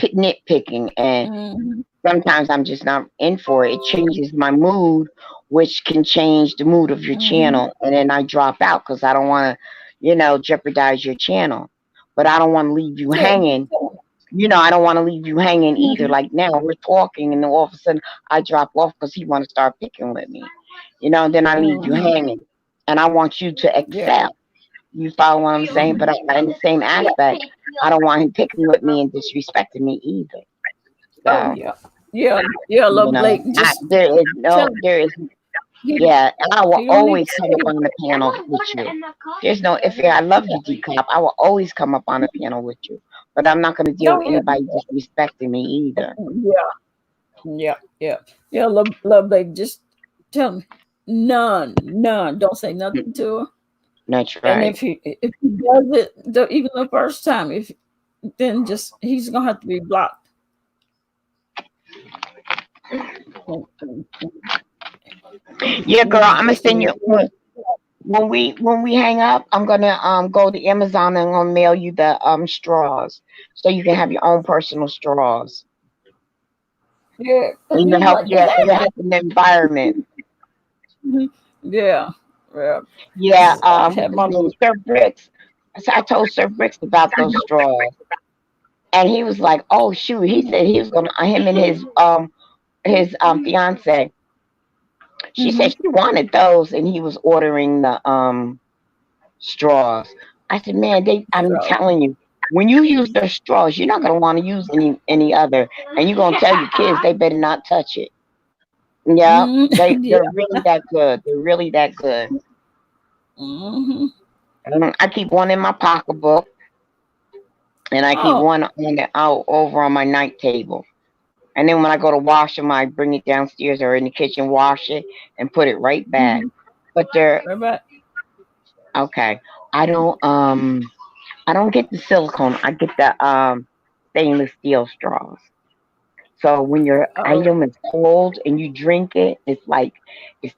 nitpicking, and Mm-hmm. sometimes I'm just not in for it. It changes my mood, which can change the mood of your Mm-hmm. channel, and then I drop out because I don't want to, jeopardize your channel. But I don't want to leave you Tell, hanging. tell. I don't want to leave you hanging either. Mm-hmm. Like now, we're talking, and then all of a sudden I drop off because he want to start picking with me. And then I leave you Mm-hmm. hanging, and I want you to Yeah. excel. You follow what I'm saying? But in the same Yeah. aspect, I don't want him picking with me and disrespecting me either. Oh So. yeah. Yeah. Yeah. Love Blake. Just tell him There is, he yeah, and I will he don't need always to come up say on the panel with you. There's no, if I love yeah. you, decop, I will always come up on the panel with you. But I'm not going to deal Oh with yeah. anybody disrespecting me either. Yeah. Yeah. Yeah. Yeah. Love Blake. Just tell him none. Don't say nothing to her. That's And right. if he does it even the first time, if then just he's gonna have to be blocked. And Yeah, girl, he's I'm gonna just send you when we hang up. I'm gonna go to Amazon and I'm gonna mail you the straws so you can have your own personal straws. yeah, because And he you're was help like, yeah, you're helping the environment. yeah, yeah. Yeah, I what's had his my name? little. Sir Bricks. So I told Sir Bricks about those straws. And he was like, "Oh shoot!" He said he was gonna him and his fiance. She Mm-hmm. said she wanted those, and he was ordering the straws. I said, "Man, I'm So, telling you, when you use their straws, you're not gonna want to use any other, and you're gonna tell your kids they better not touch it." Yeah, yeah. they're really that good. They're really that good. Mm-hmm. I keep one in my pocketbook, and I keep Oh. one out over on my night table. And then when I go to wash them, I bring it downstairs or in the kitchen, wash it, and put it right back. Mm-hmm. But they're Right back. okay. I don't I don't get the silicone. I get the stainless steel straws. So when your Oh. item is cold and you drink it, it's that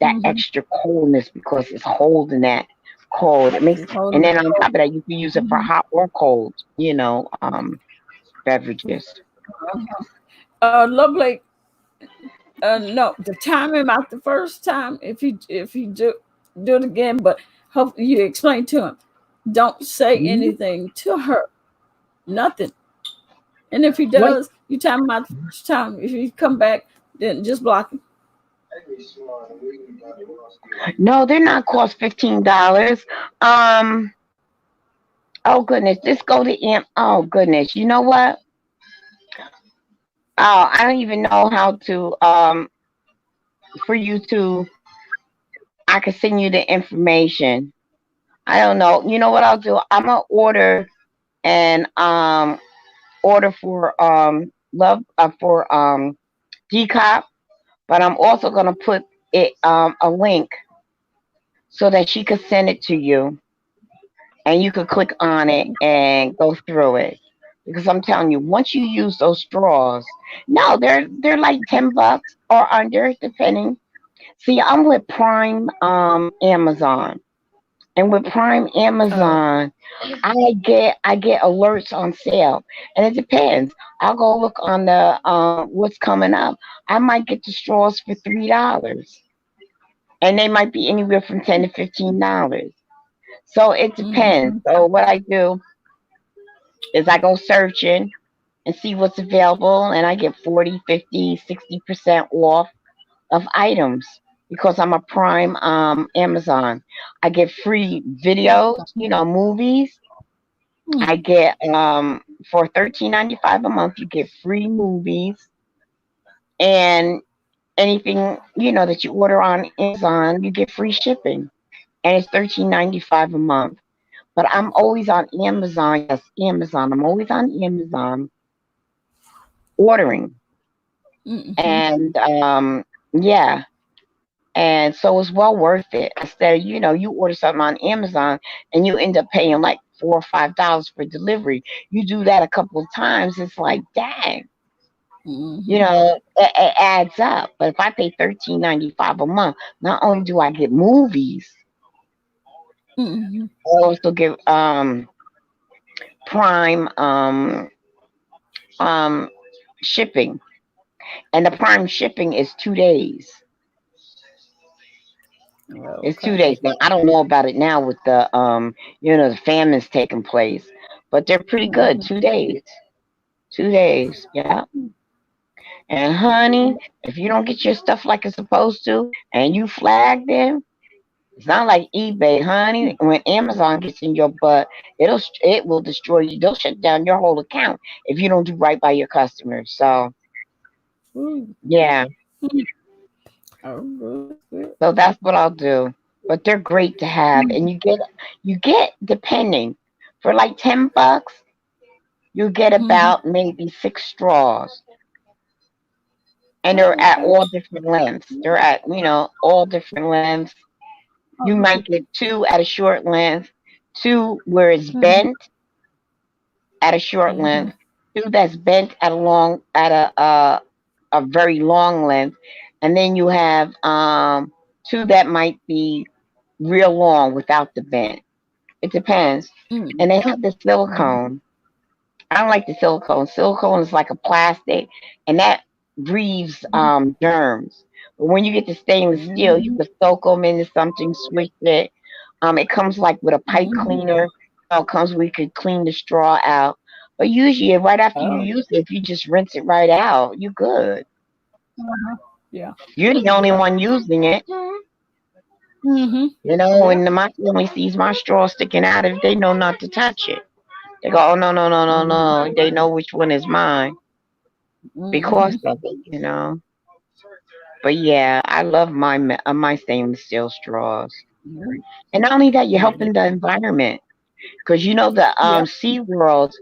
Mm-hmm. extra coldness because it's holding that cold. It makes She's holding and the then on top phone. of that you can use it for Mm-hmm. hot or cold, beverages. Lovely. No, the time him out the first time if he do it again, but hope you explain to him. Don't say Mhm. anything to her. Nothing. And if he What? does, you time him out the first time. If he come back, then just block him. No, they're not cost $15. Um, oh goodness, this go to oh goodness, you know what? Oh, I don't even know how to for you to I can send you the information. I don't know. You know what I'll do? I'm gonna and order for love for decop, but I'm also gonna put it a link so that she could send it to you and you could click on it and go through it. Because I'm telling you, once you use those straws, no, they're like $10 or under, depending. See, I'm with Prime Amazon. And with Prime Oh, Amazon, I get alerts on sale. And it depends. I'll go look on the what's coming up. I might get the straws for $3. And they might be anywhere from $10 to $15. So it depends. mm-hmm. So what I do is I go searching and see what's available, and I get 40, 50, 60% off of items because I'm a Prime Amazon. I get free videos, movies. I Mm. get for $13.95 a month, you get free movies and anything that you order on Amazon, you get free shipping, and it's $13.95 a month. But I'm always on Amazon. Yes, Amazon. I'm always on Amazon ordering, Mm-hmm. and yeah, and so it's well worth it. Instead, you order something on Amazon and you end up paying like $4 or $5 for delivery. You do that a couple of times, it's like, dang, Mm-hmm. it adds up. But if I pay $13.95 a month, not only do I get movies, Mm-hmm. I also get Prime um shipping, and the Prime shipping is 2 days. It's two Okay. days now. I don't know about it now with the famines taking place, but they're pretty good. Mm-hmm. 2 days. 2 days. Yeah. And honey, if you don't get your stuff like it's supposed to, and you flag them, it's not like eBay, honey. When Amazon gets in your butt, it will destroy you. They'll shut down your whole account if you don't do right by your customers. So Ooh. yeah, Oh, good, good. so that's what I'll do. But they're great to have, and you get depending for like $10, you get Mm-hmm. about maybe 6 straws, and they're Oh, at okay. all different lengths. They're at all different lengths. You Uh-huh. might get two at a short length, two where it's Mm-hmm. bent at a short Mm-hmm. length, two that's bent at a very long length, and then you have two that might be real long without the bend. It depends. Mm-hmm. And they have the silicone. I don't like the silicone. Silicone is like a plastic, and that breathes germs. But when you get the stainless steel, you Mm-hmm. can soak them into something, switch it. It comes like with a pipe Mm-hmm. cleaner. It comes where you could clean the straw out. But usually, right after you Oh. use it, if you just rinse it right out, you're good. Uh-huh. Yeah. You're the only Yeah. one using it. Mm-hmm. When Yeah. my family sees my straw sticking out, if they know not to touch it, they go, "Oh no, no, no, no, no!" They know which one is mine because Mm-hmm. of it. But yeah, I love my stainless steel straws. And not only that, you're Yeah. helping the environment because the Yep. Sea World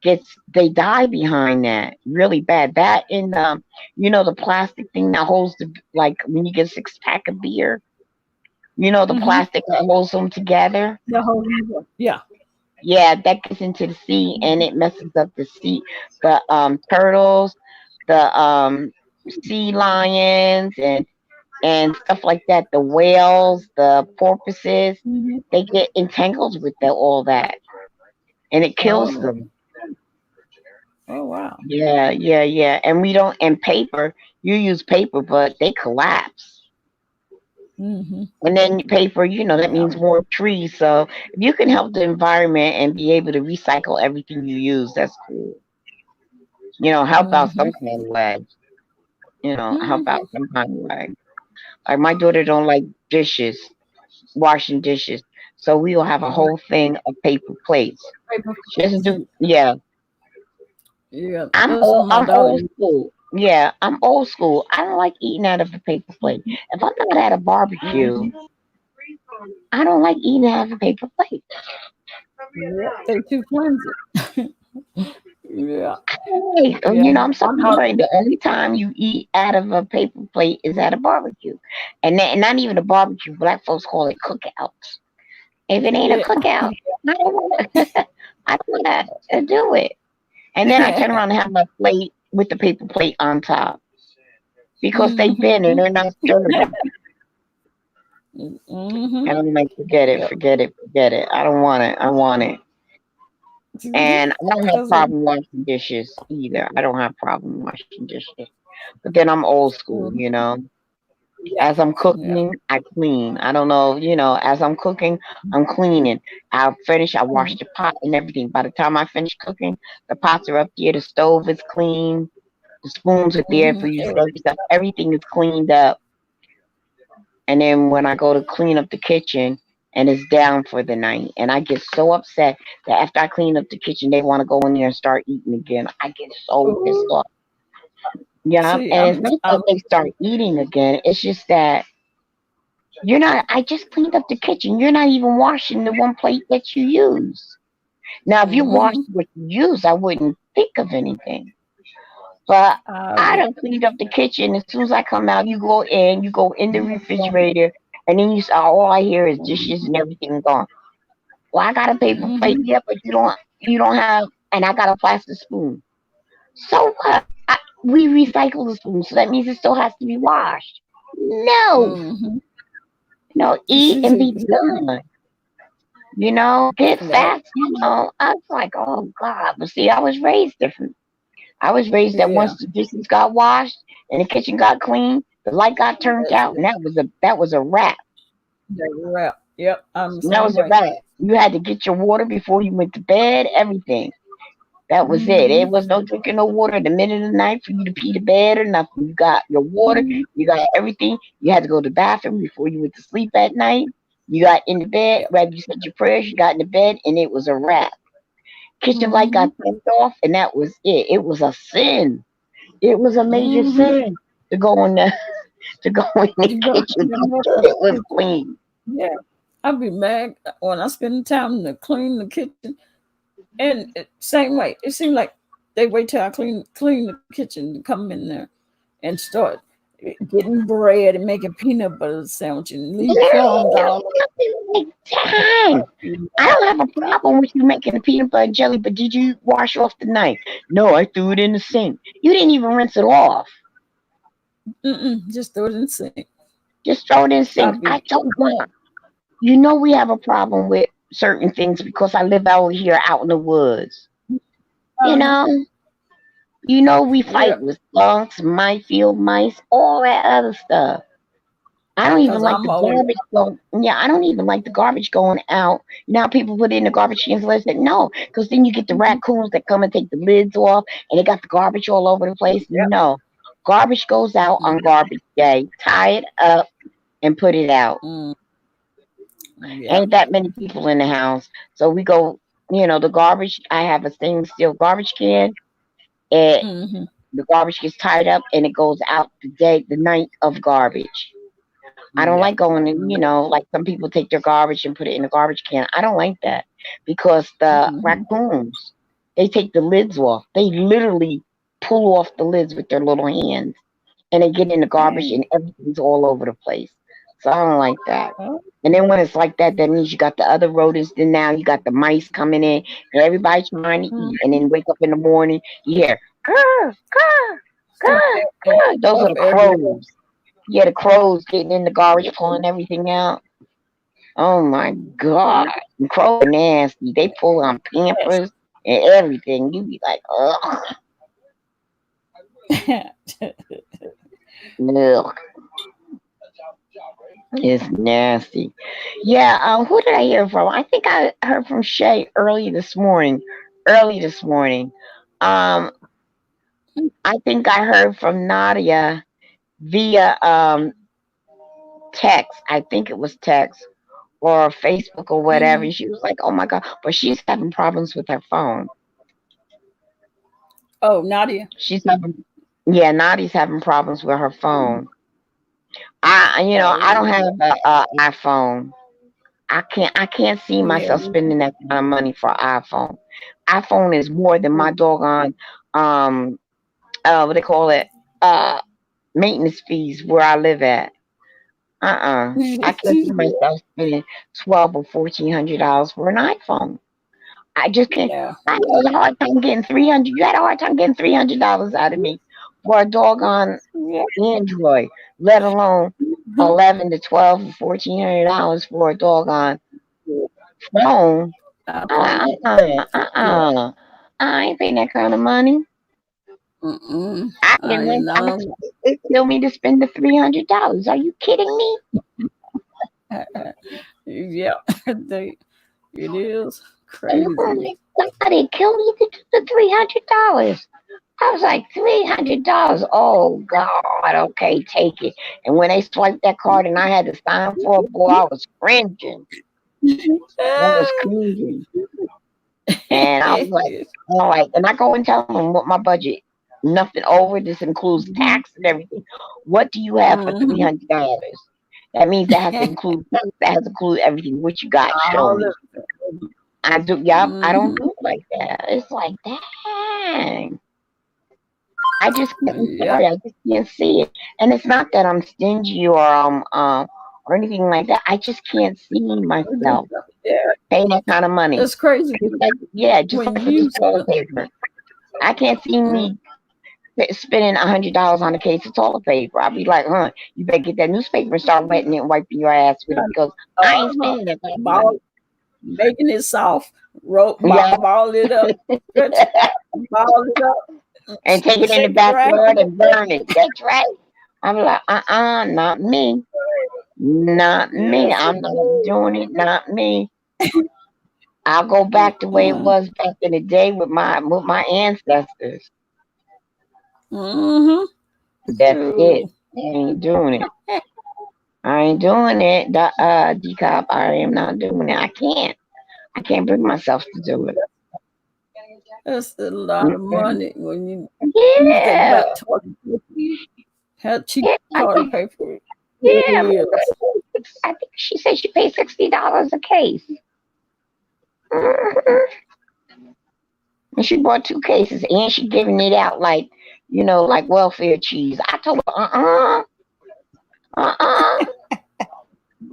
they die behind that really bad. That in the plastic thing that holds the like when you get a 6 pack of beer, the Mm-hmm. plastic that holds them together. The whole year. Yeah. Yeah, that gets into the sea and it messes up the turtles, the sea lions and stuff like that. The whales, the porpoises, Mm-hmm. they get entangled with all that, and it kills Oh. them. Oh, wow. Yeah, yeah, yeah. And we don't. And paper, you use paper, but they collapse. Mm-hmm. And then paper, that Yeah. means more trees. So if you can help the environment and be able to recycle everything you use, that's cool. Help out Mm-hmm. some kind of way. Help Mm-hmm. out some kind of way. Like my daughter don't like dishes, washing dishes. So we'll have a whole thing of paper plates. Paper She doesn't plates. do yeah. Yeah. I'm That's what old my I'm daughter old used. school. Yeah, I'm old school. I don't like eating out of a paper plate. If I'm not at a barbecue, Mm-hmm. I don't like eating out of a paper plate. Yep. They too flimsy. Yeah. Hey, Yeah. I'm My daughter. sorry. The only time you eat out of a paper plate is at a barbecue, and not even a barbecue. Black folks call it cookouts. If it ain't a Yeah. cookout, I don't want to. I don't want to do it. And then I turn around and have my plate with the paper plate on top because they bend and Mm-hmm. they're not sturdy. Mm-hmm. And I'm like, forget it, Yep. forget it, forget it. I don't want it. I want it. And I don't have That's what. problem washing dishes either. I don't have problem washing dishes. But then I'm old school, Mm, As I'm Yeah. cooking, I clean. I don't know, as I'm cooking, I'm cleaning. I'll finish, I wash Mm, the pot and everything. By the time I finish cooking, the pots are up there, the stove is clean, the spoons are there for mhm. you to serve stuff. Everything is cleaned up. And then when I go to clean up the kitchen and it's down for the night, and I get so upset that after I clean up the kitchen, they want to go in there and start eating again. I get so pissed Ooh, off. Yeah, see, and it's not that they start eating again. It's just that you're not. I just cleaned up the kitchen. You're not even washing the one plate that you use. Now, if you washed mhm. what you use, I wouldn't think of anything. But I I would. done cleaned up the kitchen. As soon as I come out, you go in the refrigerator, and then all I hear is dishes and everything gone. Well, I got a paper plate, Mhm. yeah, but you don't have, and I got a plastic spoon. So what? We recycle the spoon, so that means it still has to be washed. No, Mhm. no, eat She's and be exactly. done. Get Yep. fat. I was like, oh God. But see, I was raised different. I was raised that Yeah. once the dishes got washed and the kitchen got clean, the light got turned That's out, and it. that was a wrap. That wrap. Yep. I'm the That same was a way. wrap. You had to get your water before you went to bed. Everything. That was it. There Mhm. was no drinking no water in the middle of the night for you to pee to bed or nothing. You got your water. Mhm. You got everything. You had to go to the bathroom before you went to sleep at night. You got in the bed, Yep. right? You said your prayers. You got in the bed, and it was a wrap. Kitchen light got Mhm. turned off, and that was it. It was a sin. It was a major Mhm. sin to go in the to go in the You go. kitchen You make go sure to it was the kitchen. clean. Yeah. I'd be mad when I spend time to clean the kitchen. And same way, it seems like they wait till I clean the kitchen to come in there and start getting bread and making peanut butter sandwich and leave crumbs No, all nothing like that. over. I don't have a problem with you making a peanut butter and jelly, but did you wash off the knife? No, I threw it in the sink. You didn't even rinse it off. Mm-mm, just throw it in the sink. Just throw it in the I'll sink. be. I don't want. We have a problem with certain things because I live out here out in the woods. You Uh-huh. know, we Yeah, fight with skunks, mice, field mice, all that other stuff. I don't even cause like the I'm old. garbage going. Yeah, I don't even like the garbage going out. People put it in the garbage cans. And I said no, because then you get the raccoons that come and take the lids off, and they got the garbage all over the place. Yep. No, garbage goes out on garbage day. Tie it up and put it out. Mm, yep. Ain't that many people in the house, so we go. The garbage. I have a stainless steel garbage can. It Mm-hmm. The garbage gets tied up and it goes out the night of garbage. I don't Yep. like going in, like some people take their garbage and put it in a garbage can. I don't like that because the Mm-hmm. raccoons, they take the lids off. They literally pull off the lids with their little hands and they get in the garbage Dang. and everything's all over the place. So I don't like that. Oh, And then when it's like that, that means you got the other rodents. Then now you got the mice coming in and everybody trying to mm, eat. And then wake up in the morning, you hear, grr, grr, stuff, grr, grr. Those are stuff the everywhere. crows. Yeah, the crows getting in the garbage, pulling everything out. Oh my God. And crows are nasty. They pull on Pampers and everything. You be like, ugh, ugh. It's nasty. Yeah, who did I hear from? I think I heard from Shay early this morning. Early this morning. Um, I think I heard from Nadia via text. I think it was text or Facebook or whatever. Hmm. And she was like, oh my God. But she's having problems with her phone. Oh, Nadia. She's having, yeah, Nadia's having problems with her phone. I don't Oh, have a iPhone. I can't see yeah. myself spending that kind of money for an iPhone. iPhone is more than my doggone um what they call it uh maintenance fees where I live at. I can't see myself spending $1,200 or $1,400 for an iPhone. I just can't. Yeah. I had a hard time getting 300. You had a hard time getting $300 out of me for a doggone Yeah. Android, let alone 11 to 12 or $1,400 for a doggone phone. iPhone. Yeah. I ain't paying that kind of money. Mm-mm. I I can am rent. not on. It still me to spend the $300. Are you kidding me? Yeah, it is And oh crazy. my God, it killed me to do the $300. I was like, $300. Oh God, okay, take it. And when they swiped that card and I had to sign for it, boy, I was cringing. I was cringing. And I was like, all right. And I go and tell them what my budget, nothing over. This includes tax and everything. What do you have for Mhm. $300? That means that has to include tax, that has to include everything. What you got? Show All me. of I do. Yep. I don't mhm. do it like that. It's like, dang. I just can't. Yeah. Sorry, I just can't see it. And it's not that I'm stingy or anything like that. I just can't see myself Yeah. paying that kind of money. It's crazy Just like, yeah, just when like with the you toilet paper. I can't see mm, me spending $100 on a case of toilet paper. I'll be like, huh, you better get that newspaper and start wetting it and wiping your ass with it because I ain't spending that kind of ball money. making it soft, rope Yeah. ball it up, stretch it out, ball it up, And take it in the shake it around. backyard and burn it. That's right. I'm like, not me. Not me. Yes, it I'm not does. doing it. Not me. I'll go back the way it Mm-mm. was back in the day with my ancestors. Mm-hmm. That's it. True. I ain't doing it. I ain't doing it. DCOP, I am not doing it. I can't. I can't bring myself to do it. That's a lot of Mm-mm. money when you think Yeah. about toilet paper. How cheap Yeah. toilet paper Yeah. really is. I think she said she paid $60 a case. Mhm. And she bought two cases and she giving it out like, like welfare cheese. I told her, uh-uh.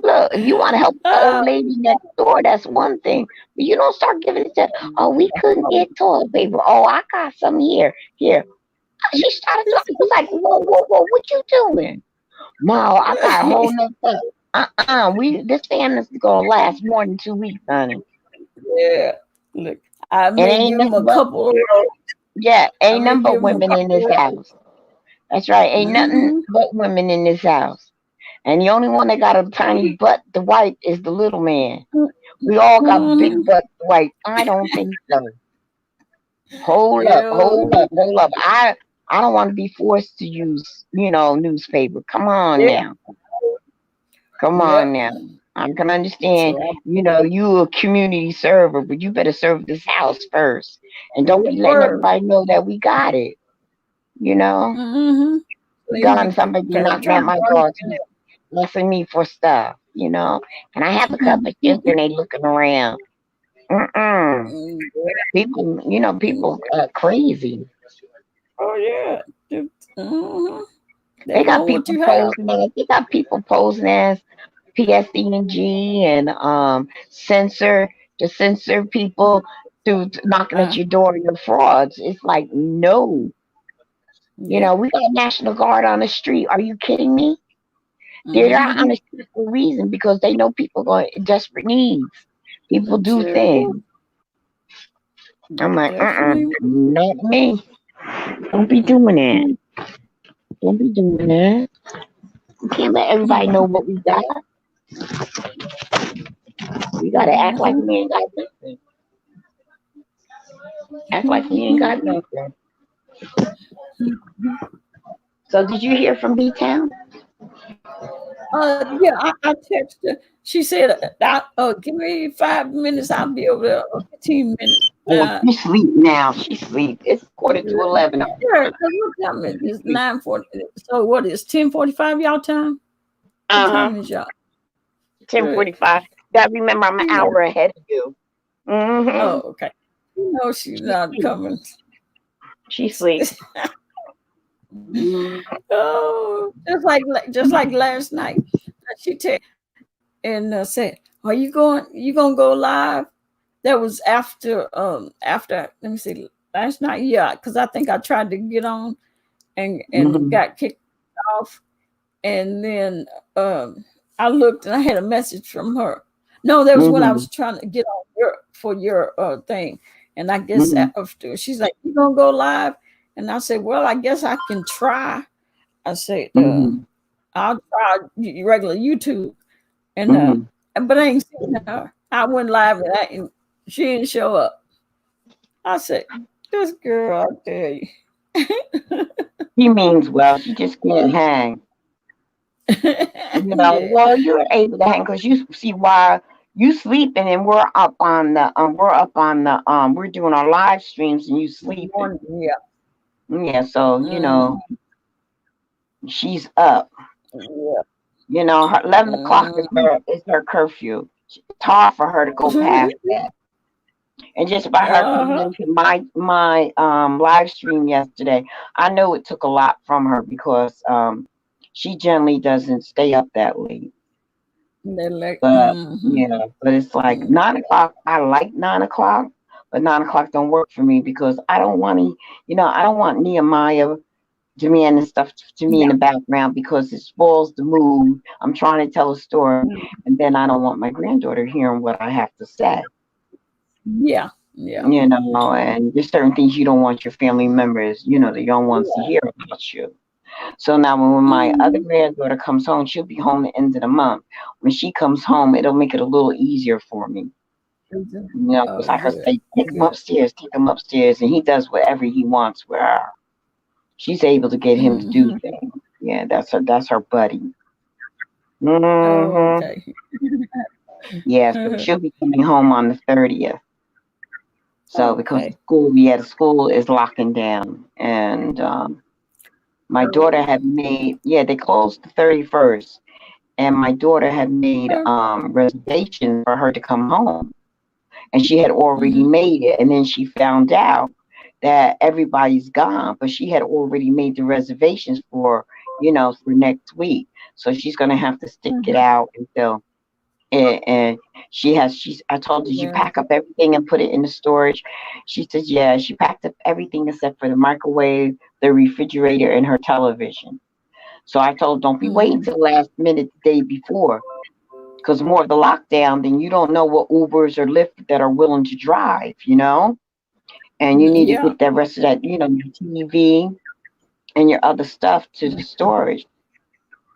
Look, if you want to help the old Ah, lady next door, that's one thing. But you don't start giving it to, oh, we couldn't get toilet paper. Oh, I got some here. Here. She started talking. I was like, whoa, whoa, whoa, what you doing? Ma, I got a whole nother. This family's gonna last more than 2 weeks, honey. yeah. Look, I And may ain't give them nothing a but, couple. yeah, I ain't may nothing but give them a women in this couple. house. That's right, ain't nothing Mm-hmm. but women in this house. And the only one that got a tiny butt to wipe is the little man. We all got big Mm-hmm. butts to wipe. I don't think so. Hold up, Yeah. hold up, hold up. I don't want to be forced to use, newspaper. Come on Yeah. now. Come on Yep. now. I can understand, So you a community server, but you better serve this house first. And don't be it letting works. everybody know that we got it. You know? Mm-hmm. They God, be somebody be knocking at trying to my run door, in asking me for stuff, Can I have a cup of there. sugar? And they looking around. Mm-mm. People, people crazy. Oh yeah. Mm-hmm. They They got want what people you have. posing as PSD&G and censor to censor people to knocking at Uh, your door and you're frauds. It's like no. yeah. We got National Guard on the street. Are you kidding me? They're not on Mm-hmm. the street for a reason because they know people going desperate needs. People do True. things. I'm like, Definitely. not me. Don't be doing that. Don't be doing that. You can't let everybody know what we got. We gotta act like Mm-hmm. we ain't got nothing. Act like we ain't got nothing. So did you hear from B Town? Yeah, I texted her. She said, give me 5 minutes. I'll be over there. 15 minutes. Oh, she sleep now. She sleep. It's quarter to 11. Yeah, because what time is it? It's 9:40. So what is 10:45 y'all time? What Uh-huh. time is y'all? Good. 10:45. Gotta remember I'm an You know. hour ahead of you. Oh, Mm-hmm. okay. You know she's She not sleep. coming. She sleep. Mm. Oh, just like last night. She and said, "Are you going? You gonna go live?" That was after. Let me see. Last night, yeah, because I think I tried to get on and Mm-hmm. got kicked off, and then I looked and I had a message from her. No, that was when I Mm-hmm. was trying to get on your thing, and I guess Mm-hmm. after she's like, "You gonna go live?" And I said, "Well, I guess I can try." I said, Mhm. I'll try regular YouTube, and Mhm. but I ain't seen her. I went live and she didn't show up. I said, this girl, I tell you. He means well. She just can't hang. Yeah. Well, you're able to hang because you see why you sleeping and we're doing our live streams and you sleeping. Yeah. Yeah, so Mm, she's up. yeah. Her 11 o'clock is Mm. her curfew. It's hard for her to go past that. And just by her coming Uh-huh. into my live stream yesterday, I know it took a lot from her because she generally doesn't stay up that late. They like, But mm-hmm. yeah, but it's like Mm. 9 o'clock. I like 9 o'clock, but 9 o'clock don't work for me because I don't want to. I don't want Nehemiah demanding stuff to me in Yeah. the background because it spoils the mood. I'm trying to tell a story, and then I don't want my granddaughter hearing what I have to say. Yeah. Yeah. And there's certain things you don't want your family members, the young ones to hear about you. So now when my other Mm-hmm. granddaughter comes home, she'll be home the end of the month. When she comes home, it'll make it a little easier for me. Because Oh, I can good. say, Good. take him upstairs, and he does whatever he wants with her. She's able to get him to do Mm-hmm. things. Yeah, that's her buddy. Oh, hmm okay. Yeah, so she'll be coming home on the 30th. So because Okay. the school is locking down, and my daughter Oh. had made, yeah, they closed the 31st, and my daughter had made reservations for her to come home, and she had already Mm-hmm. made it, and then she found out that everybody's gone, but she had already made the reservations for next week, so she's gonna have to stick it out until. And I told her, did you Yeah. pack up everything and put it in the storage? She said, yeah, she packed up everything except for the microwave, the refrigerator, and her television. So I told her, don't be waiting Mm-hmm. till the last minute the day before, because more of the lockdown, then you don't know what Ubers or Lyft that are willing to drive. And you need to Yeah. get the rest of that, your TV and your other stuff to the storage.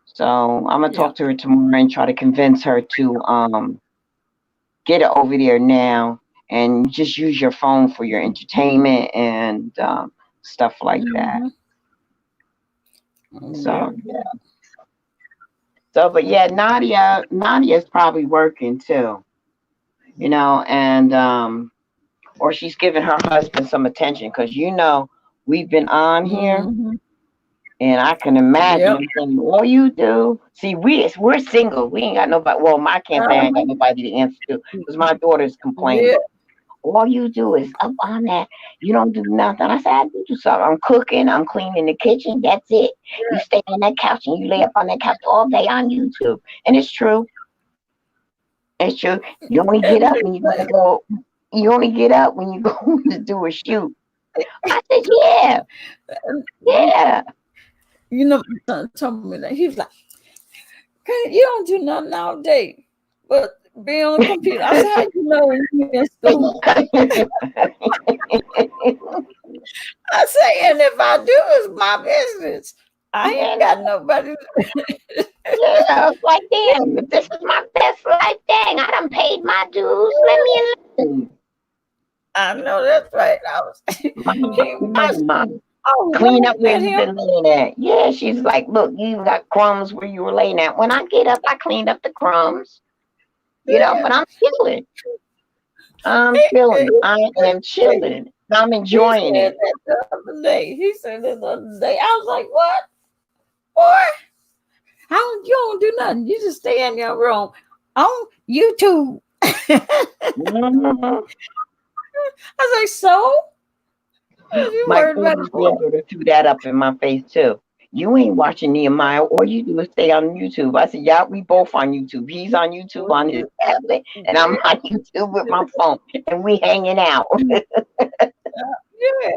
So I'm gonna Yeah. talk to her tomorrow and try to convince her to get it over there now and just use your phone for your entertainment and stuff like that. Mm-hmm. So Yeah. yeah. But yeah, Nadia's probably working too, and or she's giving her husband some attention because we've been on here. Mm-hmm. And I can imagine Yep. him saying, all you do, see, we're single. We ain't got nobody. Well, I can't say I ain't got Uh-huh. nobody to answer to because my daughter's Yeah. complaining. All you do is up on that. You don't do nothing. I said, I do something. I'm cooking. I'm cleaning the kitchen. That's it. You stay on that couch and you lay up on that couch all day on YouTube. And it's true. It's true. You only get up when you want to go. You only get up when you go to do a shoot. I said, yeah, yeah. You know, my son told me that he was like, "Granny, you don't do nothing all day, but be on the computer." I said, "How you know when you in school?" I say, "And if I do, it's my business. I ain't And got nobody." yeah, like damn, if this is my best life, dang, I done paid my dues. Let me alone. I know that's right. I was, I said, Mom, "Oh, clean up wait, where let you've him." been laying at. Yeah, she's like, look, you got crumbs where you were laying at. When I get up, I cleaned up the crumbs, but I'm chilling. I'm chilling. I am chilling. I'm He enjoying said it. that the other day. He said that the other day. I was like, "What, boy? You don't do nothing. You just stay in your room on YouTube." Mhm. I was like, "So? What you My worried about it oldest for?" granddaughter threw that up in my face too. You ain't watching Nehemiah. All you do is stay on YouTube. I said, yeah, we both on YouTube. He's on YouTube on his tablet, and I'm on YouTube with my phone, and we hanging out. Yeah.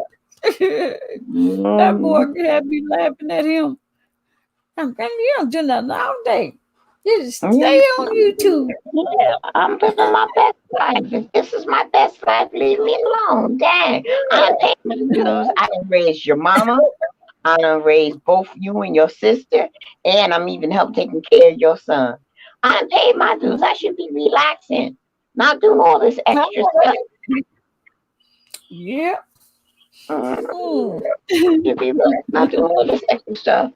That boy Mhm. had me laughing at him. I'm saying, you don't do nothing all day. You just stay Yeah, on YouTube. I'm living my best life. If this is my best life, leave me alone. Dang, I Yeah. done paid my dues. I done raised your mama. I done raised both you and your sister, and I'm even helping taking care of your son. I done paid my dues. I should be relaxing, not doing all this I extra know stuff. that. Yeah. Mm, Mm. should be relaxed, not doing all this extra stuff.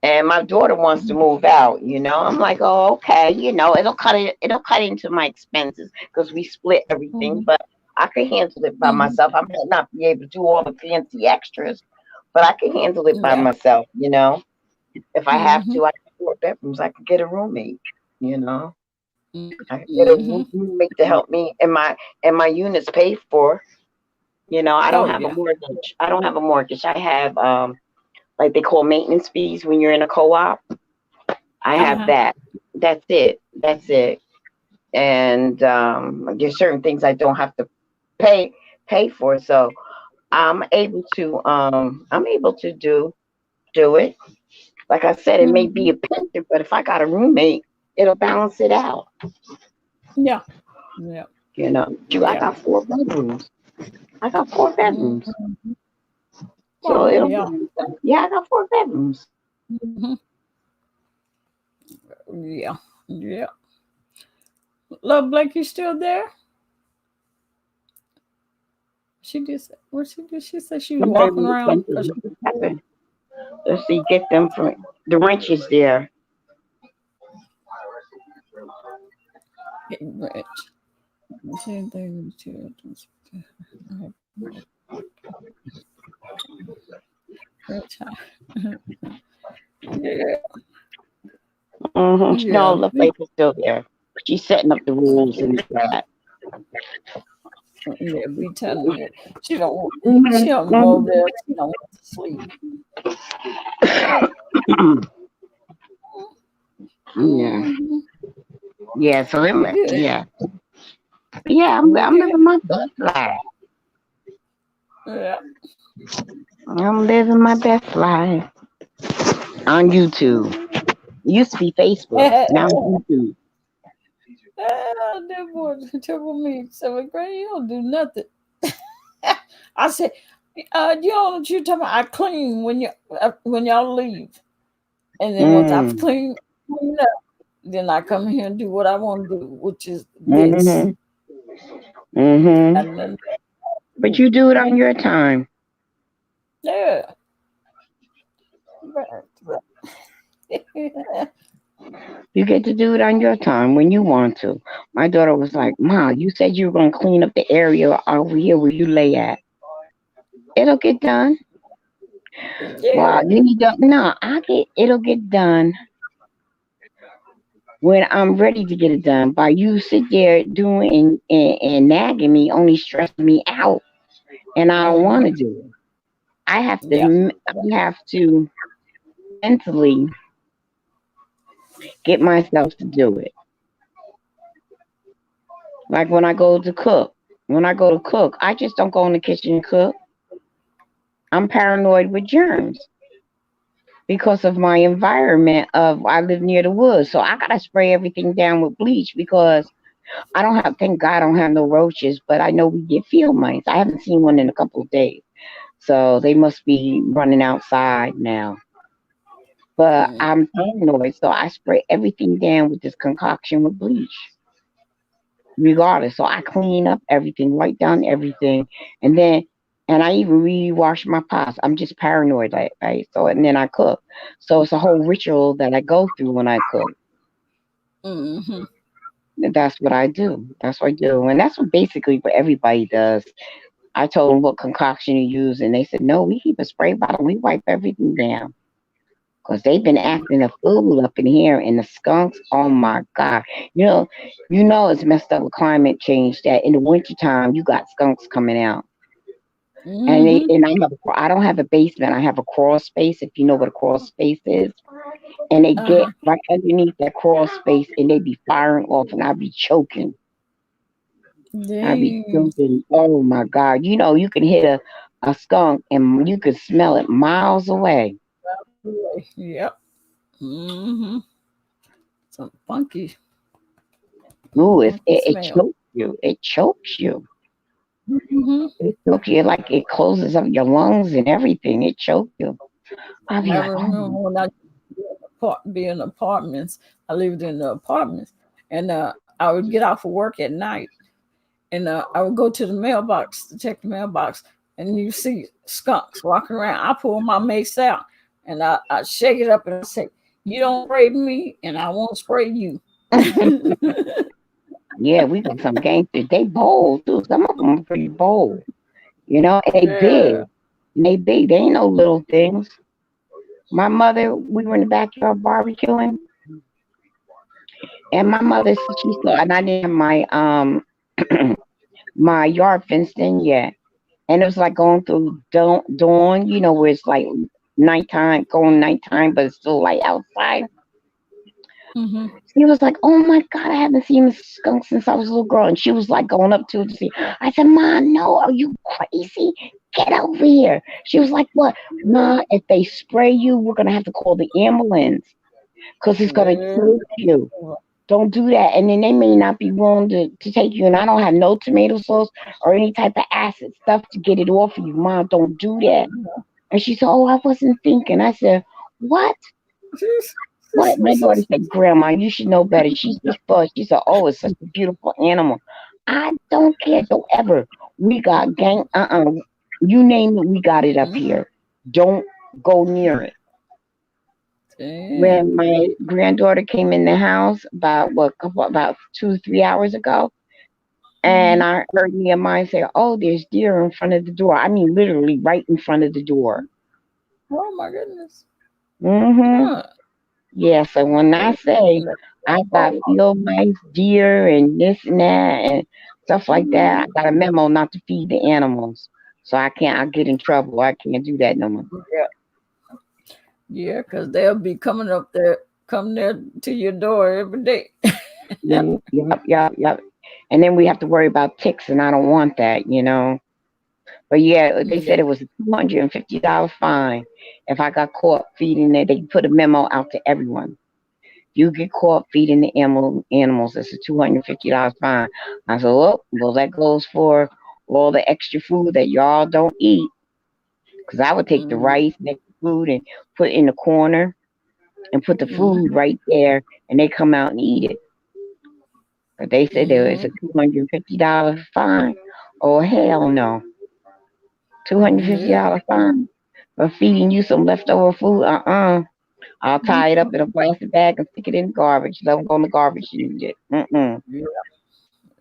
And my daughter wants to move out. I'm like, oh, okay. It'll cut into my expenses because we split everything. Mhm. But I could handle it by Mhm. myself. I might not be able to do all the fancy extras, but I can handle it by Yeah. myself. If I have Mhm. to, I can 4 bedrooms. I can get a roommate. You know, I can get a Mhm. roommate to help me, and my units paid for. I don't Oh have a yeah. mortgage. I don't have a mortgage. I have like they call maintenance fees when you're in a co-op. I have Uh-huh. that. That's it. That's it. And there's certain things I don't have to pay pay for. So I'm able to do it. Like I said, it may be Mhm. a pension, but if I got a roommate, it'll balance it out. Yeah. Yeah. I Yeah. got 4 bedrooms. I got four bedrooms. Mhm. So Oh it'll yeah. be, yeah, I got 4 bedrooms. Mhm. Yeah. Yeah. Love Blake, you still there? She just what she did? She said she was Somebody walking will around come because to happen. Let's see, get them from the wrenches there. she rich. Same thing with children. Rich. Yeah. No, Yeah. the place is still there. She's setting up the rules and that. Yeah. Be telling her she don't. She Hmm. don't go there. She don't want to sleep. Yeah, Mm-hmm. yeah. So Good. yeah, yeah. I'm Good. living my best life. Yeah. I'm living my best life on YouTube. It used to be Facebook. Now it's YouTube. That boy told me 7th grade. You don't do nothing. I said, you know what you talking about? I clean when y'all leave, and then once I've Mm. cleaned up, then I come here and do what I want to do, which is this. Mhm. Mhm. And then But you do it on your time. yeah, but You get to do it on your time when you want to. My daughter was like, "Mom, you said you were gonna clean up the area over here where you lay at. It'll get done." Wow, yeah, you need to no, it'll get done when I'm ready to get it done. By you sit there doing and nagging me, only stressing me out, and I don't want hmm to do it. yeah, I have to mentally get myself to do it. Like when I go to cook. When I go to cook, I just don't go in the kitchen and cook. I'm paranoid with germs because of my environment of I live near the woods. So I gotta spray everything down with bleach because I don't have thank God I don't have no roaches, but I know we get field mice. I haven't seen one in a couple of days. So they must be running outside now. But mm, I'm paranoid, so I spray everything down with this concoction with bleach, regardless. So I clean up everything, write down everything, and then and I even rewash my pots. I'm just paranoid, like right. So and then I cook. So it's a whole ritual that I go through when I cook. hmm And that's what I do. That's what I do, and that's what basically what everybody does. I told them what concoction to use, and they said, "No, we keep a spray bottle. We wipe everything down." Because they've been acting a fool up in here, and the skunks. Oh my God! You know it's messed up with climate change. That in the wintertime you got skunks coming out, and they hmm and I don't have a basement. I have a crawl space. If you know what a crawl space is, and they get uh-huh. right underneath that crawl space, and they be firing off, and I be choking. I be Dang. choking. Oh my God! You can hit a skunk, and you can smell it miles away. Yep. hmm Some Ooh, funky it smell. chokes you. It chokes you. Hmm It chokes you like it closes up your lungs and everything. It chokes you. I'll be I like, oh, remember when I be in apartments. I lived in the apartments, and I would get off of work at night, and I would go to the mailbox to check the mailbox, and you see skunks walking around. I pull my mace out, and I shake it up, and I say, "You don't spray me, and I won't spray you." yeah, we got some gangsters. They bold too. Some of them are pretty bold, and they big. Yeah. And they big. They ain't no little things. My mother, we were in the backyard barbecuing, and my mother, she saw, and I didn't have my my yard fenced in yet, and it was like going through dawn, where it's like nighttime, going nighttime, but it's still light outside. Mm-hmm. She was like, "Oh my God, I haven't seen a skunk since I was a little girl." And she was like going up to it to see. I said, "Mom, no, are you crazy? Get over here." She was like, "What? Ma, if they spray you, we're gonna have to call the ambulance because it's gonna Yeah. kill you. Don't do that." And then they may not be willing to take you. And I don't have no tomato sauce or any type of acid stuff to get it off of you. Mom, don't do that. And she said, "Oh, I wasn't thinking." I said, "What? What?" My daughter said, "Grandma, you should know better." She just thought, she said, "Oh, it's such a beautiful animal." I don't care. Don't ever. We got gang. You name it, we got it up here. Don't go near it. Damn. When my granddaughter came in the house about 2 3 hours ago, and Mm-hmm. I heard Nehemiah say, "Oh, there's deer in front of the door." I mean, literally right in front of the door. Oh my goodness. Mm-hmm. Huh. Yeah, so when I say I got Oh. field mice, deer, and this and that, and stuff like that, I got a memo not to feed the animals. So I'll get in trouble. I can't do that no more. Yeah. Yeah, because they'll be coming up there, come there to your door every day. Yep, yep, yep, yep. And then we have to worry about ticks, and I don't want that. But yeah, they Yeah. said it was a $250 fine if I got caught feeding it. They put a memo out to everyone. You get caught feeding the animals, it's a $250 fine. I said, well, that goes for all the extra food that y'all don't eat. Because I would take the Mm-hmm. rice, make the food, and put it in the corner and put the Mm-hmm. food right there, and they come out and eat it. But they said there was Mm-hmm. a $250 fine. Oh, hell no. Yeah. $250 fine for feeding you some leftover food? I'll tie it up in a plastic bag and stick it in the garbage. Let them go in the garbage and eat it. Yeah.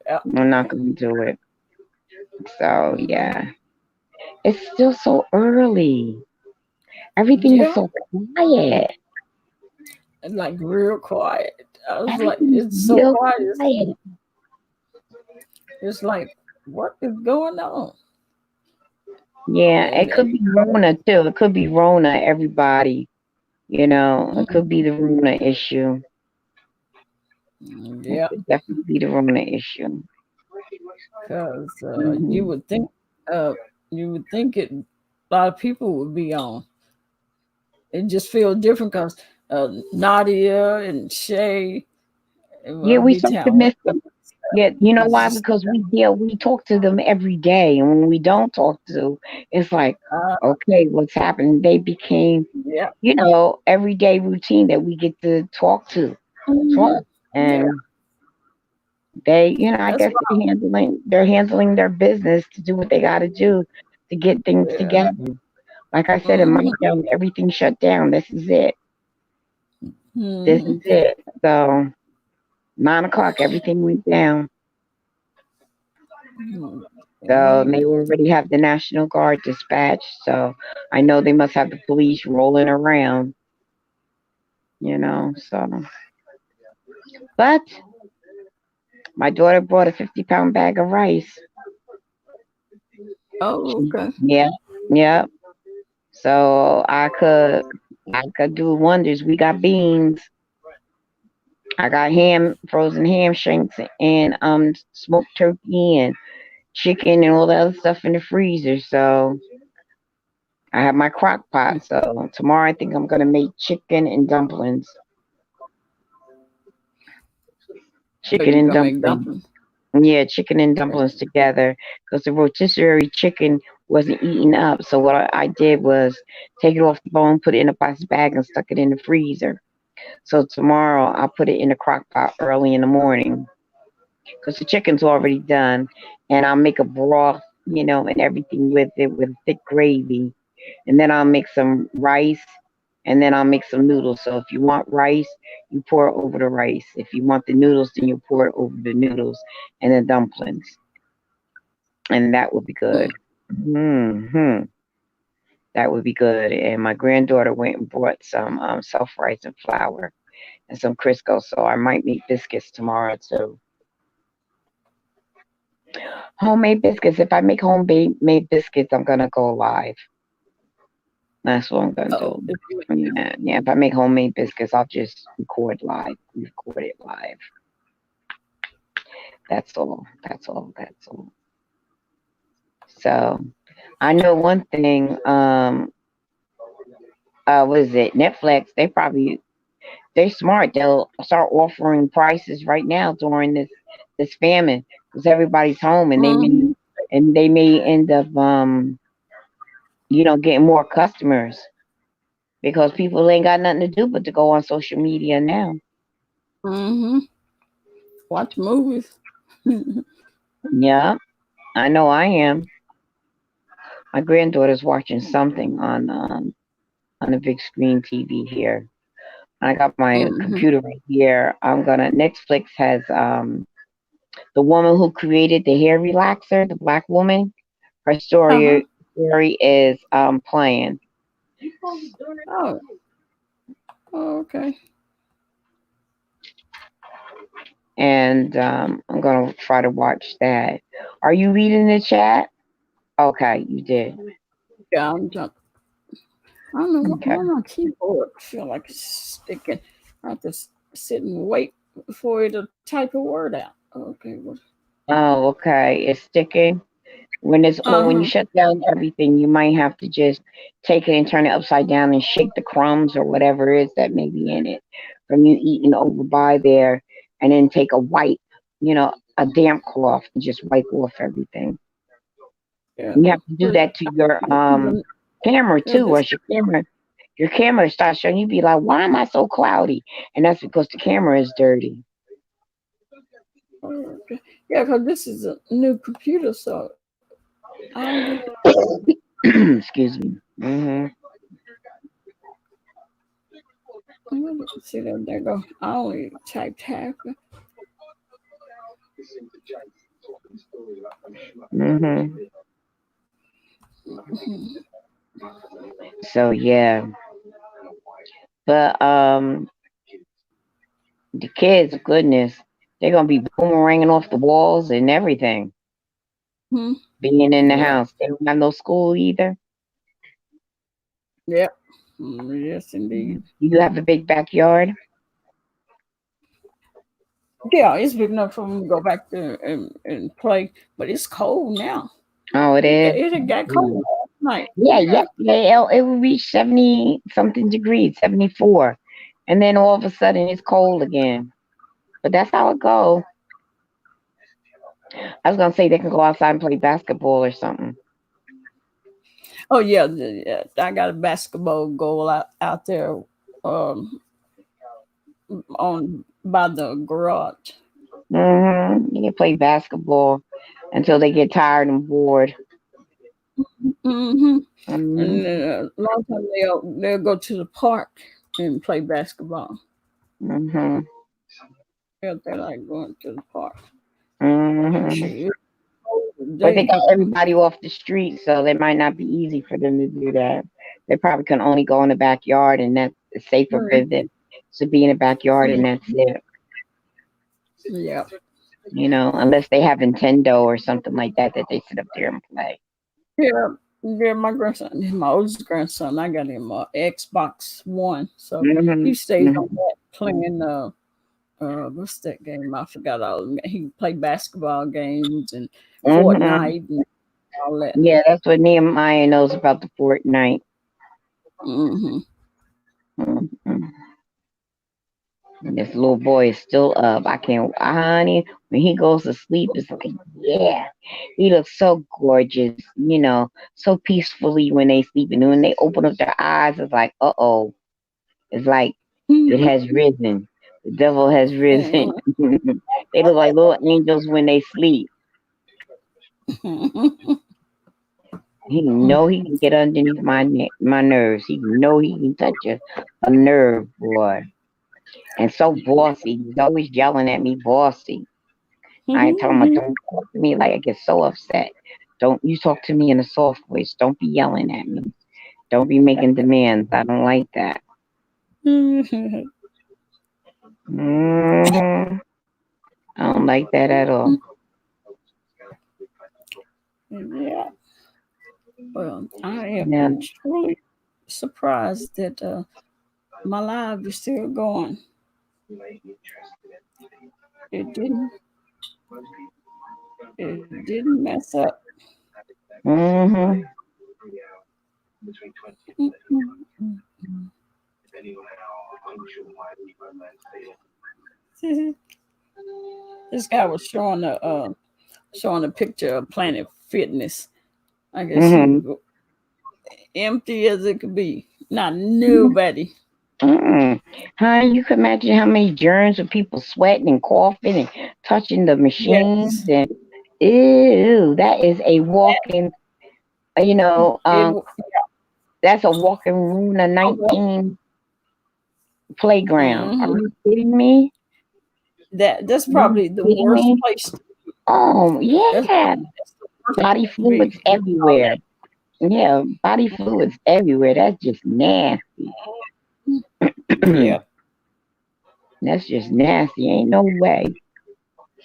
Yeah. I'm not going to do it. So, Mm-hmm. yeah. It's still so early. Everything is Yeah. so quiet. And like real quiet. I was like, Everything is it's so real quiet. quiet. It's like, what is going on? Yeah, it could And be Rona too. It could be Rona, everybody. It could be the Rona issue. It yeah, could definitely be the Rona issue. because Hmm. uh, you would think it. A lot of people would be on. It just feels different because Nadia and Shay Yeah, will we be start to town. miss them. Yeah, you know It's why? just Because we talk to them every day, and when we don't talk to, it's like, uh, okay, what's happening? They became, yeah, everyday routine that we get to talk, yeah. and they, I That's guess they're handling their business to do what they got to do to get things why. together. Like I said, in my Mm-hmm. town, everything shut down. This is it. This Mm-hmm. is it. So 9 o'clock, everything went down. So they Dang. already have the National Guard dispatched. So I know they must have the police rolling around. So but my daughter bought a 50-pound bag of rice. Oh, okay. Yeah, yeah. So I could do wonders. We got beans. I got frozen ham shanks, and smoked turkey and chicken and all the other stuff in the freezer. So I have my crock pot. So tomorrow I think I'm gonna make chicken and dumplings. So Chicken you and gonna make dumplings. dumplings? Yeah, chicken and dumplings together. Because the rotisserie chicken wasn't eating up. So what I did was take it off the bone, put it in a plastic bag, and stuck it in the freezer. So tomorrow I'll put it in the crock pot early in the morning because the chicken's already done, and I'll make a broth, and everything with it with thick gravy, and then I'll make some rice, and then I'll make some noodles. So if you want rice, you pour it over the rice. If you want the noodles, then you pour it over the noodles and the dumplings, and that would be good. Hmm That would be good. And my granddaughter went and brought some self-rising flour and some Crisco, so I might make biscuits tomorrow too. Homemade biscuits. If I make homemade made biscuits, I'm gonna go live. That's what I'm gonna Oh, do. Yeah, yeah. If I make homemade biscuits, I'll just record it live. That's all. That's all. That's all. So I know one thing. What is it? Netflix. They smart. They'll start offering prices right now during this famine because everybody's home, and mm-hmm. they may end up getting more customers because people ain't got nothing to do but to go on social media now. Mm-hmm. Watch movies. Yeah, I know I am. My granddaughter's watching something on the big screen TV here. I got my Mm-hmm. computer right here. Netflix has the woman who created the hair relaxer, the black woman. Her Uh-huh. story is playing. Oh, okay. And I'm gonna try to watch that. Are you reading the chat? Okay, you did. Yeah, I'm just, I don't know Okay. why my keyboard feel like it's sticking. I have to sit and wait for it to type a word out. Okay. What? Oh, okay. It's sticking. When you Uh-huh. shut down everything, you might have to just take it and turn it upside down and shake the crumbs or whatever it is that may be in it from you eating over by there, and then take a wipe, a damp cloth, and just wipe off everything. Yeah. You have to do But that to your this is a, camera yeah, too, or this. your camera starts showing, you be like, why am I so cloudy? And that's because the camera is dirty. Oh, okay. Yeah, because this is a new computer, so I don't get. Excuse me. See that? There go. I only typed half. hmm So yeah, but the kids, goodness, they're gonna be boomeranging off the walls and everything. Hmm. Being in the Yeah. house, they don't have no school either. Yep. Yes, indeed. You have a big backyard. Yeah, it's big enough for me to go back there and play, but it's cold now. Oh, it is. It got cold Mm. last night. Yeah, Yeah. yesterday it will reach 70 something degrees, 74, and then all of a sudden it's cold again. But that's how it goes. I was gonna say they can go outside and play basketball or something. Oh yeah, yeah. I got a basketball goal out there, on by the garage. You can play basketball until they get tired and bored. Hmm. hmm And a lot of times they'll go to the park and play basketball. hmm Yeah, they like going to the park. hmm Shoot, it's cold But they today. got everybody off the street, so it might not be easy for them to do that. They probably can only go in the backyard, and that's safer for Mhm. them to be in the backyard, and that's it. Yeah. Unless they have Nintendo or something like that they sit up there and play. Yeah, yeah, my grandson, my oldest grandson, I got him Xbox One, so hmm he stays on hmm that playing what's that game? I forgot all. He played basketball games and hmm Fortnite and all that. Yeah, that's what Nehemiah knows about the Fortnite. Hmm. hmm And this little boy is still up. I can't, honey, when he goes to sleep, it's like, yeah. He looks so gorgeous, so peacefully when they sleep. And when they open up their eyes, it's like, uh-oh. It's like it has risen. The devil has risen. They look like little angels when they sleep. He know he can get underneath my nerves. He know he can touch a nerve, boy. And so bossy. He's always yelling at me, bossy. I tell him, don't talk to me like I get so upset. Don't you talk to me in a soft voice. Don't be yelling at me. Don't be making demands. I don't like that. hmm I don't like that at all. Yeah. Well, I Yeah. am truly surprised that my life is still going. It didn't. It didn't mess up. hmm This guy was showing a picture of Planet Fitness. I guess he hmm was empty as it could be. Not nobody. Mm-mm. Honey, you can imagine how many germs of people sweating and coughing and touching the machines Yes. and ew, that is a walking, you know, It. um, that's a walking room of Oh, 19 playground. Are hmm. you kidding me? That's Are you probably the kidding worst me? place. Oh That's, yeah, that's the worst body place to be. fluids everywhere. Yeah, body fluids everywhere. That's just nasty. Yeah. That's just nasty. Ain't no way.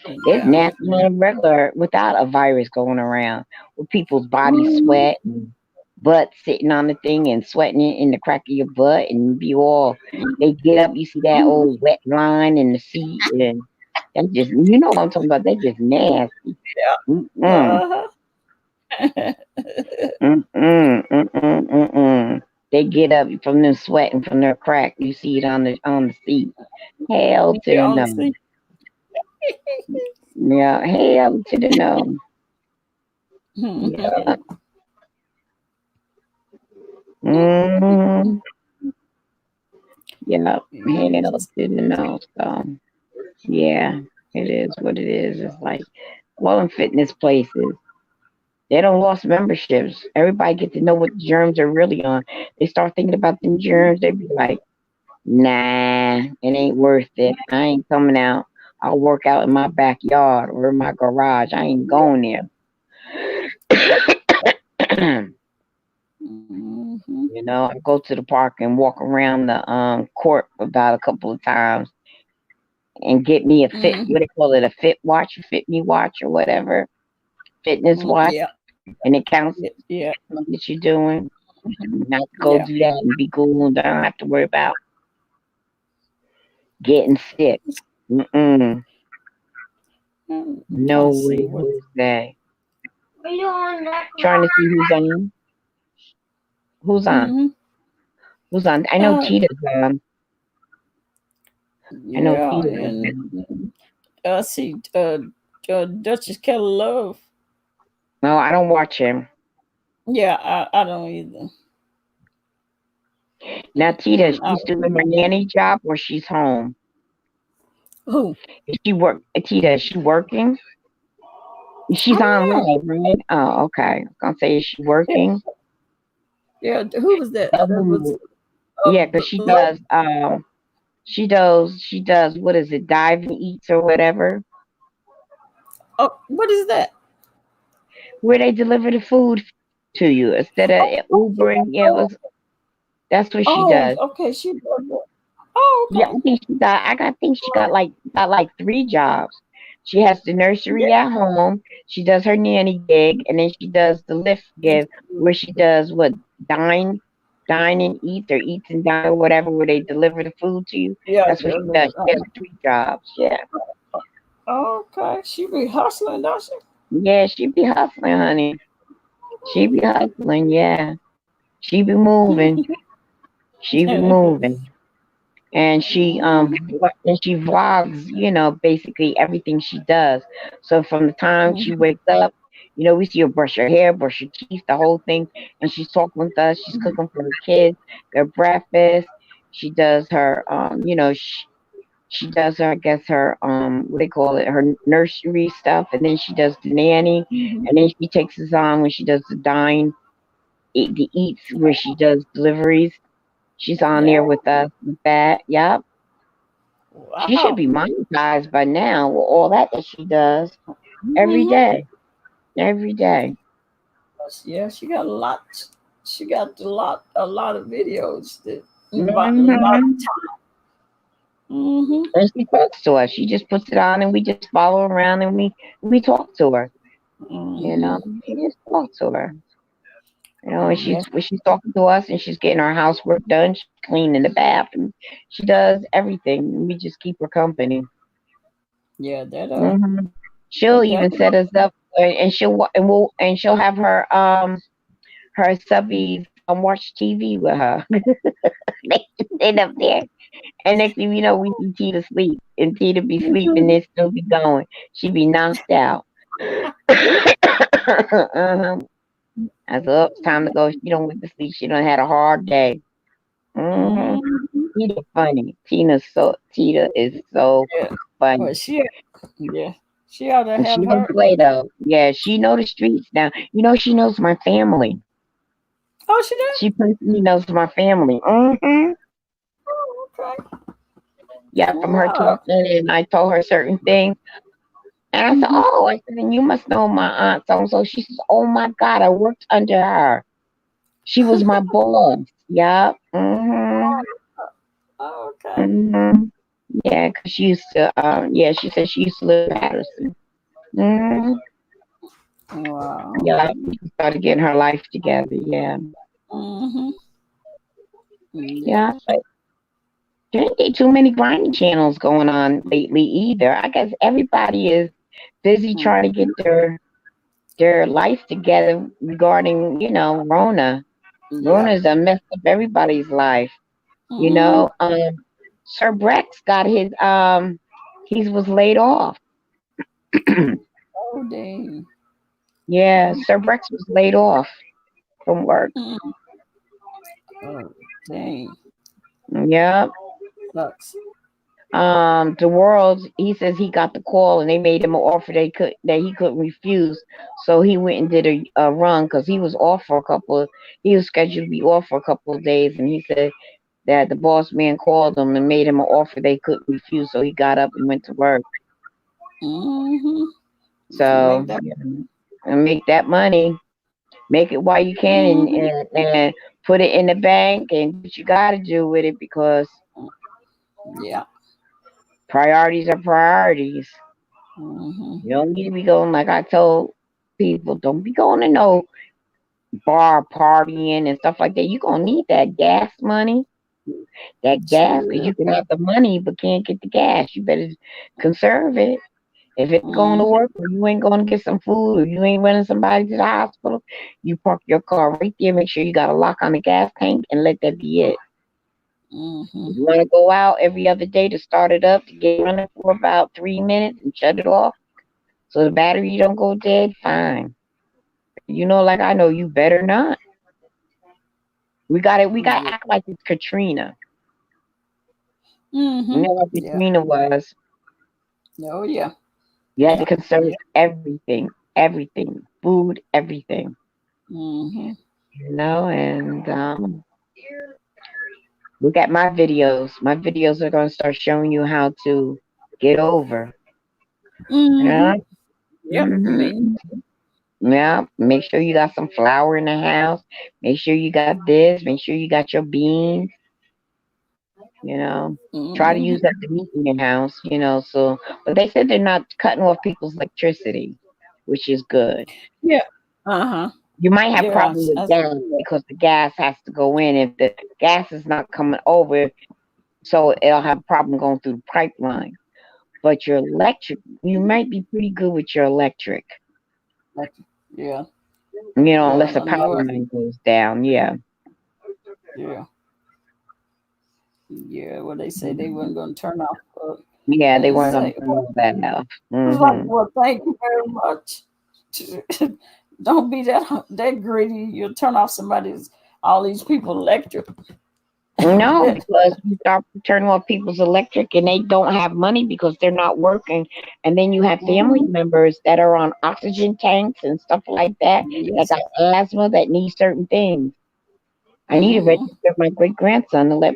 It's Yeah. nasty and regular without a virus going around with people's body Mhm. sweat and butt sitting on the thing and sweating it in the crack of your butt and be all they get up, you see that Mhm. old wet line in the seat and that's just you know what I'm talking about. That's just nasty. Yeah. Mm-mm. Mm-mm. Mm-mm. Mm-mm. They get up from them sweating from their crack. You see it on the seat. Hell to Yeah, the no. honestly. Yeah, hell to the no. Yeah. Mm-hmm. Yeah, You hell just didn't know. So yeah, it is what it is. It's like well in fitness places. They don't lost memberships. Everybody get to know what germs are really on. They start thinking about them germs, they be like, nah, it ain't worth it. I ain't coming out. I'll work out in my backyard or in my garage. I ain't going there. mhm. I go to the park and walk around the court about a couple of times and get me a fit Mhm. what they call it, a fit watch, a fit me watch or whatever. Fitness watch Yeah. and it counts Yeah. what you're doing. Not to go Yeah. do that and be cool and don't have to worry about getting sick. Mm-mm. I'm No trying to way, see what. Jose. Trying to see who's on. Who's on? Mhm. Who's on? I know Uh, Tita's on. I know yeah, Tita's and on. see Duchess Keller Love. No, I don't watch him. Yeah, I don't either. Now Tita, is Mm-mm, she still in her nanny job or she's home? who? Is she work Tita, is she working? I She's don't know. online, right? Oh, okay. I was gonna say is she Yeah, working? yeah. Who was that? That That was woman, yeah, because she Black. does she does what is it, dive and eats or whatever, Oh, what is that? where they deliver the food to you instead of Oh, Ubering. Yeah, it oh, was that's what she oh, does. okay. She does that. Oh, Yeah, okay. I think she got like three jobs. She has the Yeah. nursery at home. She does her nanny gig, and then she does the lift gig where she does what dine and eat or eats and dine or whatever, where they deliver the food to you. Yeah. That's what she does. She has three jobs. Yeah, Okay. She be hustling, don't she? yeah, she be hustling, honey. She be hustling. Yeah, she be moving. She be moving. and Mm-hmm. and she vlogs, basically everything she does. So from the time she Mm-hmm. wakes up, we see her brush her hair, brush her teeth, the whole thing, and she's talking with us. She's cooking for her kids their breakfast. She does her, she does her, I guess her, what they call it, her nursery stuff, and then she does the nanny, Mm-hmm. and then she takes us on when she does the the eats where she does deliveries. She's on Yeah. there with us with that. Yep. She should Wow. be monetized by now with all that she does every Mm-hmm. day, every day. Yeah, she got a lot. She got a lot of videos that about a lot of Hmm. time. Mm-hmm. And she talks to us. She just puts it on, and we just follow around, and we talk to her. Mm-hmm. We just talk to her. And Yeah. she's talking to us, and she's getting our housework done. She's cleaning the bathroom. She does everything. We just keep her company. Yeah. Hmm. She'll That even set us up, and she'll have her subbies watch TV with her. They sit up there, and next thing you know, we see Tita sleep, and Tita be sleeping, and still be going. She be knocked out. Uh-huh. I said, oh, it's time to go. She don't went to sleep. She done had a hard day. Hmm. Mm-hmm. Tita funny. Tita is so Yeah. Well, funny. she ought to She have don't her. play though. Yeah, she know the streets now. She knows my family. Oh, she did. She personally knows my family. Hmm. Oh, okay. Yeah, from her Wow. talking, and I told her certain things. And I said, Mm-hmm. oh, I said, then you must know my aunt so and so. She says, oh my God, I worked under her. She was my boss. Yeah. Hmm. Oh, okay. Hmm. Yeah, because she used to, yeah, she said she used to live in Patterson. Hmm. Wow. Yeah, she started getting her life together. Yeah. Mm-hmm. Yeah. Yeah. But there ain't too many grinding channels going on lately either. I guess everybody is busy Mm. trying to get their life together regarding, Rona. Yeah. Rona's done messed up everybody's life. You Mm-hmm. know, Sir Brex got he was laid off. Oh, dang. Yeah, Sir Brex was laid off from work. Mm. Oh, dang. Yeah. Sucks. The world, he says he got the call and they made him an offer that he couldn't refuse. So he went and did a run because he was scheduled to be off for a couple of days, and he said that the boss man called him and made him an offer they couldn't refuse. So he got up and went to work. Mm-hmm. Make So that. yeah, and make that money, make it while you can, Mm-hmm. and put it in the bank and do what you got to do with it because Yeah. priorities are priorities. Mm-hmm. You don't need to be going like I told people. Don't be going to no bar partying and stuff like that. You're gonna need that gas money, that gas, because Sure. you can have the money but can't get the gas. You better conserve it. If it's going to Mm-hmm. work, or you ain't going to get some food, or you ain't running somebody to the hospital, you park your car right there. Make sure you got a lock on the gas tank, and let that be it. Mm-hmm. If you want to go out every other day to start it up to get running for about 3 minutes and shut it off so the battery don't go dead, fine. Like I know you better not. We got it. We got to Yeah. act like it's Katrina. Mm-hmm. Like Yeah. Katrina was. Oh, yeah. You had to Yeah. conserve Yeah. everything, food, everything. Mm-hmm. And look at my videos. My videos are going to start showing you how to get over. Mm-hmm. Yeah. Yep. Me. Hmm. Yeah. Make sure you got some flour in the house. Make sure you got this. Make sure you got your beans. You know, try to Mm-hmm. use up the meat in your house. So, but they said they're not cutting off people's electricity, which is good. Yeah. Uh-huh. You might have Yeah. problem with gas because the gas has to go in. If the gas is not coming over, so it'll have a problem going through the pipeline. But your electric, you might be pretty good with your electric. Like, yeah. Yeah. Unless the I power know it. line goes down. Yeah. Yeah. Yeah, well, they say they weren't going to turn off. Yeah, they And weren't gonna say, turn all that off. I was like, Hmm. well, thank you very much. Don't be that greedy. You'll turn off somebody's all these people electric. No, because you start turning off people's electric and they don't have money because they're not working. And then you have family Mhm. members that are on oxygen tanks and stuff like that Yes. got asthma that need certain things. I need to Hmm. register my great grandson to let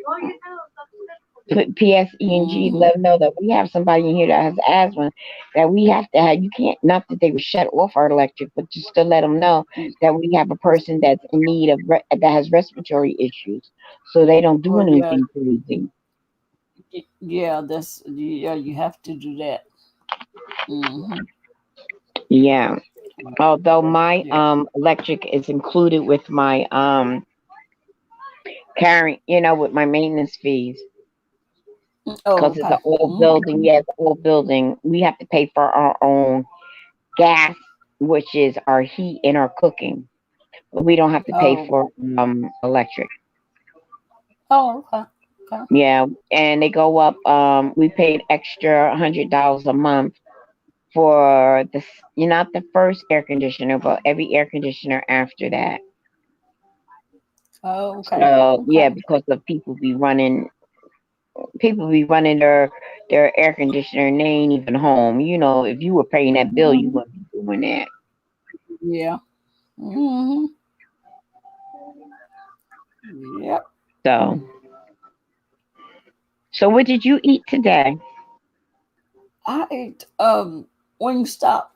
put PSENG to Hmm. let them know that we have somebody in here that has asthma, that we have to have, you can't, not that they would shut off our electric, but just to let them know that we have a person that's in need of, that has respiratory issues. So they don't do Well, yeah, anything crazy. yeah. Yeah. You have to do that. Hmm. Yeah. Although my Yeah. electric is included with my carrying, with my maintenance fees. Oh, Because it's an okay. old Hmm. building. Yeah, it's an old building. We have to pay for our own gas, which is our heat and our cooking. But we don't have to pay Oh. for electric. Oh, okay. Okay. Yeah, and they go up. We paid extra $100 a month for the not the first air conditioner, but every air conditioner after that. Oh, okay. So Okay. yeah, because of people be running their air conditioner and they ain't even home. If you were paying that bill, you Hmm. wouldn't be doing that. Yeah. Hmm. Yep. So, so what did you eat today? I ate Wingstop,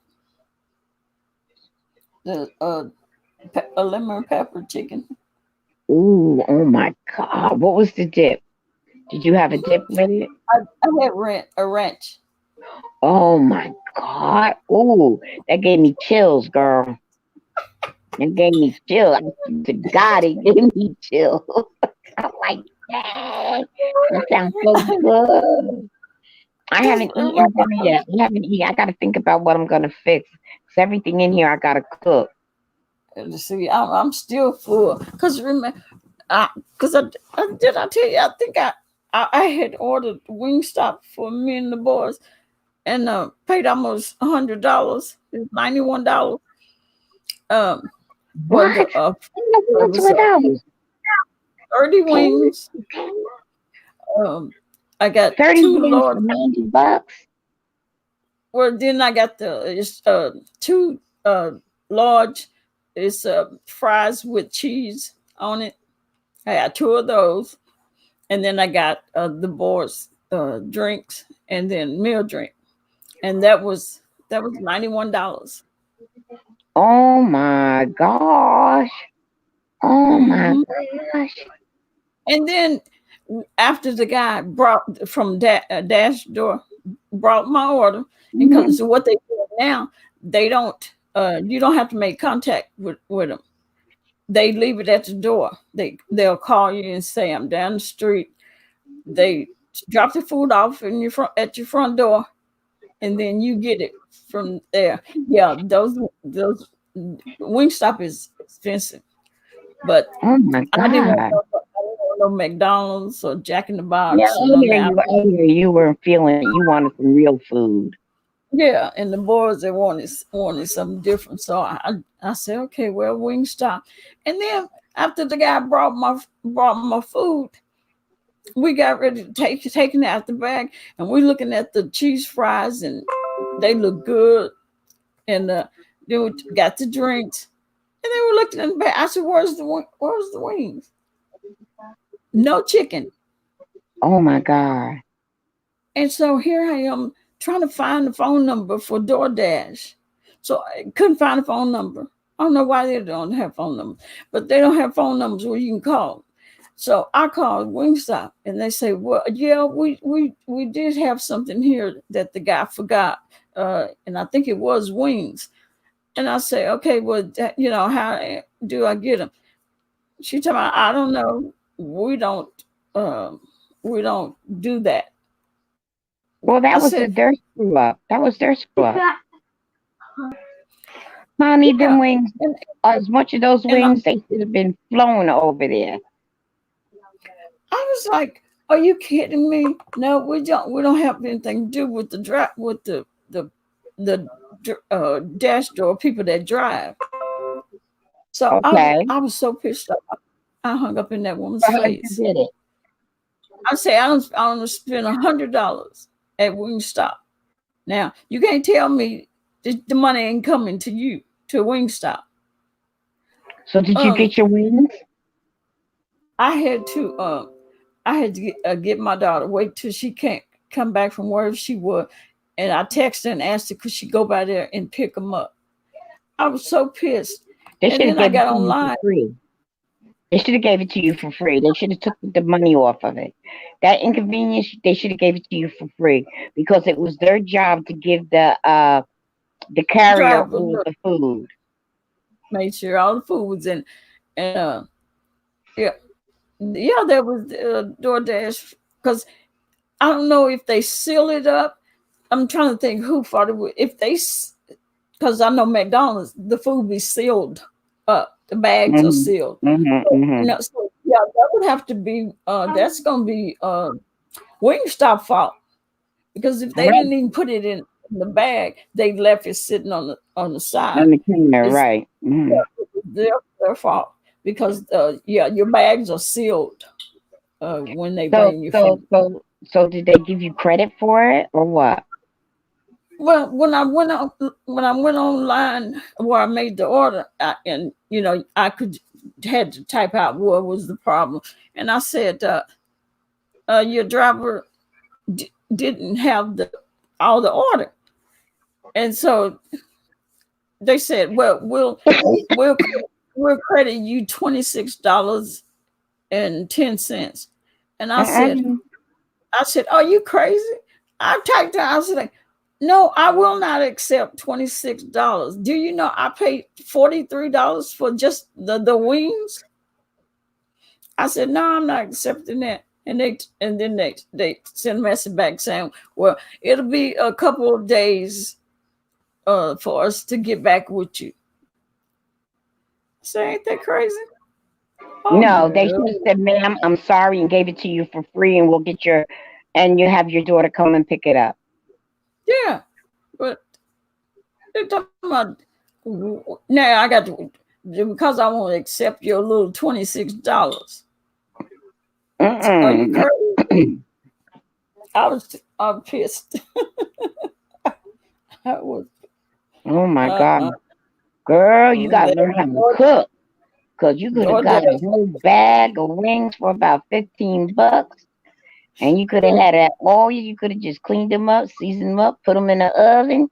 the a lemon pepper chicken. Ooh, oh my God. What was the dip? Did you have a dip with it? I had a ranch. Oh my God. Ooh, that gave me chills, girl. It gave me chills. To God, it gave me chills. I'm like, dang, that sounds so good. I Cause haven't eaten dinner yet. I haven't eaten. I got to think about what I'm gonna fix. Cause everything in here I gotta cook. see, I'm still full. Cause remember, cause I tell you, I think I had ordered Wingstop for me and the boys, and paid almost $100. $91. Um, for What? the it What's was with those? 30 Ten, wings. I got 30 two wings large. for $90. Well, then I got two large. It's fries with cheese on it. I got two of those, and then I got the boys drinks and then meal drink, and that was $91. Oh my gosh. Oh my Hmm. gosh. And then after the guy brought from Dash Door brought my order, and because Mhm. so what they do now, they don't you don't have to make contact with them. They leave it at the door. They'll call you and say, I'm down the street. They drop the food off in your front at your front door, and then you get it from there. Yeah, those Wingstop is expensive, but Oh my I didn't want God. no McDonald's or Jack in the Yeah, Box or I none of hear that. you. I hear you. You weren't feeling it. You wanted some real food. Yeah, and the boys they wanted something different. So I said, okay, well, Wingstop. And then after the guy brought my food, we got ready to taking it out the bag, and we looking at the cheese fries, and they look good. And then we got the drinks, and they were looking in the bag. I said, Where's the wings? No chicken. Oh my God. And so here I am trying to find the phone number for DoorDash. So I couldn't find a phone number. I don't know why they don't have phone numbers, but they don't have phone numbers where you can call. So I called Wingstop, and they say, "Well, yeah, we did have something here that the guy forgot, and I think it was wings." And I say, "Okay, well, how do I get them?" She told me, "I don't know. Um, we don't do that." I Well, that said, was their screw up. That was their screw up. Honey, "Yeah," them wings, and as much of those and wings, they should have been flown over there. I was like, Are you kidding me? No, we don't. We don't have anything to do with the drive with the dash door people that drive. So Okay. I was so pissed off. I hung up in that woman's So how you face. did it? I say I don't spend $100 at Wingstop. Now you can't tell me the money ain't coming to you to Wingstop. So did you Um, get your wings? I had to get my daughter wait till she can't come back from wherever she was, and I texted her and asked her could she go by there and pick them up. I was so pissed, They and should have then I gave it got to you for online. free. They should have gave it to you for free. They should have took the money off of it. That inconvenience, they should have gave it to you for free because it was their job to give the carrier Driver all look, the food. made sure all the food was in, and yeah, yeah, there was DoorDash because I don't know if they seal it up. I'm trying to think who thought it would if they because I know McDonald's the food be sealed up, the bags are Mhm. sealed. Mhm. So, Mhm. so yeah, that would have to be that's gonna be Wingstop fault because if they Right. didn't even put it in the bag, they left it sitting on the side. On the counter, It's right. Mhm. their fault because yeah, your bags are sealed when they So bring your so food. so so did they give you credit for it or what? Well, when I went online where I made the order, and I could had to type out what was the problem, and I said, "Your driver didn't have the all the order," and so they said, "Well, we'll we'll credit you $26.10," and Mm-mm. I said, "Are you crazy?" I typed out, I was like, "No, I will not accept $26. Do you know I paid $43 for just the wings?" I said, "No, I'm not accepting that." And then they sent a message back saying, "Well, it'll be a couple of days for us to get back with you." Say, ain't that crazy? Oh No, they no. should have said, "Ma'am, I'm sorry," and gave it to you for free, and we'll get and you have your daughter come and pick it up. Yeah, but they're talking about now I got to because I want to accept your little $26. Are you Mm-mm. crazy? I'm pissed. I was Oh my uh God, girl, you that gotta learn how to cook. Cause you could have got a DoorDash. whole bag of wings for about $15, and you could have had that all. You could have just cleaned them up, seasoned them up, put them in the oven,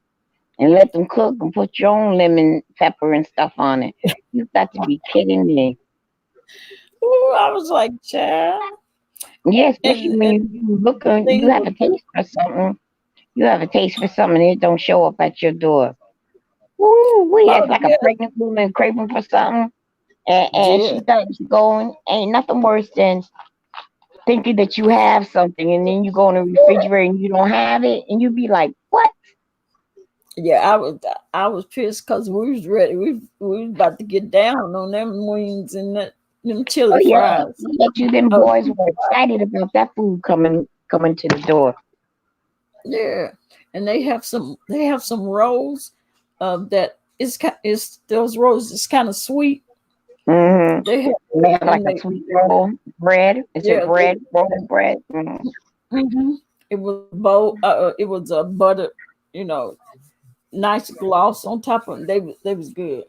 and let them cook, and put your own lemon pepper and stuff on it. You got to be kidding me. Ooh, I was like, child, Yeah, especially and when you look, you things have were a taste for something. You have a taste for something, and it don't show up at your door. Ooh, we oh it's like a yeah, pregnant woman craving for something, and yeah, she starts going. Ain't nothing worse than thinking that you have something, and then you go in the refrigerator and you don't have it, and you be like, "What?" yeah. I was pissed because we was ready. We was about to get down on them wings and them Oh chili yeah, fries. I bet you them Oh boys were excited about that food coming to the door. yeah, and they have some rolls that is those rolls is kind of sweet. Mm-hmm. They have They have like and a sweet roll bread. Is it yeah bread? Roll bread. Mm-hmm. hmm it was bowl it was a butter, you know, nice gloss on top of them. They was good.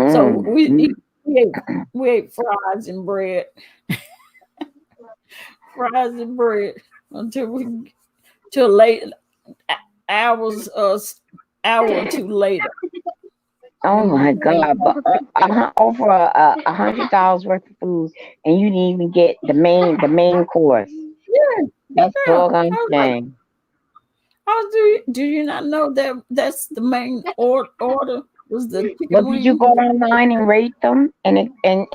So Mm-hmm. we ate, we ate fries and bread, fries and bread until we till late hours hour or two later. Oh Then my we God! But over $100 worth of food, and you didn't even get the main course. yeah That's yeah. doggone I was like, shame. how do you not know that that's the main order was the Well, chicken did you wing? go online and rate them and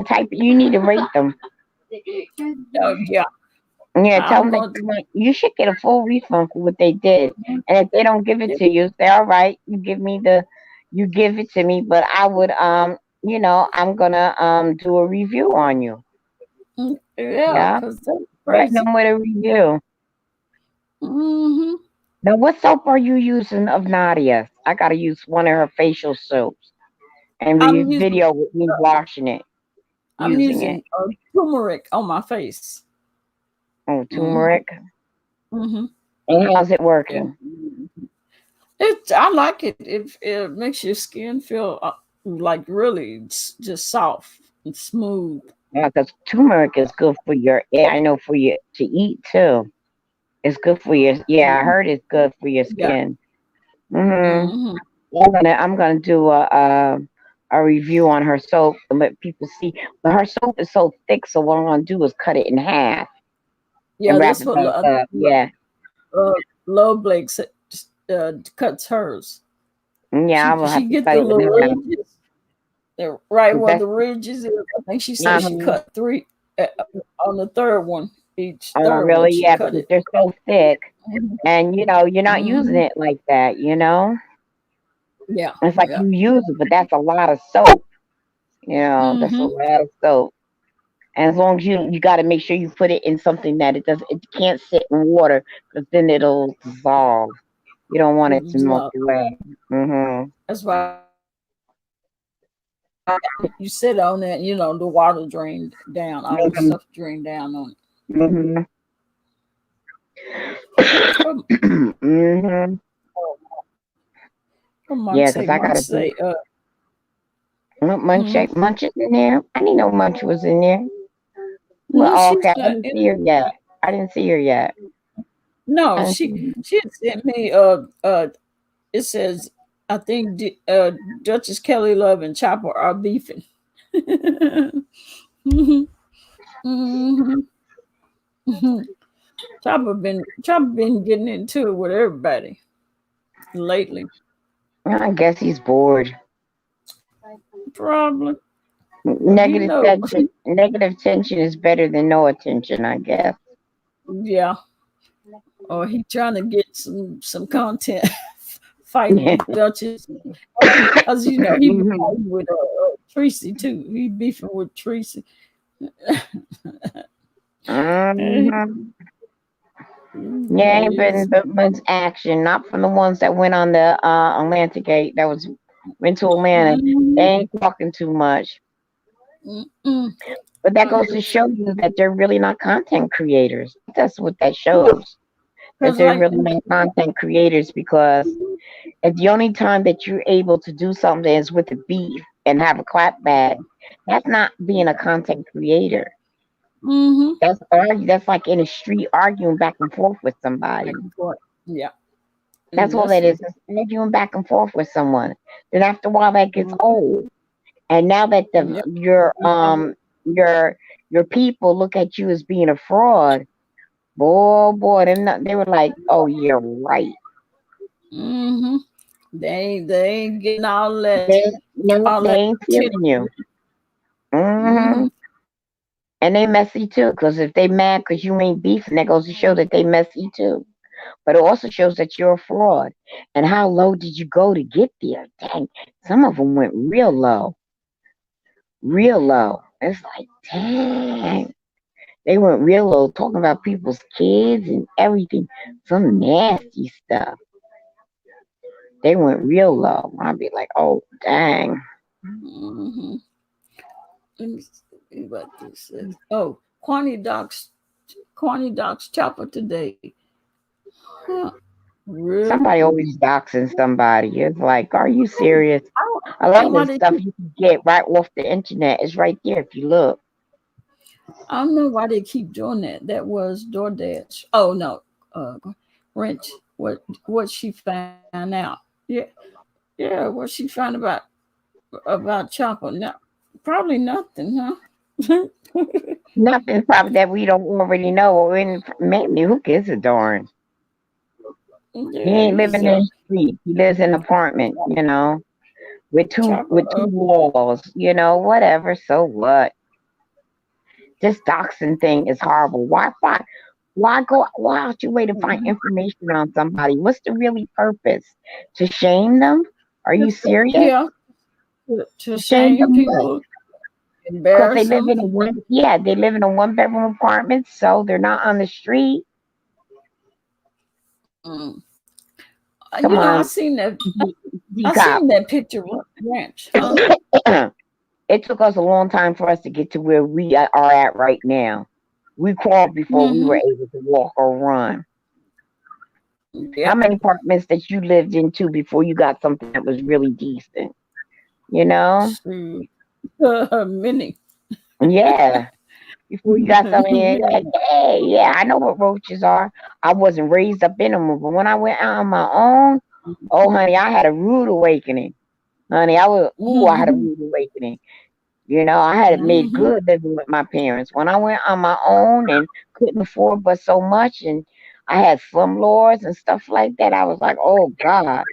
type? You need to rate them. Yeah, Yeah, tell I'm them that going you should get a full refund for what they did. to. And if they don't give it to you, say, all right, you give it to me, but I would, I'm gonna do a review on you. Yeah, Yeah. because crazy. Platinum with a review. Mm-hmm. Now, what soap are you using of Nadia's? I gotta use one of her facial soaps and I'm using video with me washing it, I'm using it. using turmeric on my face. Oh, Mm-hmm. turmeric. Mm-hmm. And how's it Yeah. working? I like it. It makes your skin feel like really just soft and smooth. Yeah, because turmeric is good for your. Yeah, I know for you to eat too. It's good for your. Yeah, I heard it's good for your Yeah. skin. Hmm. Mm-hmm. I'm gonna do a review on her soap and let people see. But her soap is so thick, so what I'm gonna do is cut it in half and Yeah, wrap that's it what back up. Yeah, uh, Love Blake cuts hers. yeah, I will She have to get cut the it little in half. ridges right 'Cause where that's the ridges is. I think she said she uh cut three on the third one. Each oh third one really? she Yeah, cut because it. they're so thick, Mhm. and you're not using Mhm. it like that. Yeah, It's like yeah. you use it, but that's a lot of soap. That's a Hmm. lot of soap. And as long as you got to make sure you put it in something that it can't sit in water because then it'll dissolve. You don't want it to melt So away. Hmm. that's why you sit on it. The water drain down, all the Hmm. stuff drain down on it. Hmm. Come, Hmm. come on, Yeah, because I got to do hmm. Munch is in there. I didn't know Munch was in there. Well, No, oh, she's okay, I not. didn't see her yet. I didn't see her yet. No, I didn't she see she had sent me it says I think Duchess Kelly Love and Chopper are beefing. Mhm, mhm, mhm. Chopper been getting into it with everybody lately. I guess he's bored. Probably. Well, he know. Negative tension is better than no attention, I guess. Yeah. Or he trying to get some content fighting with Duchess. Because he been Mhm. fighting with Tracy too. He beefing with Tracy. Uh, Mhm. Yeah, he ain't been is. but much action. Not from the ones that went on the Atlantic Gate. Went to Atlanta. They Mm, ain't talking too much. mm. But that I'm goes to just show you that they're really not content creators. That's what that shows. That because they're like really not content creators because if the only time that you're able to do something is with a beef and have a clap back, that's not being a content creator. mm-hmm, That's like in a street arguing back and forth with somebody. back and forth. Yeah, That's and all that's that what. is. It's arguing back and forth with someone. Then after a while that gets Mhm. old. And now that Yeah. your people look at you as being a fraud, boy, they were like, oh, you're right. Mm-hmm. They ain't getting all that They no, all they that ain't attention. feeling you. Hmm. Mm-hmm. And they messy too, because if they mad because you ain't beefing, that goes to show that they messy too. But it also shows that you're a fraud. And how low did you go to get there? Dang, some of them went real low, real low. It's like, dang, they went real low, talking about people's kids and everything, some nasty stuff. They went real low. I'd be like, oh, dang. Mm-hmm. Let me see what this is. Oh, Quani Doc's chopper today. Huh. Really? Somebody always doxing somebody. It's like, are you serious? I don't A know lot why of they stuff keep. you can get right off the internet is right there if you look. I don't know why they keep doing that. That was DoorDash. Oh no, uh, Wrench. What she found out? Yeah, yeah. What she found about Chopper? No, probably nothing, huh? Nothing probably that we don't already know. Or maybe who gives a darn? He Yeah, ain't he's living in the street. He lives in an apartment, with two Chopper. with two walls, whatever. So what? This doxing thing is horrible. Why out your way to find information on somebody? What's the really purpose? To shame them? Are you serious? Yeah, to To shame shame them what? people. Because they live Embarrassing. in a one, yeah, they live in a 1 bedroom apartment, so they're not on the street. Mm. Come I on, seen that. I decop. seen that picture ranch, huh? It took us a long time for us to get to where we are at right now. We crawled before we were Mm-hmm. able to walk or run. How Yep. many apartments that you lived into before you got something that was really decent? You know? See, many. Yeah. Before you got something in, Many. like, hey, yeah, I know what roaches are. I wasn't raised up in them, but when I went out on my own, oh, honey, I had a rude awakening. Honey, I had a Mm-hmm. rude awakening. You know, I had it made Mm-hmm. good living with my parents. When I went on my own and couldn't afford but so much, and I had slumlords and stuff like that, I was like, oh God.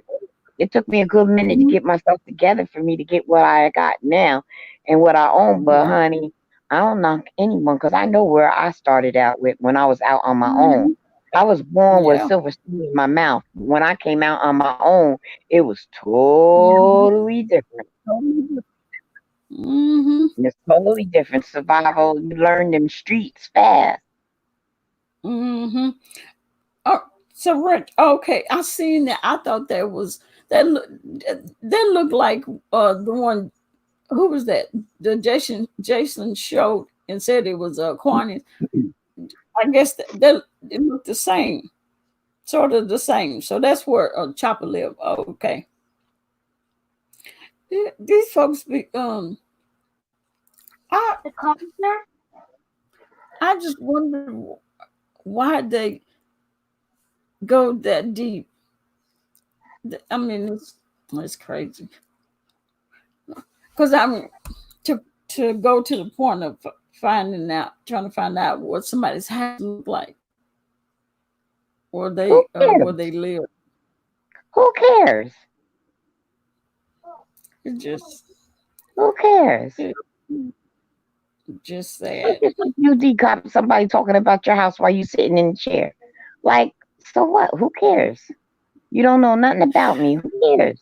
It took me a good minute to get myself together for me to get what I got now and what I own. But Right. honey, I don't knock anyone because I know where I started out with when I was out on my own. Mm-hmm. I was born with a Yeah. silver spoon in my mouth. When I came out on my own, it was Mm-hmm. totally different. Mm-hmm. It's totally different. Survival, you learn them streets fast. Mm-hmm. Oh, so Rich, okay, I seen that. I thought that was that. That looked like the one. Who was that? The Jason showed and said it was Quani's. I guess that it looked the same, sort of the same. So that's where Chopper lived. Oh, okay. These folks be I The culture? I just wonder why they go that deep. I mean, it's crazy because to go to the point of finding out, trying to find out what somebody's house look like, Who where cares? they live. Who cares? It's Who cares? it, just It's sad. just like you decop somebody talking about your house while you sitting in the chair. Like, so what? Who cares? You don't know nothing about me. Who cares?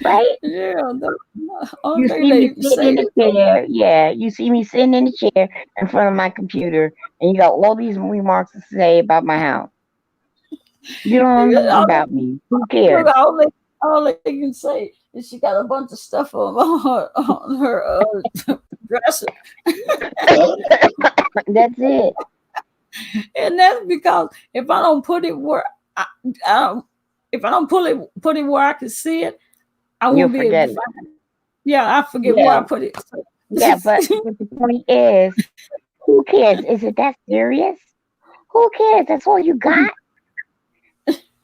Right? Yeah, the only You thing see they me can sitting say in the is, chair. Yeah, you see me sitting in the chair in front of my computer, and you got all these remarks to say about my house. You don't know nothing all about me. Who look, cares? all they can say is she got a bunch of stuff on her dresser, That's it. and that's because if I don't put it where I, I don't, if I don't put it where I can see it, I You'll won't be able to forget it. find it. Yeah, I forget where Yeah, I put it. yeah, but the point is, who cares? Is it that serious? Who cares? That's all you got?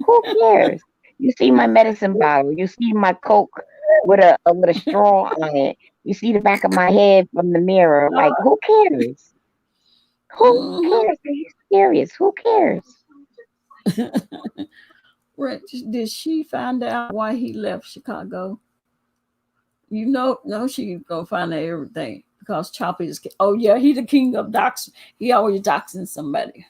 Who cares? You see my medicine bottle. You see my Coke with a straw on it. You see the back of my head from the mirror. Like, who cares? Who Mhm. cares? Are you serious? Who cares? Rich, did she find out why he left Chicago? You know, no, she's gonna find out everything because Chopper is. Oh yeah, he the king of docs. He always doxing somebody.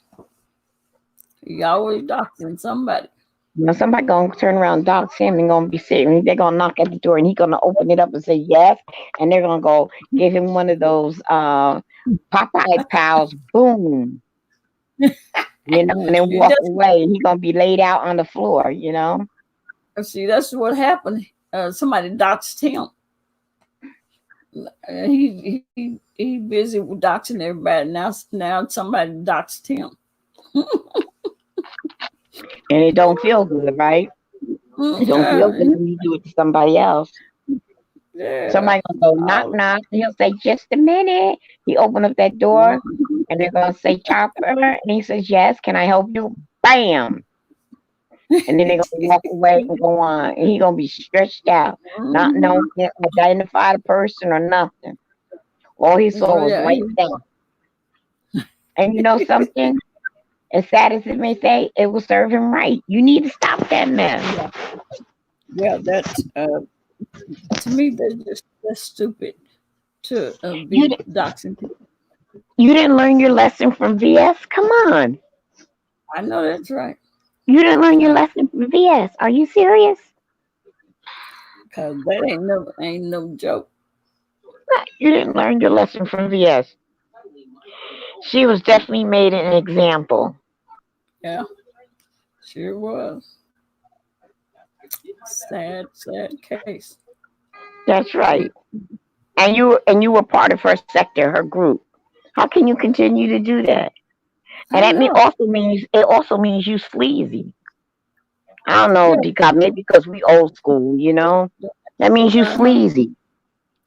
He always doxing somebody. You know, somebody gonna turn around, dox him, and gonna be sitting. They're gonna knock at the door, and he's gonna open it up and say yes, and they're gonna go give him one of those Popeye pals. Boom, you know, and then walk That's away. And he's gonna be laid out on the floor. You know. see, that's what happened. Somebody doxed him. He busy with doxing everybody. Now somebody doxed him. And it don't feel good, right? It don't feel good Yeah, when you do it to somebody else. yeah. Somebody gonna go knock All, knock. And he'll say, "Just a minute." He open up that door, and they're gonna say, "Chopper," and he says, "Yes, can I help you?" Bam, and then they're gonna walk away and go on, and he gonna be stretched out, not knowing, can't identify the person or nothing. All he saw was yeah, lights out. And you know something? As sad as it may say, it will serve him right. You need to stop that mess. yeah, yeah. That to me, that's stupid to You be doxing people. you didn't learn your lesson from VS. Come on, I know that's right. you didn't learn your Uh, lesson from VS. Are you serious? Cause that ain't no joke. You didn't learn your lesson from VS. She was definitely made an example. Yeah, sure was. Sad, sad case. That's We, right. And you were part of her sector, her group. How can you continue to do that? And I know. it also means you sleazy. I don't know, Yeah. DCOP, maybe because we old school, you know? That means you Uh huh. sleazy.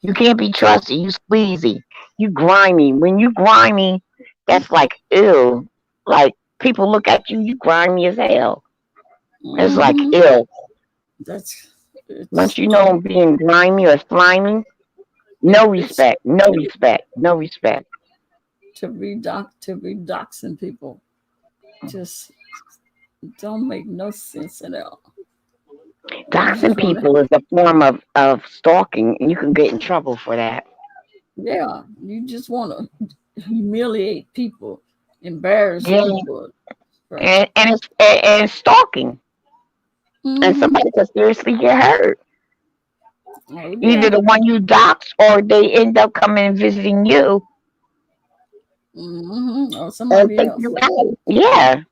You can't be trusted. You sleazy. You grimy. When you grimy, that's like ew. Like people look at you, you grimy as hell. It's like Mm-hmm. ew. That's Once it's you to know being grimy or slimy, no it's respect, no respect, no respect. to be doxing people. Just don't make no sense at all. You just Doxing want to, people is a form of stalking, and you can get in trouble for that. yeah, you just want to humiliate people, embarrass Yeah, people. Right. and it's stalking, and Mm-hmm. somebody could seriously get hurt. Oh Either yeah. the one you dox, or they end up coming and visiting you Mm-hmm. Or and somebody take else. you out. Yeah,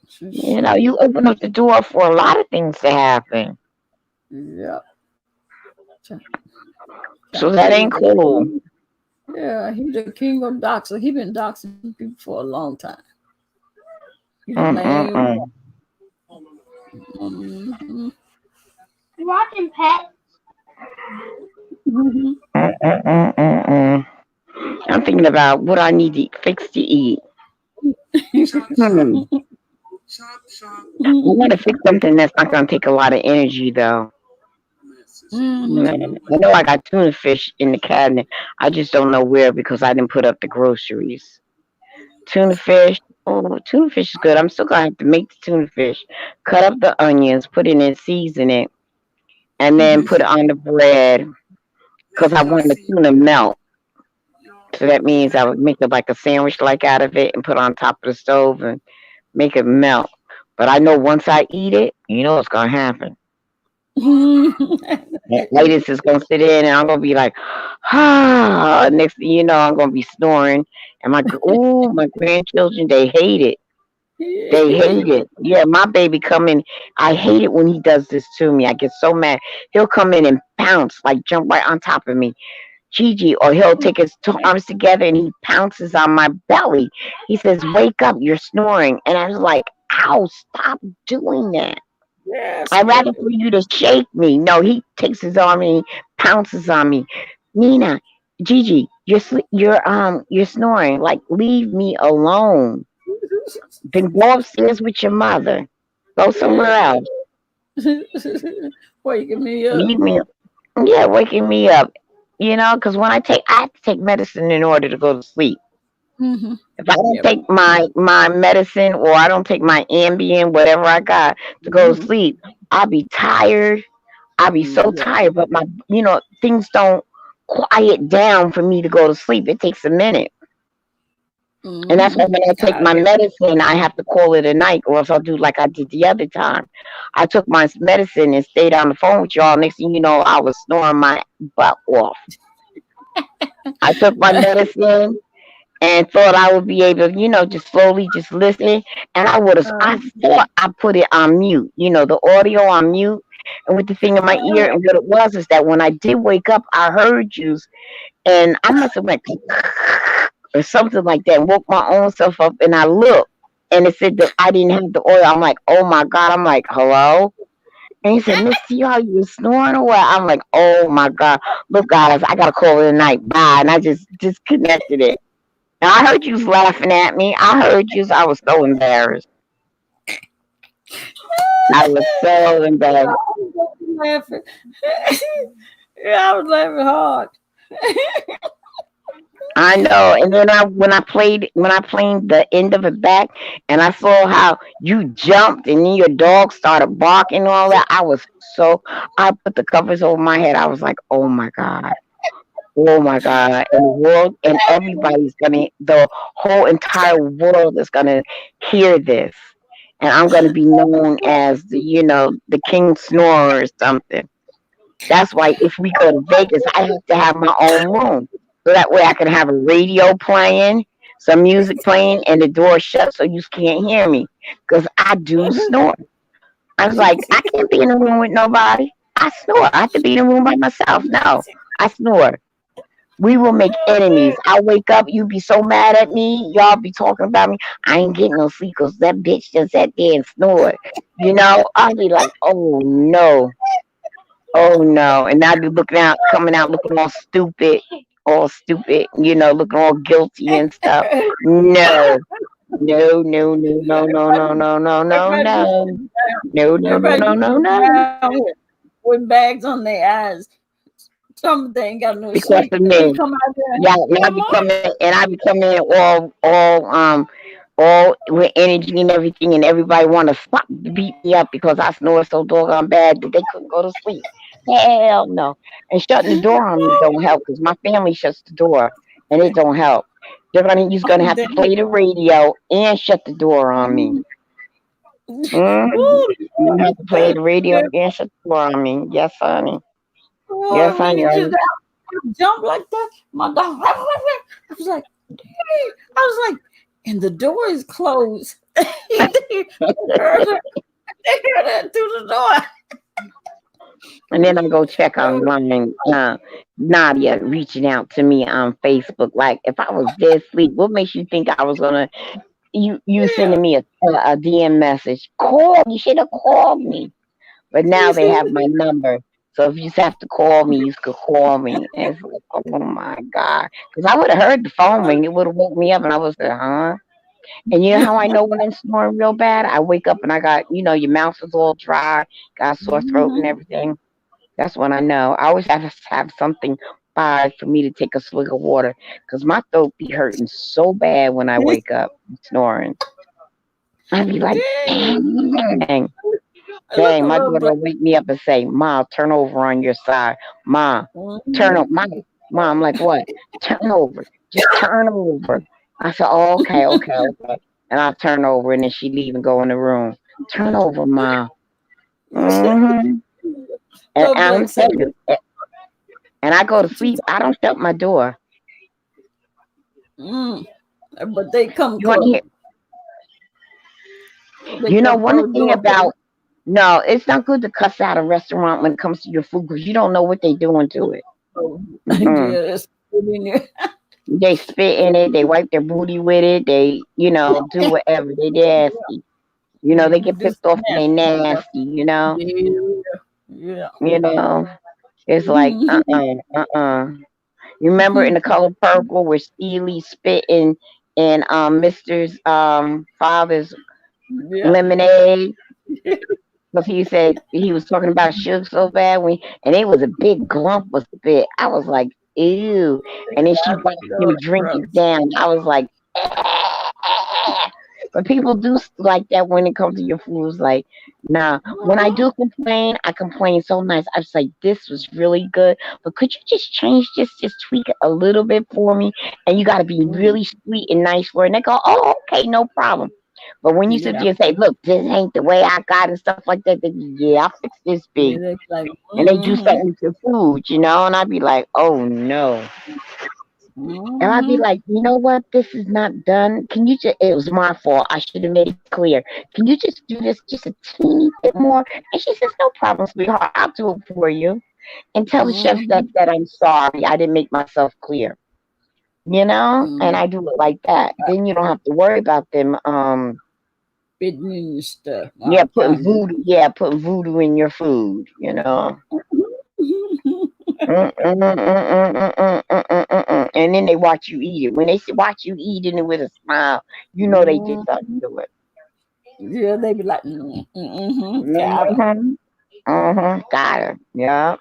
Sure. you open up the door for a lot of things to happen. Yep. Try, So trying to that tell you ain't the cool. king. Yeah, he the king of doxer. He been doxing people for a long time. He the main Mm-mm-mm. one. Mm-hmm. Mm-hmm. Mm-mm-mm-mm. I'm thinking about what I need to fix to eat. Hmm. I want to fix something that's not going to take a lot of energy, though. Mm-hmm. I know I got tuna fish in the cabinet. I just don't know where because I didn't put up the groceries. Tuna fish. Oh, tuna fish is good. I'm still gonna have to make the tuna fish. Cut up the onions, put it in, season it, and then Mm-hmm. put it on the bread because I want the tuna melt. So that means I would make it like a sandwich like out of it and put it on top of the stove and make it melt. But I know once I eat it, you know what's gonna happen. Latest is gonna sit in and I'm gonna be like, ah. Next thing you know, I'm gonna be snoring. And my grandchildren, they hate it. They hate it. Yeah, my baby come in. I hate it when he does this to me. I get so mad. He'll come in and pounce, like jump right on top of me. Gigi, or he'll take his two arms together and he pounces on my belly. He says, "Wake up, you're snoring." And I was like, "Ow, stop doing that. Yes, I'd but rather for you to shake me." No, he takes his arm and he pounces on me. Nina, Gigi, you're snoring. Like, leave me alone. Then go upstairs with your mother. Go somewhere else. waking me up. Leave me. Yeah, waking me up. Because I have to take medicine in order to go to sleep. Mm-hmm. If I don't Yep. take my medicine or I don't take my Ambien, whatever I got to go to Mm-hmm. sleep, I'll be tired. I'll be so Yeah. tired, but things don't quiet down for me to go to sleep. It takes a minute. And that's why Mm-hmm. when I take I my get. medicine, I have to call it a night, or else I'll do like I did the other time. I took my medicine and stayed on the phone with y'all. Next thing you know, I was snoring my butt off. I took my medicine and thought I would be able to, just slowly just listen. And I thought I put it on mute, the audio on mute and with the thing in my ear. And what it was is that when I did wake up, I heard you and I must have went or something like that, woke my own self up and I looked and it said that I didn't have the oil. I'm like, oh my God. I'm like, hello? And he said, Miss T, how you snoring or what? I'm like, oh my God. Look, guys, I gotta call it a night. Bye. And I just disconnected it. And I heard you was laughing at me. I heard you. I was so embarrassed. I was so embarrassed. laughing. Yeah, I was laughing hard. I know. And then when I played the end of it back and I saw how you jumped and then your dog started barking and all that, I put the covers over my head. I was like, oh my God. Oh my God. And the world and the whole entire world is gonna hear this. And I'm gonna be known as the king snorer or something. That's why if we go to Vegas, I have to have my own room. So that way I can have a radio playing, some music playing, and the door shut so you can't hear me. Because I do snore. I was like, I can't be in a room with nobody. I snore. I have to be in a room by myself. No, I snore. We will make enemies. I wake up, you be so mad at me. Y'all be talking about me. I ain't getting no sleep because that bitch just sat there and snored. I'll be like, oh no. Oh no. And I'd be looking out, coming out looking all stupid, looking all guilty and stuff. No. No, no, no, no, no, no, no, no, no, Everybody be no. sitting down. No, no, no, Everybody no, be no, sitting no. down with bags on their eyes. Some of them ain't got no Because sleep. of And you me. come out there, Yeah, and good morning. I be coming in all with energy and everything, and everybody want to stop beat me up because I snore so doggone bad that they couldn't go to sleep. Hell no! And shutting the door on me don't help because my family shuts the door, and it don't help. You're gonna have to Then, play the radio and shut the door on me. Mm-hmm. ooh, You have to play the radio and shut the door on me. Yes, honey. Yes, when honey. you just jump like that, my dog. I was like, hey. I was like, and the door is closed. They heard her. They heard her through the door. And then I go check online. Nadia reaching out to me on Facebook. Like, if I was dead asleep, what makes you think I was gonna you Yeah. sending me a DM message? Call. You should have called me. But now You they see have what my number. So if you just have to call me, you could call me. And it's like, oh my God. Because I would have heard the phone ring. It would have woke me up and I was like, huh? And you know how I know when I'm snoring real bad? I wake up and I got, your mouth is all dry, got a sore throat and Mhm. everything. That's when I know. I always have to have something by for me to take a swig of water because my throat be hurting so bad when I wake up snoring. I be like, dang, Look dang. a My little daughter bit. will wake me up and say, "Ma, turn over on your side. Ma, turn Mhm. over. Ma, I'm like, what? Turn over. Just turn over." I said, "Oh, okay, okay, okay." And I turn over and then she leave and go in the room. Turn over, Ma. Mm-hmm. And Little I'm Blake telling said, you, and I go to sleep. I don't shut my door. mm. But they come You want to close. hear? They come One close thing door for you. about no, it's not good to cuss out a restaurant when it comes to your food because you don't know what they're doing to it. Oh, Mm-mm. yeah, it's in there. They spit in it, they wipe their booty with it, they, do whatever. They nasty. They They get do pissed off some and they nasty stuff. nasty. Yeah, yeah. You know. It's like Mhm. You remember in the color purple where Steely spit in Mr.'s father's Yeah. lemonade? Because he said he was talking about sugar so bad and it was a big glump of spit. I was like, ew. And then she watched him drink it Gross. down. I was like, but people do like that when it comes to your food. It's like, nah. When I Mhm. do complain, I complain so nice. I was like, this was really good, but could you just change this, just tweak it a little bit for me? And you got to be really sweet and nice for it. And they go, oh, okay, no problem. But when you sit Yeah. there and say, look, this ain't the way I got and stuff like that, then yeah, I'll fix this Yeah, big. they like, And they do mm-hmm, something with your food, and I'd be like, oh no. And I'd be mm-hmm. like, you know what? This is not done. Can you just, it was my fault. I should have made it clear. Can you just do this just a teeny bit more? And she says, no problem, sweetheart. I'll do it for you. And tell the chefs that, Mm-hmm. that I'm sorry. I didn't make myself clear. And I do it like that. Then you don't have to worry about them Spitting in your stuff yeah, all the time. putting voodoo in your food. And then they watch you eat it. When they watch you eating it with a smile, you know they did something to it. Yeah, they be like, mm-hmm, got her. Mm-hmm. Mm-hmm. Got her. Yeah.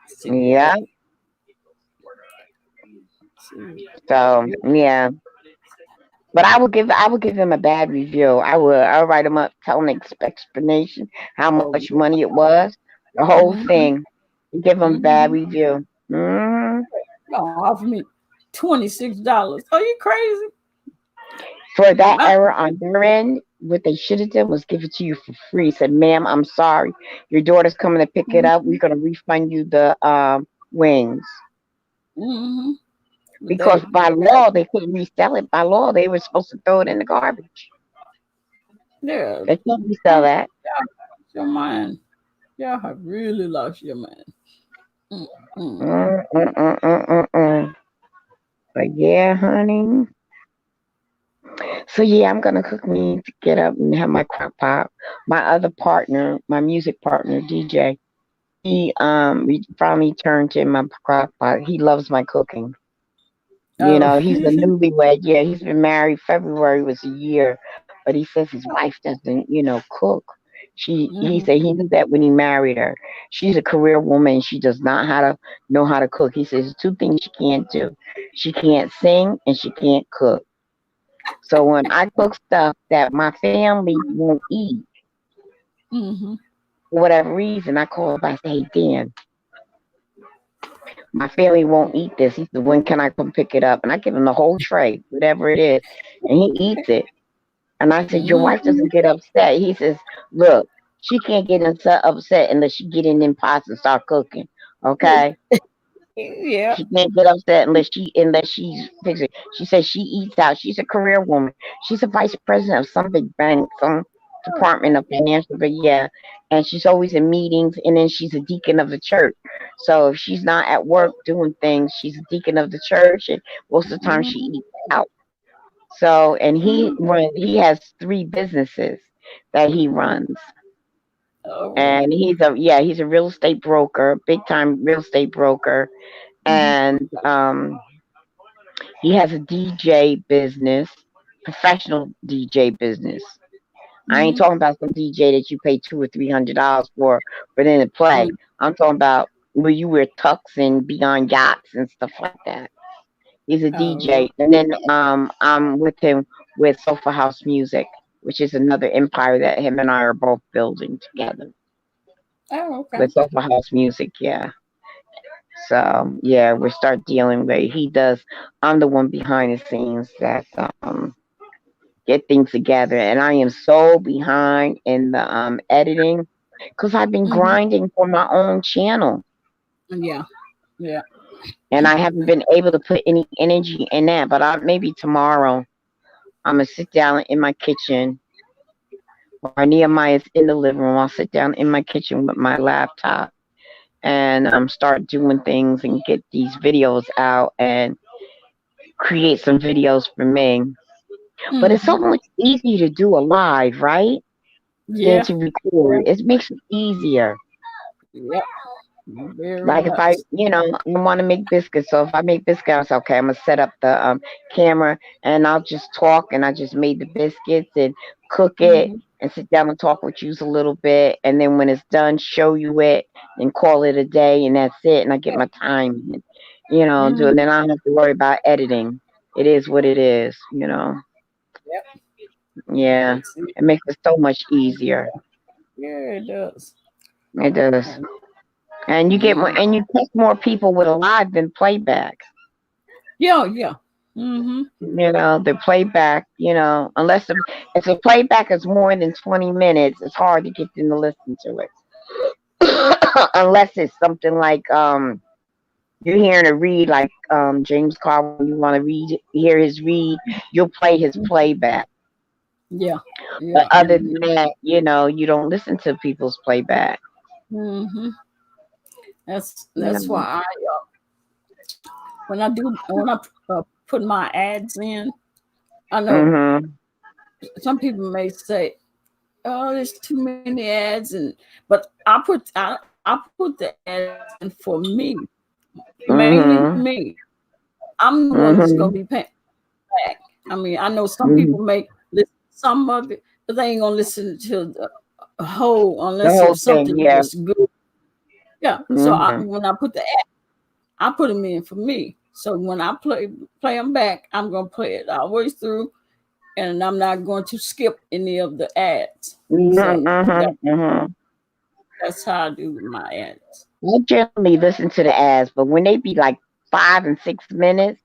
See, Yeah. see. So yeah. But I would give them a bad review. I'll write them up, tell them explanation, how Oh, much money it was, the whole mm-hmm, thing. Give them a bad mm-hmm. review. Hmm. Don't offer me $26. Are you crazy? For that My, error on their end, what they should have done was give it to you for free. Said, "Ma'am, I'm sorry, your daughter's coming to pick it up. We're gonna refund you the wings." Mm-hmm. Because by law they couldn't resell it. By law they were supposed to throw it in the garbage. Yeah, They couldn't resell y'all, that. y'all lost your mind. Y'all have really lost your mind. Mm-mm. Mm, mm, mm, mm, mm, mm. But yeah, honey. So yeah, I'm gonna cook me to get up and have my crock pot. My other partner, my music partner, DJ, we finally turned to my crock pot. He loves my cooking. You Oh. know, he's a newlywed. Yeah, he's been married. February was a year, but he says his wife doesn't, cook. He Mm-hmm. said he knew that when he married her. She's a career woman. She does not know how to cook. He says there's two things she can't do. She can't sing and she can't cook. So when I cook stuff that my family won't eat Mm-hmm. for whatever reason, I call him. I say, "Hey Dan, my family won't eat this." He said, "When can I come pick it up?" And I give him the whole tray, whatever it is, and he eats it. And I said, "Your wife Mm-hmm. doesn't get upset." He says, "Look, she can't get upset unless she get in them pots and start cooking. Okay? Yeah. She can't get upset unless she's fixing." She says she eats out. She's a career woman. She's a vice president of some big bank, some department of financial, but yeah. And she's always in meetings, and then she's a deacon of the church. So if she's not at work doing things, she's a deacon of the church, and most of the time she Mm-hmm. eats out. So, and Mm-hmm. he has three businesses that he runs, Oh, really? and he's a real estate broker, big time real estate broker, Mm-hmm. and he has a DJ business, professional DJ business. I ain't Mm-hmm. talking about some DJ that you pay $200 or $300 for them to play. I'm talking about where you wear tux and be on yachts and stuff like that. He's a Oh, really? DJ, and then I'm with him with Sofa House Music, which is another empire that him and I are both building together Oh, okay. with Sofa House Music. Yeah, so yeah, we start dealing with. He does. I'm the one behind the scenes that get things together, and I am so behind in the editing because I've been Mm-hmm. grinding for my own channel, Yeah. Yeah. and I haven't been able to put any energy in that. But maybe tomorrow I'm gonna sit down in my kitchen while Nehemiah's in the living room. I'll sit down in my kitchen with my laptop and start doing things and get these videos out and create some videos for me. But it's Mm-hmm. so much easier to do a live, right? Than Yeah. to Yeah. record. It makes it easier. Yep. Very Like if I, much. I want to make biscuits. So if I make biscuits, I say, okay, I'm gonna set up the camera and I'll just talk and I just made the biscuits and cook it Mm-hmm. and sit down and talk with you a little bit. And then when it's done, show you it and call it a day and that's it. And I get my time, and, do it. Mm-hmm. Then I don't have to worry about editing. It is what it is. Yep. Yeah, Makes it. it makes it so much easier. Yeah, it does. It does. And, And you get more, mm, and you catch more people with a live than playback. yeah. Yeah. Mm-hmm. The playback, unless if the playback is more than 20 minutes, it's hard to get them to listen to it. Unless it's something like you're hearing a read like James Carville, you want to hear his read, you'll play his playback. Yeah. But Yeah. other than that, you don't listen to people's playback. Mm-hmm. You That's know. why when I put my ads in, I know Mhm. some people may say, "Oh, there's too many ads," but I put the ads in for me, mainly Mhm. me. I'm the one that's gonna Mhm. be paying back. I mean, I know some people Mhm. may listen to some of it, but they ain't gonna listen to the whole The unless whole it's thing, something yeah. just good. Yeah. So Mhm. when I put the ad, I put them in for me. So when I play them back, I'm gonna play it all the way through, and I'm not going to skip any of the ads. Mhm. So Mhm. Mhm. that's how I do my ads. I generally listen to the ads, but when they be like 5 and 6 minutes,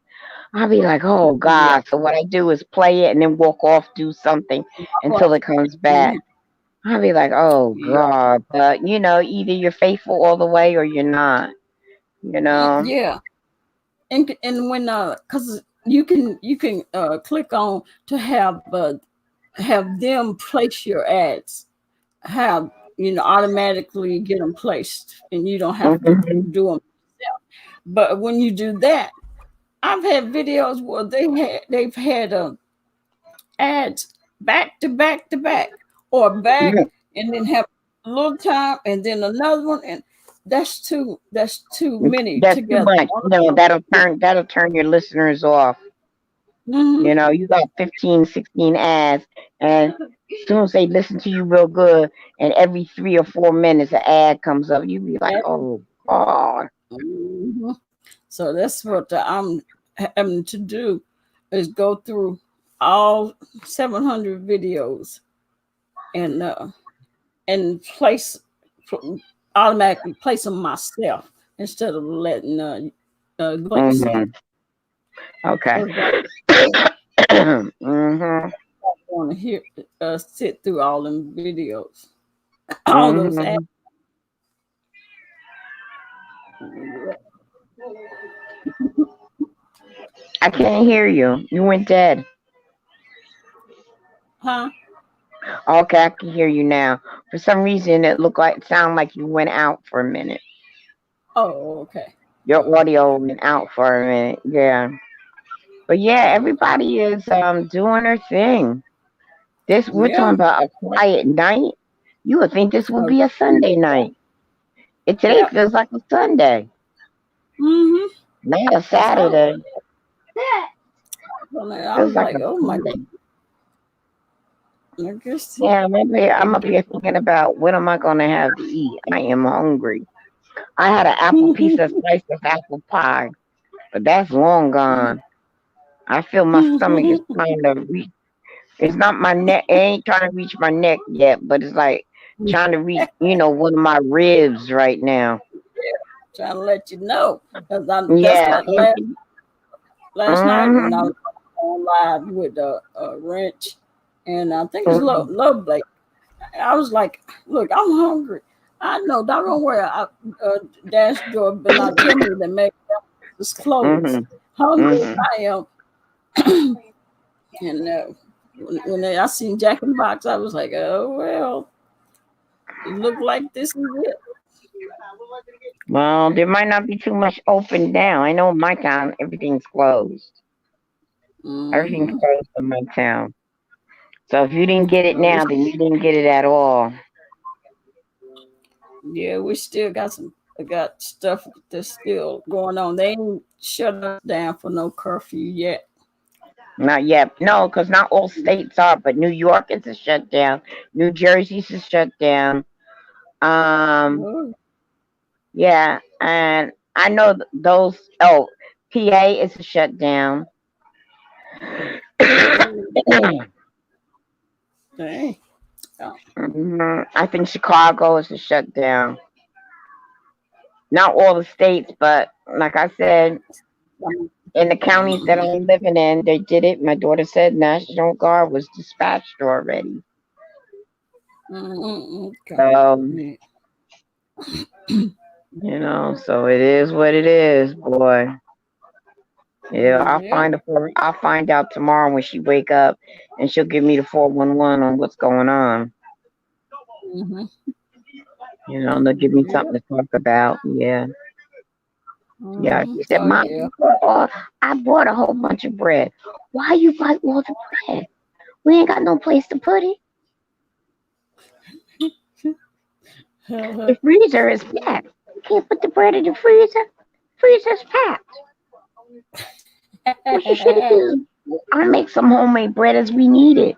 I'll be like, oh Yeah. God. So what I do is play it and then walk off, do something until it comes back. Mhm. I'll be like, oh Yeah. God. But either you're faithful all the way or you're not, you know. Yeah. And when cuz you can click on to have them place your ads, have automatically get them placed, and you don't have to Hmm. do them yourself. But when you do that, I've had videos where they've had ads back to back to back, or back and then have a little time and then another one, and that's too many That's too together. much. That'll turn your listeners off. Mm-hmm. You got 15, 16 ads, and as soon as they listen to you real good, and every 3 or 4 minutes an ad comes up, you be like, oh God. Mm-hmm. So that's what I'm having to do, is go through all 700 videos and place automatically place them myself instead of letting place them. Hmm. Okay. Because I Hmm. want to hear sit through all them videos, all those ads. Hmm. I can't hear you. You went dead. Huh? Okay, I can hear you now. For some reason, sound like you went out for a minute. Oh, okay. Your Okay. audio went out for a minute. Yeah. But yeah, everybody is doing their thing. This we're talking Yeah. about a quiet night. You would think this would Uh, be a Sunday night. Today yeah. feels like a Sunday, Mm-hmm. not a Cause Saturday. I Feels was like like, a oh my, Sunday. I guess Yeah, I'm up it, here thinking about what am I gonna have to eat. I am hungry. I had an apple piece of slice of apple pie, but that's long gone. I feel my stomach is trying to reach. It's not my neck. It ain't trying to reach my neck yet, but it's like trying to reach, one of my ribs right now. trying to let you know, because that's Yeah. like last night when I Mm-hmm. was on live with Wrench, and I think it's Love Blake. I was like, look, I'm hungry. I know, don't worry. Dash door, but not tell me that McDonald's is closed. Mm-hmm. Hungry as Mm-hmm. I am, and when I seen Jack in the Box, I was like, oh well, it looked like this is it. Well, there might not be too much open now. I know in my town everything's closed. Everything's Mm-hmm. closed in my town. So if you didn't get it So now, then you didn't get it at all. yeah, we still got got stuff that's still going on. They ain't shut us down for no curfew yet. Not yet. No, because not all states are, but New York is a shutdown. New Jersey's a shutdown. Um, Oh, yeah, and I know those. Oh, PA is a shutdown. oh, dang. Oh, I think Chicago is a shutdown. Not all the states, but like I said, in the counties that I'm living in, they did it. My daughter said National Guard was dispatched already. okay. Um, Yeah. so it is what it is, boy. Yeah, Yeah. I'll find out tomorrow when she wake up, and she'll give me the 411 on what's going on. Mm-hmm. They'll give me Yeah. something to talk about. Yeah, yeah. Mm-hmm. She said, Oh "Mom, yeah. I bought a whole bunch of bread. Why you buy all the bread? We ain't got no place to put it. The freezer is packed. You can't put the bread in the freezer. Freezer's packed. What you should do? I make some homemade bread as we need it.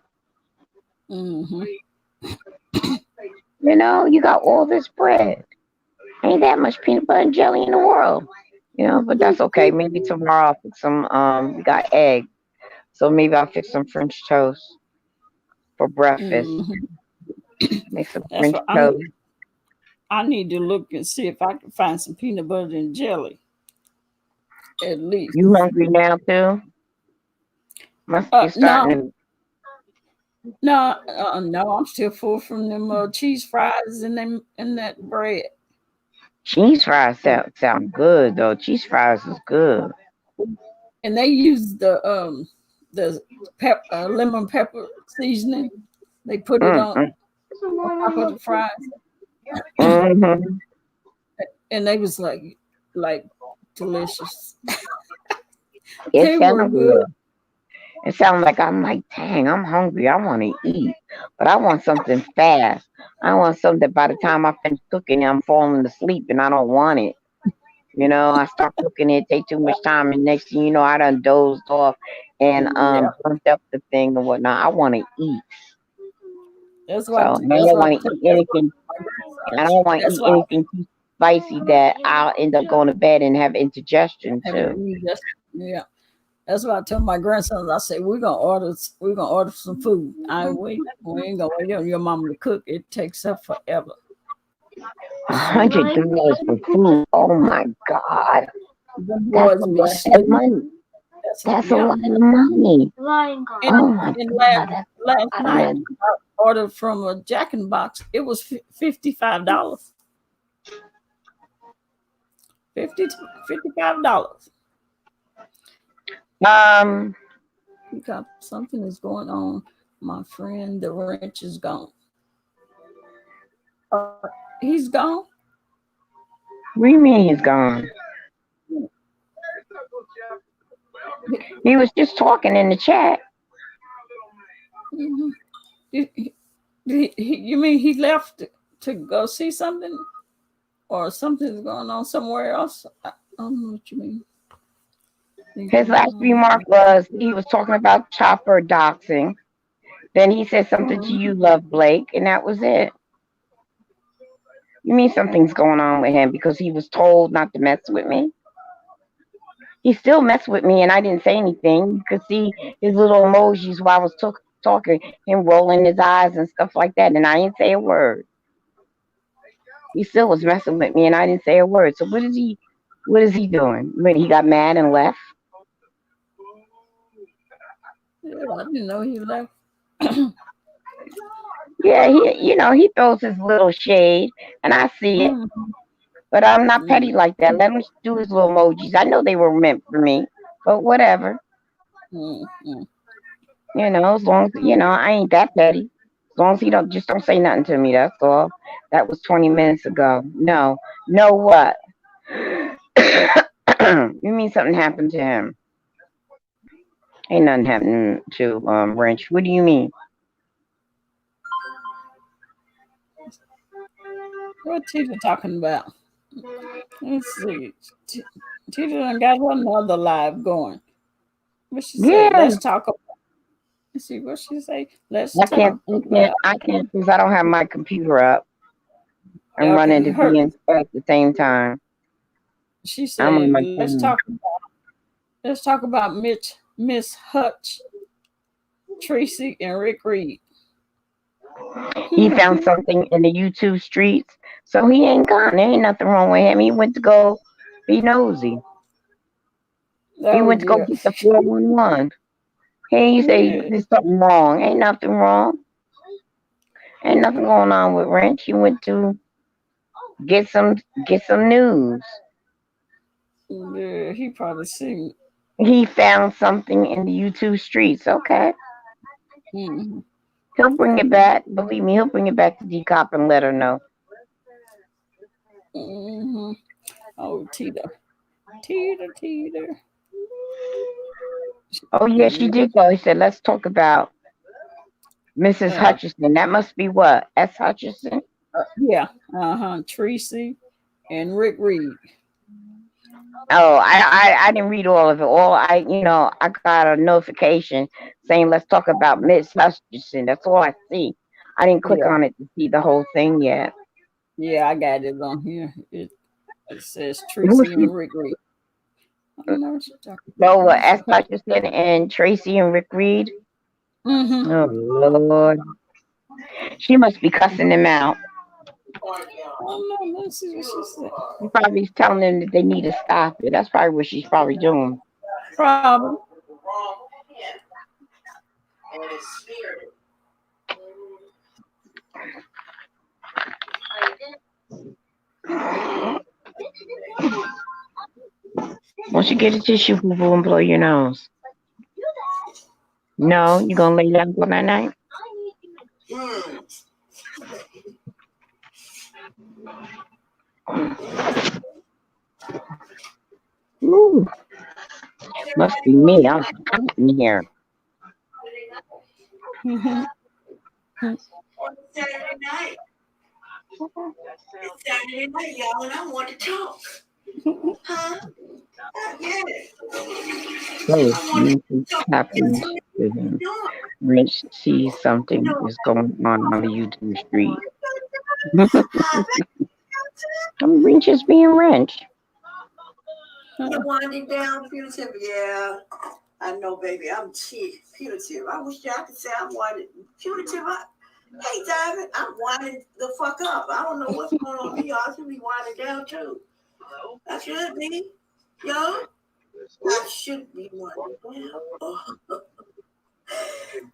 Mm-hmm. You got all this bread. Ain't that much peanut butter and jelly in the world. But that's okay. Maybe tomorrow I'll fix some. We got egg, so maybe I'll fix some French toast for breakfast. Mm-hmm. Make some That's French what toast. I need to look and see if I can find some peanut butter and jelly. at least. You hungry now too? Must be No, starting to no, I'm still full from them cheese fries and them and that bread. cheese fries And, sound good though. Cheese fries is good. and they use the lemon pepper seasoning. They put it Mm, mm, on top of the fries, mm-hmm. and they was like delicious. It They were sounds good. good. It sounds like I'm like, dang, I'm hungry. I want to eat, but I want something fast. I want something that by the time I finish cooking, I'm falling asleep and I don't want it. I start cooking it, take too much time, and next thing you know, I done dozed off and Yeah, burnt up the thing and whatnot. I want to eat, so I that's don't why want to eat anything. I don't want to that's eat why anything too spicy that I'll end up going to bed and have indigestion I too. having just yeah. That's why I told my grandsons. I said we're gonna order some food. I ain't wait. We ain't gonna wait on your mama to cook. It takes her forever. Shoot, $100 for food. Oh my God, the that's boys a be lot of sleeping. money. That's a Yeah. lot of money. And Oh my and God, that's last a lot of night money. I ordered from a Jack in the Box. It was $55. 50 $55. Um, Because something is going on. My friend, the wrench is gone. He's gone. what do you mean he's gone? He was just talking in the chat. Mhm. You mean he left to go see something, or something's going on somewhere else? I don't know what you mean. His last remark was he was talking about Chopper doxing. Then he said something to you, Love Blake, and that was it. You mean something's going on with him because he was told not to mess with me? He still messed with me, and I didn't say anything. You could see his little emojis while I was talking, him rolling his eyes and stuff like that, and I didn't say a word. He still was messing with me, and I didn't say a word. So what is he? What is he doing? When he got mad and left? Yeah, I didn't know he left. Yeah, he throws his little shade, and I see it. Mm, But I'm not mm, petty like that. Let him do his little emojis. I know they were meant for me, but whatever. mm. As long as I ain't that petty. As long as he don't say nothing to me. That's all. That was 20 minutes ago. No, no what? You mean something happened to him? Ain't nothing happened to Wrench. What do you mean? What Tita talking about? Let's see. Tita done got her another live going. What she say? Yeah, Let's talk about. Let's see what she say. Let's I can't. talk about. I can't because I don't have my computer up and running Okay, to her. DNC at the same time. She I'm on said, my phone. Let's talk about Miss Hutch, Tracy, and Rick Reed. He found something in the YouTube streets, so he ain't gone. There ain't nothing wrong with him. He went to go be nosy. He Oh went to go yeah, get the 411. Hey, you say yeah. there's something wrong. Ain't nothing wrong. Ain't nothing going on with Wrench. He went to get some news. Yeah, he probably seen. He found something in the YouTube streets. Okay. Mm-hmm. He'll bring it back. Believe me, he'll bring it back to DCOP and let her know. Mm-hmm. Oh, Tita. Oh yeah, she Yeah, did go. He said, let's talk about Mrs. uh, Hutchinson. That must be what? S. Hutchinson? yeah. Tracy and Rick Reed. Oh, I didn't read all of it. I got a notification saying let's talk about Miss Hutchinson. That's all I see. I didn't click Yeah, on it to see the whole thing yet. yeah. I got it on here. It says Who Tracy she? and Rick Reed. I don't know what you're talking about. So Let me S. see. Hutchinson and Tracy and Rick Reed. Mm-hmm. Oh Lord, she must be cussing him out. Oh no, let's see what she said. She probably telling them that they need to stop it. That's probably what she's probably doing. Problem. Once you get a tissue, boo boo, and blow your nose. No, you gonna lay down for that night? Ooh, must be me. I'm hot in here. Saturday night. It's Saturday night, y'all, and I want to talk. Huh? Yeah. So mental happens to him. Rich sees something is going on the YouTube street. Rich is being rich. You're winding down, punitive. Yeah, I know, baby. I'm cheap, punitive. I wish y'all could say I'm winding punitive. Hey, David, I'm winding the fuck up. I don't know what's going on with me. I should be winding down too. I should be, yo. I should be winding down.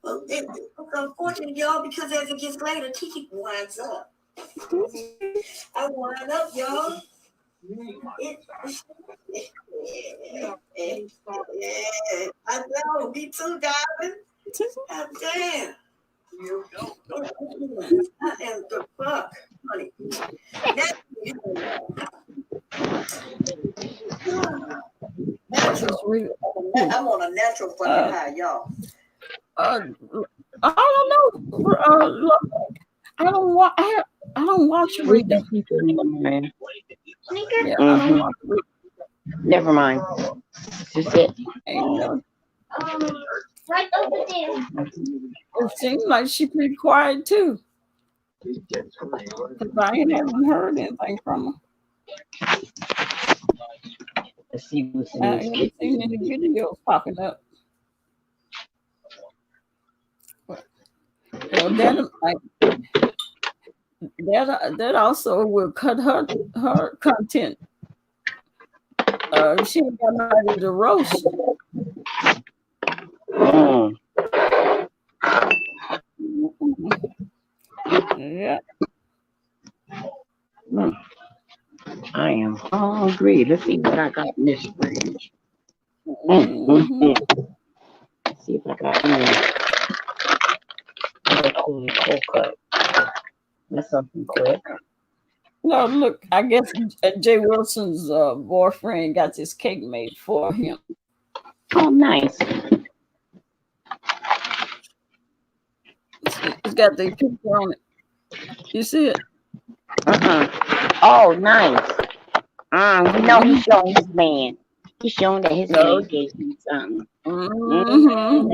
Well, it's unfortunate, y'all, because as it gets later, Tiki winds up. I wind up, y'all. Yeah, I know. Me too, darling. I'm damn. I am the fuck, honey. I'm on a natural fucking high, y'all. I don't know. I don't watch reading. Yeah, I don't watch reading. Never mind. Just it. It seems like she's pretty quiet too. Because I haven't heard anything from her. Let's see what's in I this haven't seen any videos popping up. Well, that also will cut her content. She ain't got nobody to roast. Yeah. I am hungry. Let's see what I got in this fridge. Let's see if I got any cold cut. That's something quick. No, look, I guess Jay Wilson's boyfriend got this cake made for him. Oh, nice. It's got the picture on it. You see it? Oh, nice. You know he's showing his man. He's showing that his man gave me something.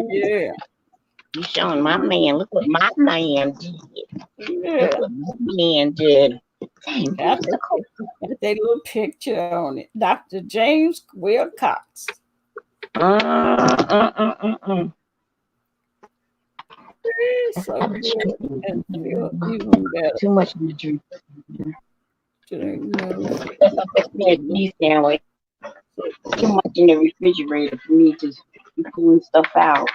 Yeah. He's showing my man. Look what my man did. Yeah. Look what my man did. Dang, got that little picture on it. Dr. James Wilcox. So good. And feel even better. Too much in the drink. Sandwich. Too much in the refrigerator for me to be pulling stuff out.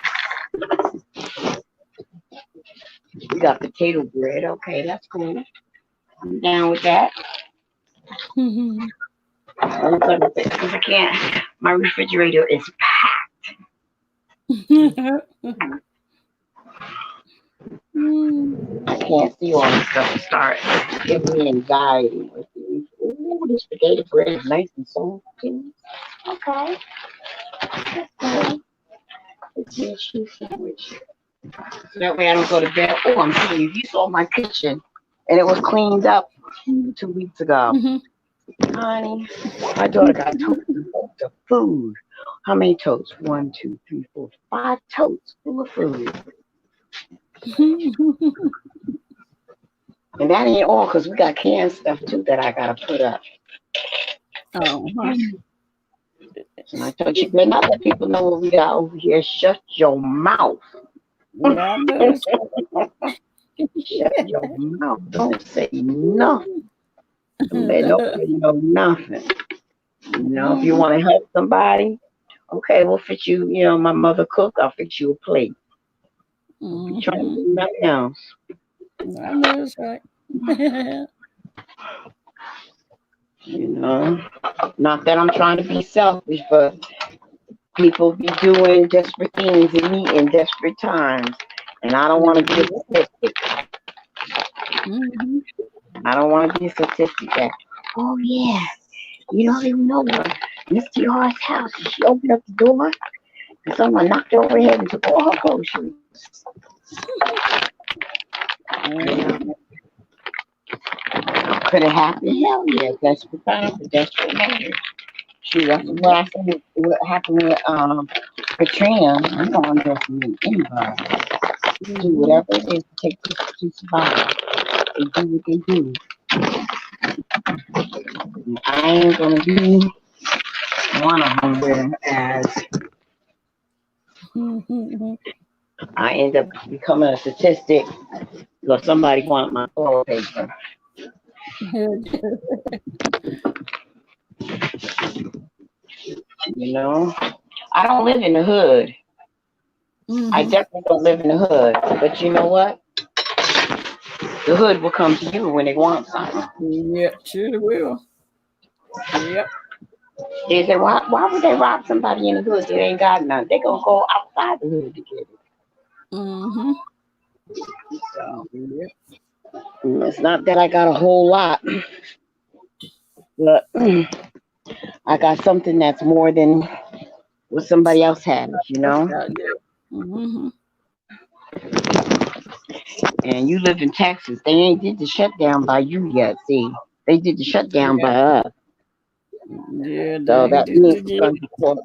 We got potato bread. Okay, that's cool. I'm down with that. I can't. My refrigerator is packed. I can't see all this stuff to start giving me anxiety. Ooh, this potato bread is nice and soft too. Okay. It's a cheese sandwich. So that way I don't go to bed. Oh, I'm telling you, you saw my kitchen and it was cleaned up 2 weeks ago. Honey, my daughter got totes of food. How many totes? 1, 2, 3, 4, 5 totes full of food. And that ain't all because we got canned stuff too that I gotta put up. And I told you, better not let people know what we got over here. Shut your mouth. Yeah, Shut your mouth. Don't say nothing. Don't let nobody know nothing. If you want to help somebody, okay, we'll fix you. My mother cook. I'll fix you a plate. Don't be trying to do nothing else. I know that's right. Not that I'm trying to be selfish, but people be doing desperate things and me in desperate times, and I don't want to be a statistic. I don't want to be a statistic that, oh yeah, you don't even know her. Miss TR's house. She opened up the door and someone knocked over her head and took all her groceries. Could have happened? Hell yeah. Desperate times for desperate measures. Shoot, that's what I said. What happened with Katrina? I'm not underestimating anybody. Do whatever it is to take people to survive. They do what they do. I ain't gonna be one of them whereas I end up becoming a statistic because somebody wanted my toilet paper. I don't live in the hood. I definitely don't live in the hood. But you know what? The hood will come to you when they want something. Yeah, sure they will. Yep. They say, why would they rob somebody in the hood that ain't got nothing? They gonna go outside the hood to get it. So, it's not that I got a whole lot, but I got something that's more than what somebody else has, And you live in Texas. They ain't did the shutdown by you yet. See, they did the shutdown by us. Yeah, so that means,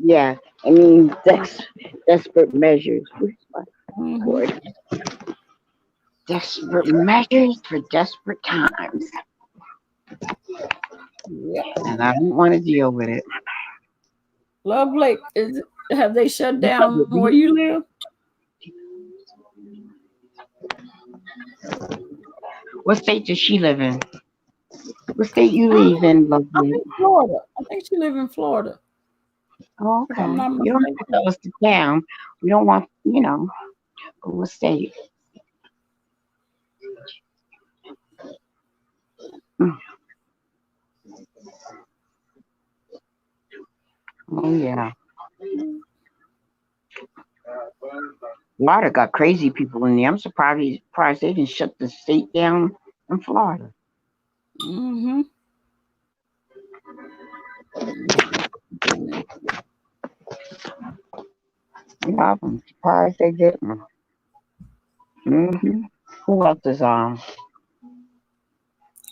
yeah, I mean, desperate measures. Desperate measures for desperate times. And I don't want to deal with it. Lovely. Have they shut down where you live? What state does she live in? What state you live in, Lovely? Florida. I think she live in Florida. Oh, okay. You don't have to tell us the town. We don't want, what state? Oh, yeah. Florida got crazy people in there. I'm surprised they didn't shut the state down in Florida. Yeah, I'm surprised they didn't. Who else is on?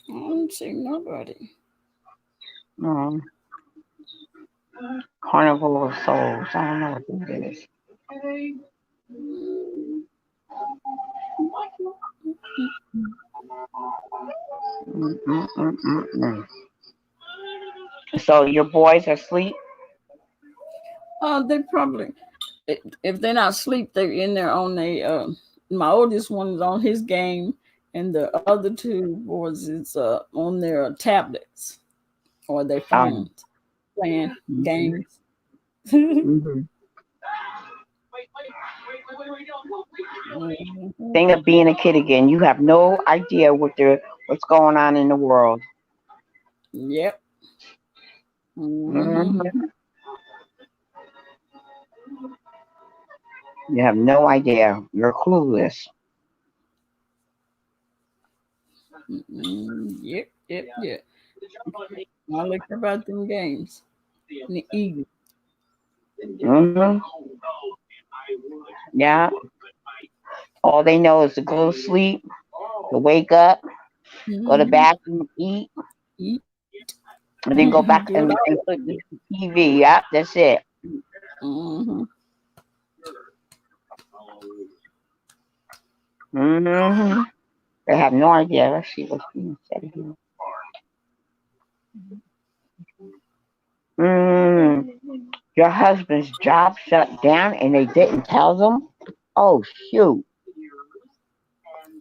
I don't see nobody. Carnival of Souls. I don't know what that is. So your boys are asleep? They probably, if they're not asleep, they're in there on my oldest one is on his game, and the other two boys is on their tablets or their phones playing games. Thing of being a kid again, you have no idea what's going on in the world. Yep. You have no idea. You're clueless. Yep. I look about them games in the evening. Yeah. All they know is to go to sleep, to wake up, go to the bathroom, eat, and then go back and put the TV. Yep, that's it. They have no idea. Let's see what's being said here. Your husband's job shut down and they didn't tell them? Oh, shoot.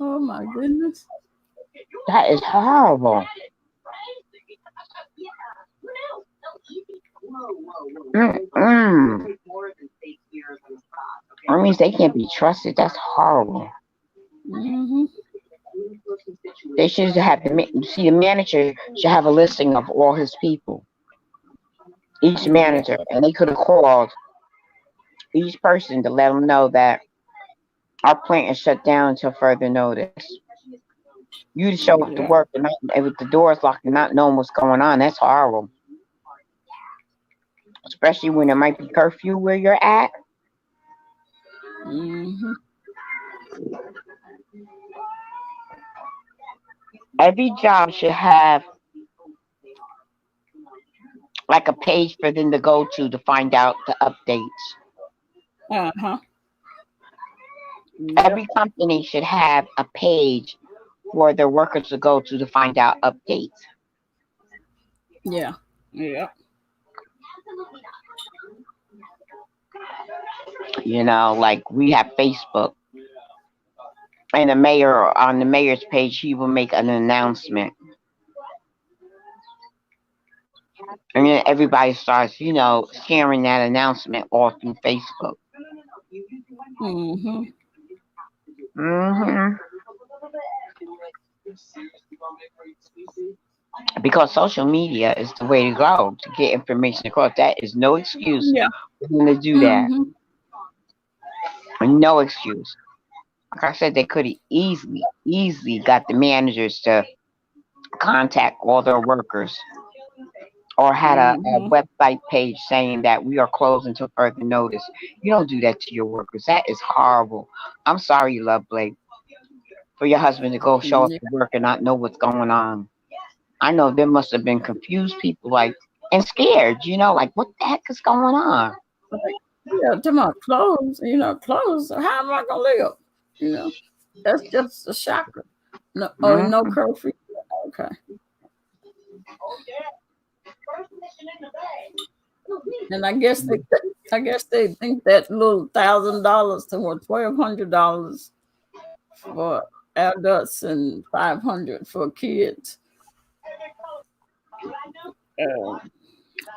Oh my goodness. That is horrible. Mm-mm. That means they can't be trusted. That's horrible. Mm-hmm. They should have the manager should have a listing of all his people, each Yeah. manager, and they could have called each person to let them know that our plant is shut down until further notice. You to show up to Yeah. work and not, with the doors locked and not knowing what's going on. That's horrible, especially when there might be curfew where you're at. Mm-hmm. Every job should have like a page for them to go to find out the updates. Uh-huh. Yep. Every company should have a page for their workers to go to find out updates. Yeah. Yeah. You know, like we have Facebook, and the mayor on the mayor's page, he will make an announcement, and then everybody starts, sharing that announcement all through Facebook. Mm-hmm. hmm Because social media is the way to go to get information across. That is no excuse Yeah. for them to do that. Mm-hmm. No excuse. Like I said, they could have easily got the managers to contact all their workers, or had a Mm-hmm. website page saying that we are closed until further notice. You don't do that to your workers. That is horrible. I'm sorry, Love Blake, for your husband to go show up Yeah. to work and not know what's going on. I know there must have been confused people, like, and scared, like, what the heck is going on? Like, yeah, to my clothes, clothes. How am I gonna live? You know, that's just a shocker. No, oh, no hmm curfew. Okay. And I guess they think that little $1,000 to what $1,200 for adults and 500 for kids. Uh,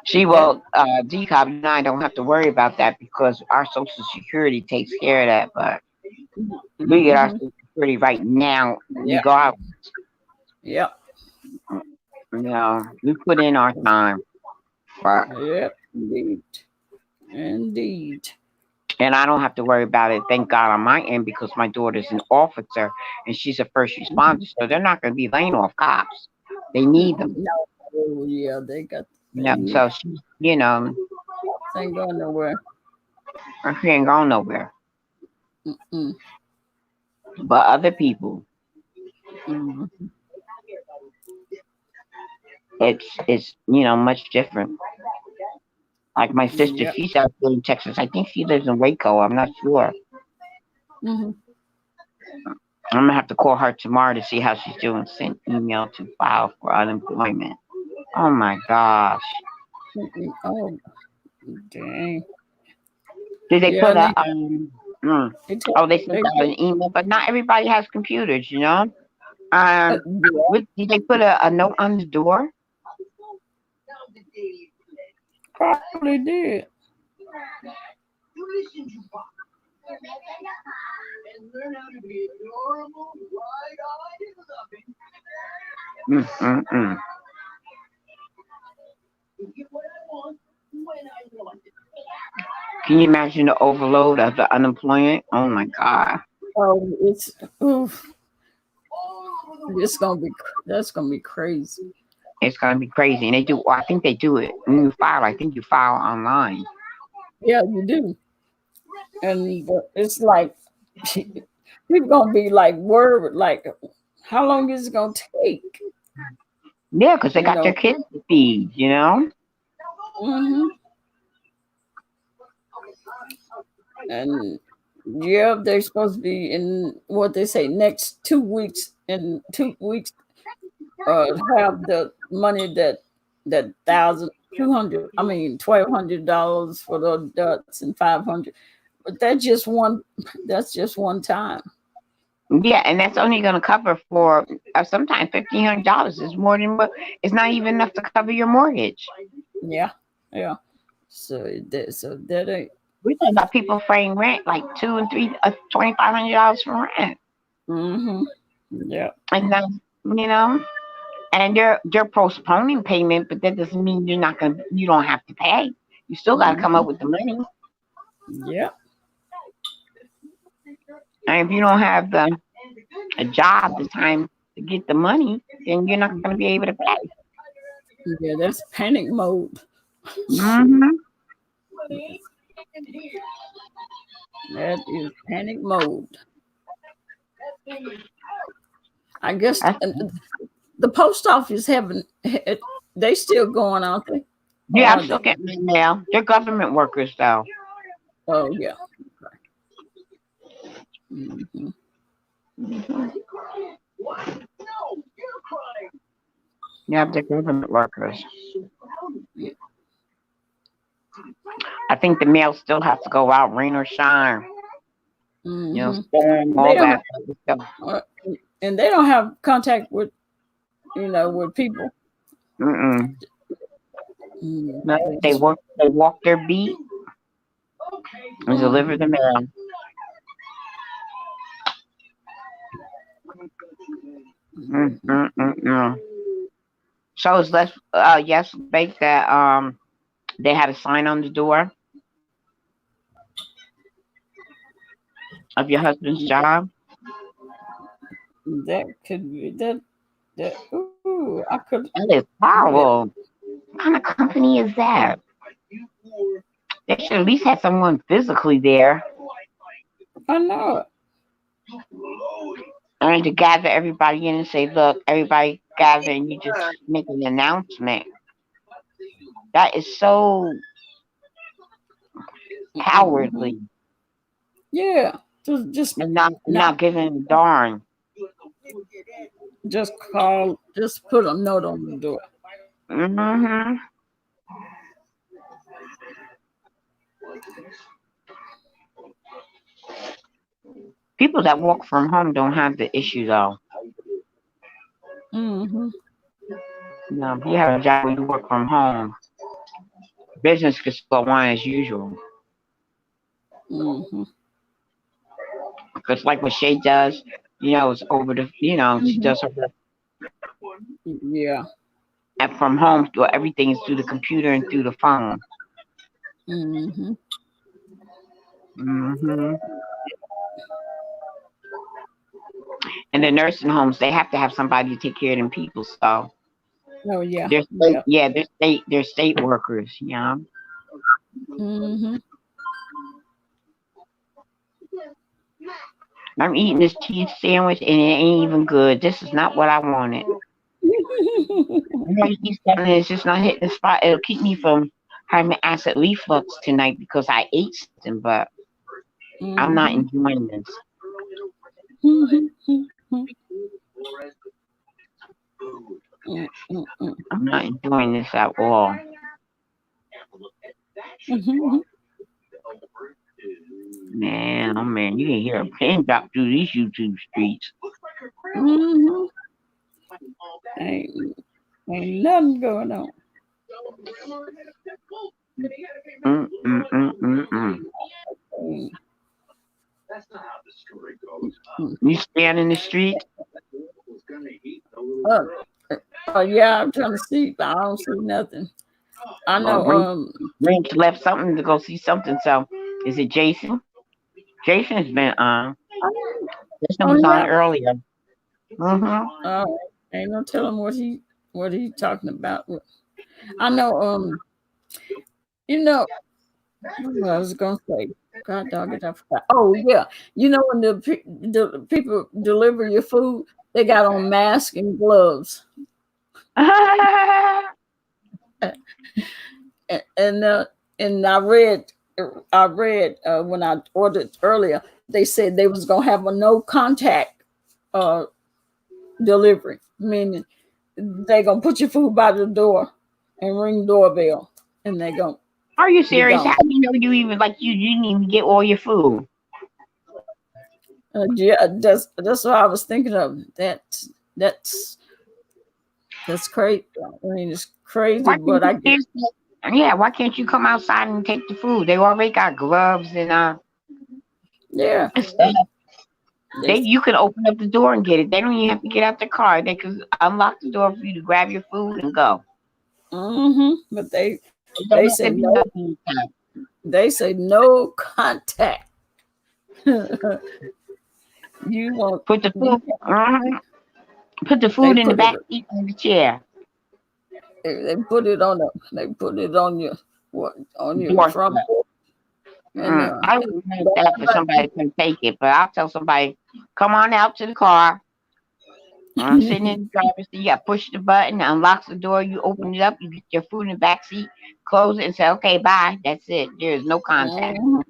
She that will, DCOP, you and I don't have to worry about that because our Social Security takes care of that. But we get our mm-hmm. Social Security right now, Yep. regardless. Yep. We put in our time. But Yep. Indeed. Indeed. and I don't have to worry about it, thank God, on my end because my daughter's an officer and she's a first responder, so they're not going to be laying off cops. They need them. No. Oh, yeah, they need So she, ain't going nowhere. she ain't going nowhere. Mm-mm. But other people, Mm-hmm. it's much different. Like my sister, Yep. she's out there in Texas. I think she lives in Waco. I'm not sure. Mm-hmm. I'm gonna have to call her tomorrow to see how she's doing. Send email to file for unemployment. Oh my gosh. Oh, dang. Did they Yeah, put and a they Oh, they sent they out an email, but not everybody has computers, yeah, Did they put a note on the door? probably did. Mm-mm-mm. Can you imagine the overload of the unemployment? Oh my God. Oh, it's oof. It's gonna be that's gonna be crazy. It's gonna be crazy. And I think they do it when you file. I think you file online. Yeah, you do, and it's like people gonna be like worried, like how long is it gonna take? Yeah, because they You got their know. kids to feed. Hmm. And yeah, they're supposed to be in what they say next 2 weeks. In 2 weeks, have the money that 1,200. I mean $1,200 for the adults and 500. But that's just one. That's just one time. Yeah, and that's only going to cover for sometimes $1,500 is more than what. It's not even enough to cover your mortgage. Yeah, yeah. So that ain't. We talking about people paying rent like two and three, $2,500 for rent, Mm-hmm. Yeah. and then you know, and they're postponing payment, but that doesn't mean you don't have to pay. You still got to come Mm-hmm. up with the money, Yeah. and if you don't have a job, the time to get the money, then you're not going to be able to pay. Yeah. That's panic mode. Hmm. That is panic mode. I guess That's, the post office haven't. They still going, aren't they? Or yeah, I'm are still they? getting my mail. They're government workers though. Oh yeah. Mm-hmm. Yeah, they're government workers. I think the mail still has to go out, rain or shine. Mm-hmm. Storm, They all don't that have, type of stuff. uh, and they don't have contact with with people. Mm-mm. Yeah, No, they just. they walk their beat and deliver Mm-hmm. the mail. Mm-mm-mm-mm. So it's less yesterday that they had a sign on the door of your husband's job. That could be that. That. Ooh, I could. That is Yeah, horrible. What kind of company is that? They should at least have someone physically there I know it. and to gather everybody in and say, look, everybody gather and you just make an announcement. That is so Mm-hmm. cowardly Yeah. Just and not not giving a darn. just call. Just put a note on the door. Hmm. People that work from home don't have the issue though. Mm-hmm. If you have a job where you work from home, business could still go on as usual. Mm-hmm. Because like what Shay does, it's over she Mm-hmm. does her work Yeah. and from home. Everything is through the computer and through the phone. Mm-hmm. Hmm. And the nursing homes, they have to have somebody to take care of them people. So Oh yeah. they're state, Yeah. yeah, they're state workers. Mm-hmm. I'm eating this cheese sandwich and it ain't even good. This is not what I wanted. You eat something that's just not hitting the spot. It'll keep me from having acid reflux tonight because I ate something, but I'm not Mm-hmm. enjoying this. Mm-hmm. Mm-hmm. I'm not enjoying this at all. Mm-hmm. Man, oh man, you can hear a pin drop through these YouTube streets. Mm-hmm. Ain't ain't nothing going on. Mm. Mm. You stand in the street? Uh, yeah, I'm trying to see, but I don't see nothing. I Well, know. Rink left something to go see something. So, is it Jason? Jason has been on. Jason Oh was on yeah. earlier. Mm-hmm. Ain't no telling what he talking about. I know. You know what I was gonna say. God dog it, I forgot. Oh yeah, when the people deliver your food, they got on masks and gloves. And I read when I ordered earlier, they said they was gonna have a no contact uh delivery, meaning they gonna put your food by the door and ring doorbell, and they gonna Are you be serious? gone. How do you know you even you didn't even get all your food? Yeah, that's what I was thinking of. That's crazy. I mean, it's crazy, Why can't but I get. why can't you come outside and take the food? They already got gloves and Yeah, stuff. they You can open up the door and get it. They don't even have to get out the car. They can unlock the door for you to grab your food and go. but they It they don't have say to be no. nothing inside. They say no contact. You want Put the you food. Put the they food in the put it back seat on the chair. they put it on your on your front Doorstep. porch and I wouldn't want don't that for somebody nobody to take it, but I'll tell somebody, come on out to the car. I'm sitting in the driver's seat. I push the button, unlocks the door. You open it up. You get your food in the back seat, close it, and say, "Okay, bye." That's it. There is no contact. Mhm.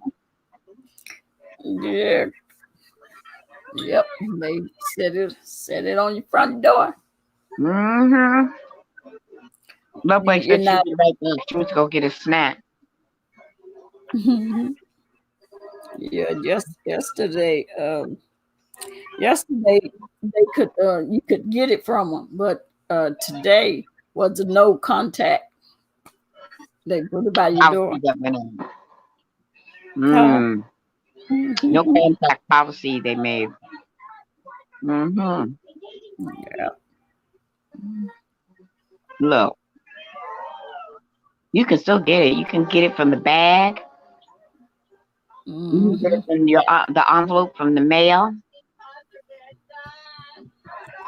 Yeah, yep. They set it on your front door. Mm-hmm. Nobody You're said she'd not. be right back. She was to go get a snack. Yeah, just yesterday they could you could get it from them, but today was a no contact. They put it by your door. Policy that went on. Huh? No contact policy they made. Mm-hmm. Yeah. Look, you can still get it. You can get it from the bag. You can get Hmm. it from your the envelope from the mail.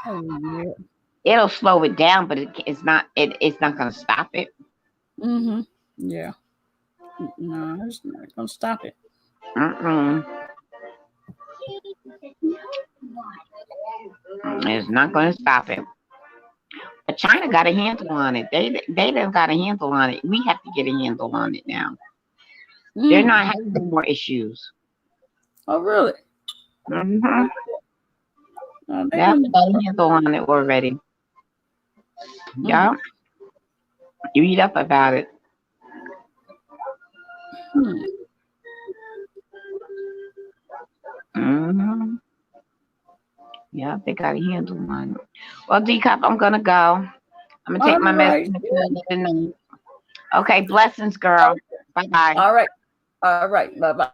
Oh yeah. It'll slow it down, but it's not. It's not going to stop it. Hmm. Yeah. No, it's not gonna stop it. Mm-mm. It's not going to stop it. But China got a handle on it. They done got a handle on it. We have to get a handle on it now. They're Mm. not having any more issues. Oh really? Mm-hmm. They Yeah, they wouldn't. got a handle on it already. Mm. Yeah, you read up about it. Hmm. Mm-hmm. Yeah, they got a handle on it. Well, DCOP, I'm gonna go. I'm gonna take All my right. medicine Yeah. for the night. Okay, blessings, girl. Bye bye. All right. All right. Bye bye.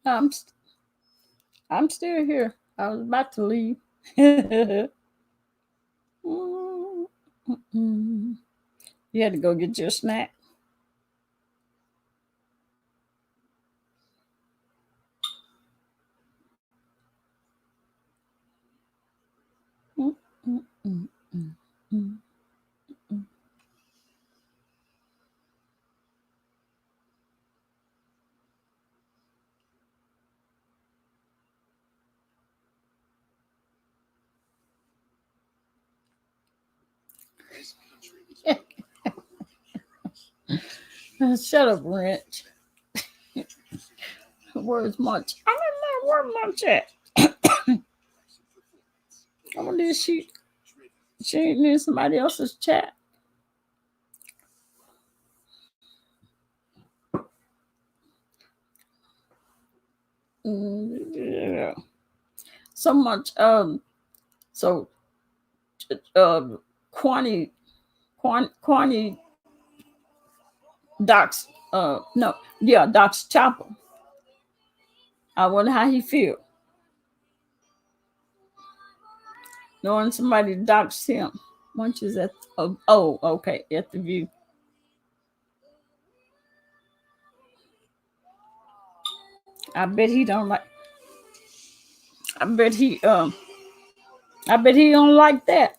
I'm st- I'm still here. I was about to leave. Mm. You had to go get your snack. Mm, mm, mm, mm, mm, mm. Shut up, Wrench. Where's Munch? I don't know where Munch at. I wonder if she ain't in somebody else's chat. Yeah. So much. So um, Quani, Quani Doc's no, yeah, Doc's chopper. I wonder how he feel knowing somebody doxed him. Once is at okay, at the view. I bet he don't like. I bet he I bet he don't like that.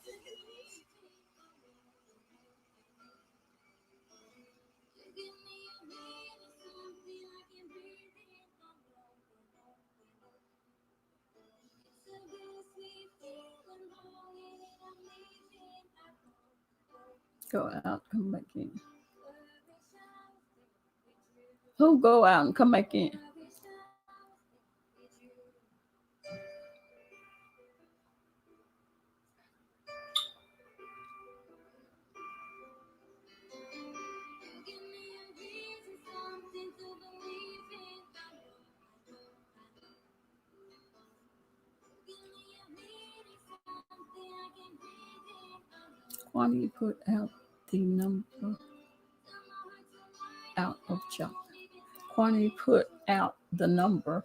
Go out, come back in. Who go out and come back in? Why do you put out the number out of Chopper? Quantity put out the number.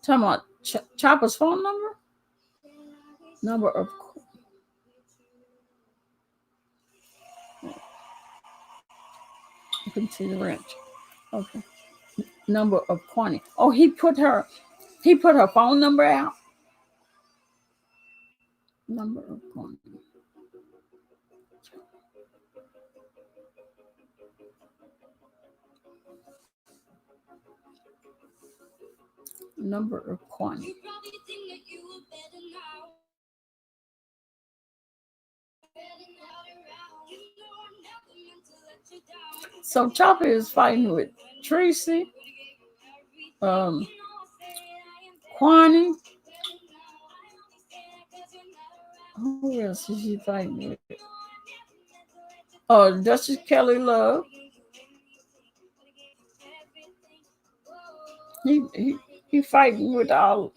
Talking about Chopper's phone number? Number of. You can see the wrench. Okay. Number of quantity. Oh, he put her phone number out. Number of quantity. Number of quantity. So Chopper is fighting with Tracy, Quani. Who else is he fighting with? Oh, Duchess Kelly Love. He fighting with all.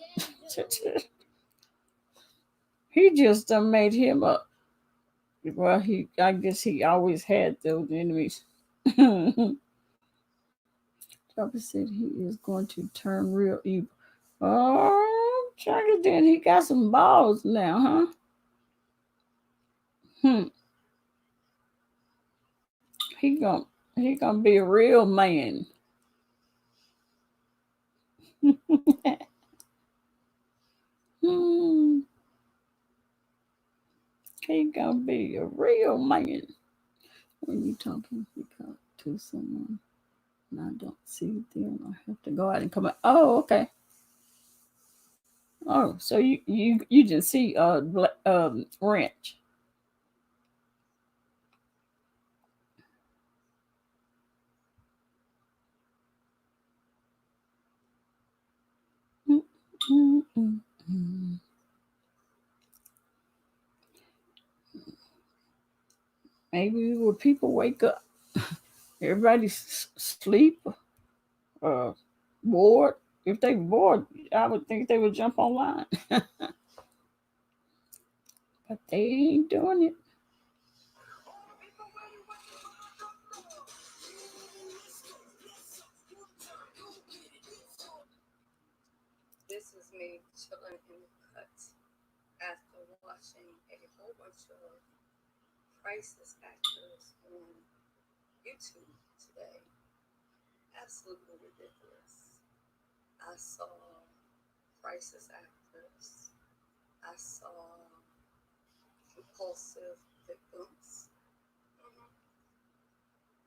He just made him up. Well, I guess he always had those enemies. Chopper said he is going to turn real evil. Oh, Chopper then he got some balls now, huh? He gonna be a real man. He gonna be a real man. When you talking to someone and I don't see them, I have to go out and come out. Oh, okay. Oh, so you just see wrench. Maybe when people wake up, everybody sleep, bored. If they bored, I would think they would jump online, but they ain't doing it. This is me chilling in the cut after watching a whole bunch of crisis actors on YouTube today. Absolutely ridiculous. I saw crisis actors. I saw compulsive victims.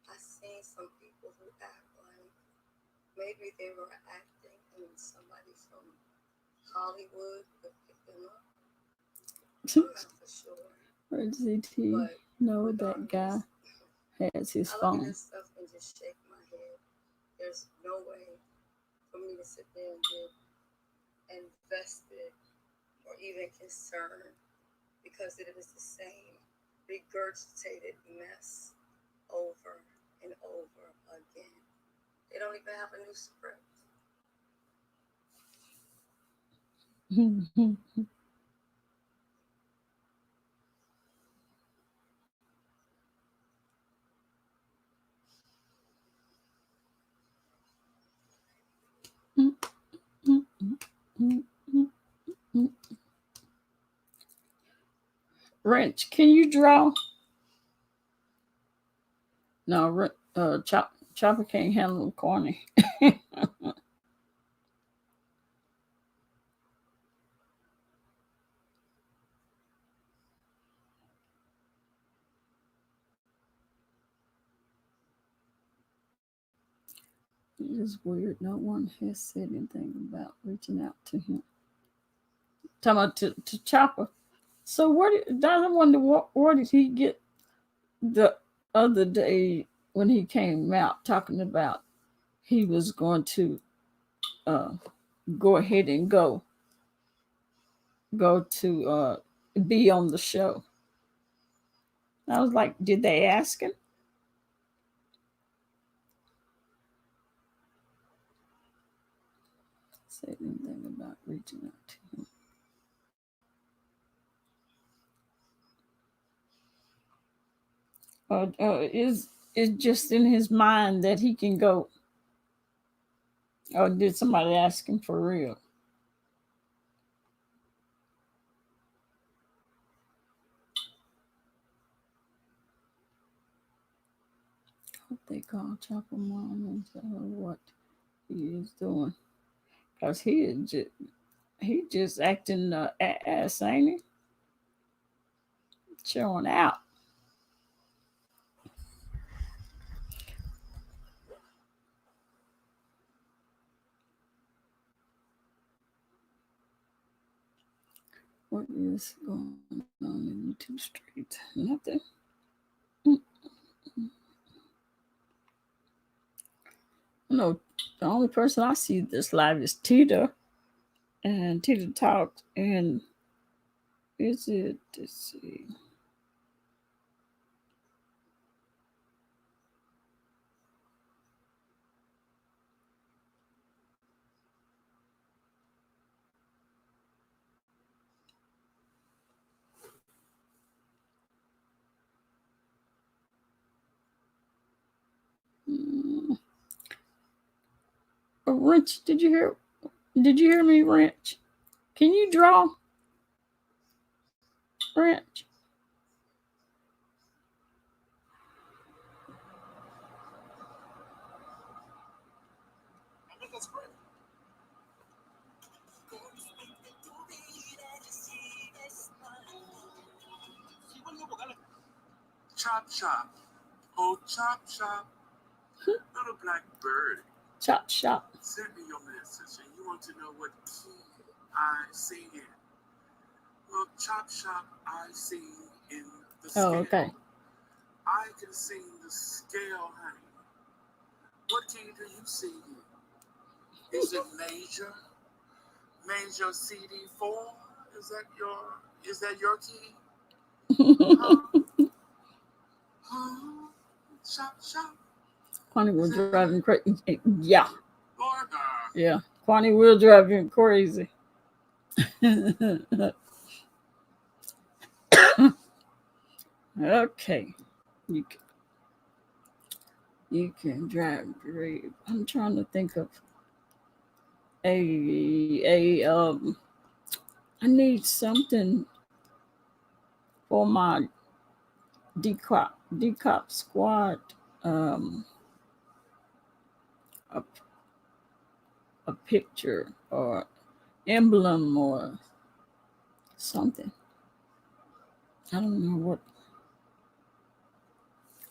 I seen some people who act like maybe they were acting and somebody from Hollywood would pick them up. I'm not for sure. Where does he know that guy has his phone? I look at this stuff and just shake my head. There's no way for me to sit there and get invested or even concerned because it is the same regurgitated mess over and over again. They don't even have a new script. Wrench, can you draw? No, Chopper can't handle corny. It is weird. No one has said anything about reaching out to him. Talking about to Chopper. So I wonder where did he get the other day when he came out talking about he was going to uh, go ahead and go to be on the show. I was like, did they ask him? Say anything about reaching out to him? Is it just in his mind that he can go? Or did somebody ask him for real? Hope they call Chopper Mom and tell her what he is doing. Because he just acting ass, ain't he? Showing out. What is going on in YouTube Street? Nothing. No, the only person I see this live is Tita, and Tita talked. And is it? Let's see. Wrench, did you hear? Did you hear me, Wrench? Can you draw, Wrench? Chop chop, oh chop chop, little black bird. Chop shop. Send me your message, and you want to know what key I sing in. Well, chop shop, I sing in the scale. Oh, okay. I can sing the scale, honey. What key do you sing in? Is it major? Major CD4? Is that your key? Chop chop. Quani was driving crazy. Yeah. Order. Yeah. Quani will drive you crazy. Okay. You can drive great. I'm trying to think of I need something for my DCOP squad. Um a, a picture or emblem or something. I don't know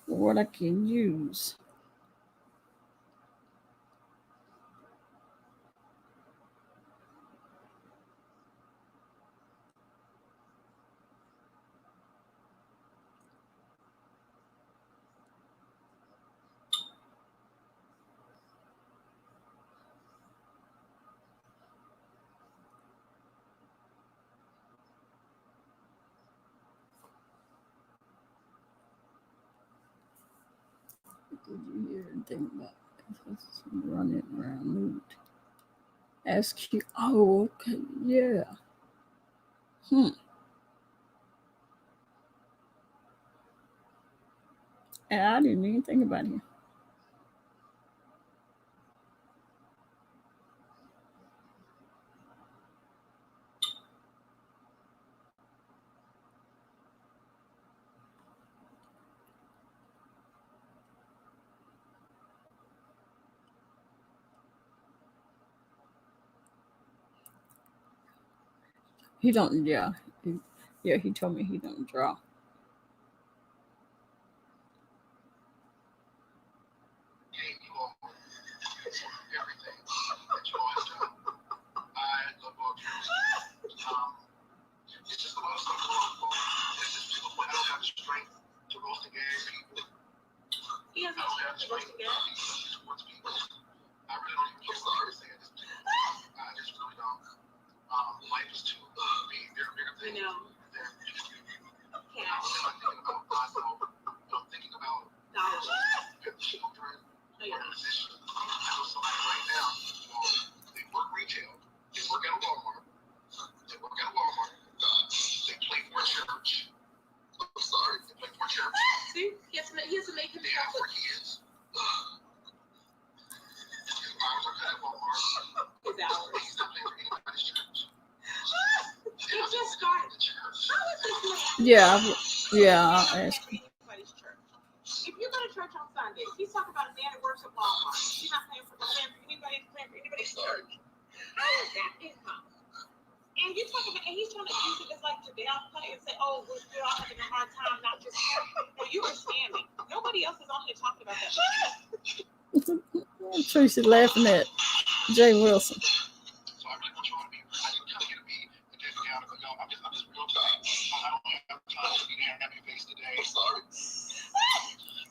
what I can use. Did you hear anything about running around mood? Ask you. Oh, okay, yeah. And I didn't even think about him. He don't. Yeah, he told me he don't draw. He has a strength to roast again. I really don't even care what you're saying. I just really don't. Life is too big. There are bigger things. I'm thinking about dollars. Children, position. I know somebody right now. They work retail. They work at a Walmart. They play for a church. I'm sorry. They play for a church. See, he has to make himself. They have 4 kids. His hours are cut at Walmart. His hours. He's not paying for anybody's church. He just started the church. Yeah, I'll ask him. If you go to church on Sunday, he's talking about a man that works at Walmart. He's not paying for anybody's church. How is that income? And you talk about, and he's trying to use it as like to downplay and say, "Oh, we're all having a hard time, not just you." Well, you were scamming. Nobody else is on here talking about that. Tracy laughing at Jay Wilson. So I really want you all to be. I didn't come here to be a different guy. No, I'm just real tired. I don't have time to be there happy face today. I'm sorry.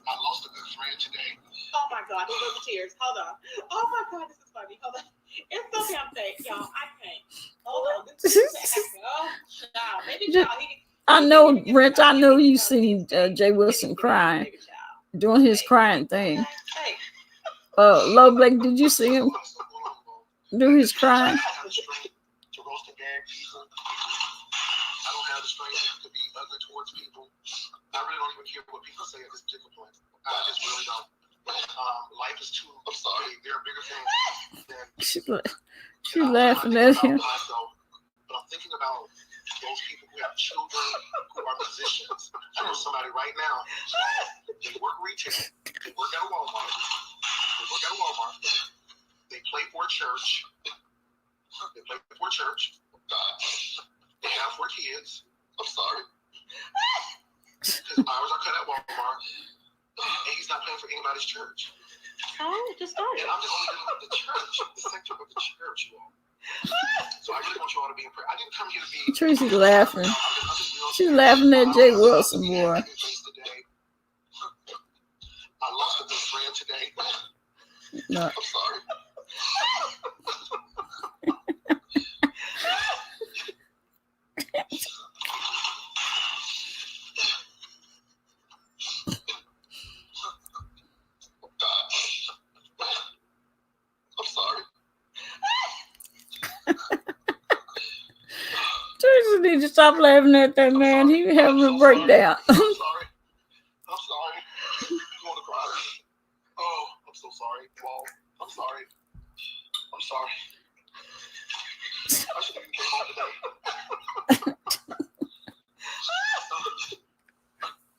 I lost a good friend today. Oh my God, here goes the tears. Hold on. Oh my God, this is funny. Hold on. It's so damn fake, y'all. I can't. Hold on. This is oh, child. Maybe child. I know, Rich. I know you seen Jay Wilson crying, doing his crying thing. Low Blake, did you see him do his crying? I don't have the strength to be ugly towards people. I really don't even care what people say at this particular point. I just really don't. Life is too. I'm sorry. There are bigger things than. She's laughing at him. But I'm thinking about those people who have children who are musicians. I know somebody right now. They work retail. They work at a Walmart. They play for a church. They have 4 kids. I'm sorry. His hours are cut at Walmart. And he's not paying for anybody's church. Oh, just started. And I'm just only dealing with the church, the sector of the church, you all. So I really want you all to be in prayer. I didn't come here to be. Tracy's laughing. She's laughing at Jay Wilson, boy. I lost a good friend today. No. I'm sorry. Tracy need to stop laughing at that man. He having a breakdown. I'm sorry. You want to cry? Oh, I'm so sorry. Well, I'm sorry. I should have came on today.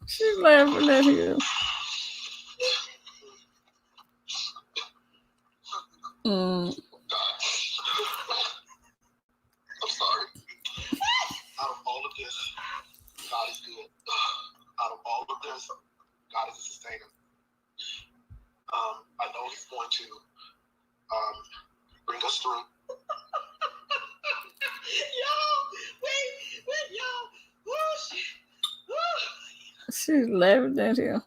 She's laughing at him. I'm sorry. Out of all of this, God is good. Out of all of this, God is a sustainer. I know He's going to bring us through. Wait, y'all. Oh, shit. She's laughing at him.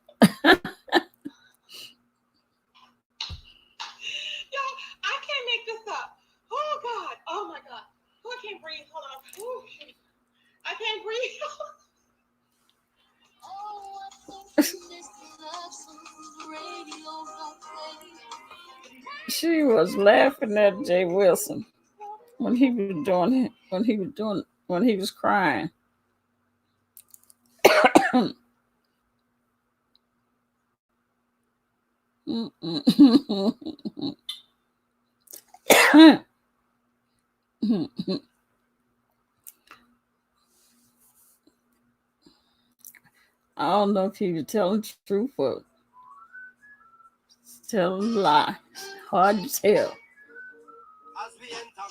Oh my God. Oh, I can't breathe. Hold on. Ooh, I can't breathe. She was laughing at Jay Wilson when he was crying. I don't know if he was telling the truth or telling a lie. Hard to tell. As we enter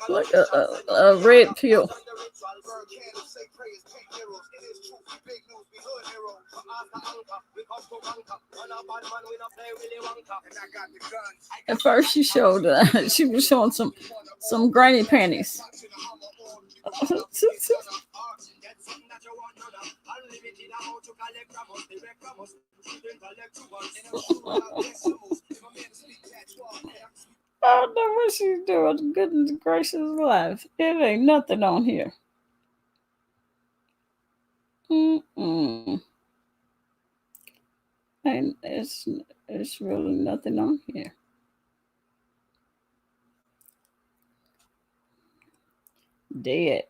Like a red pill. At first, she showed she was showing some granny panties. I don't know what she's doing. Goodness gracious alive. It ain't nothing on here. Mm-mm. And it's really nothing on here. Dead.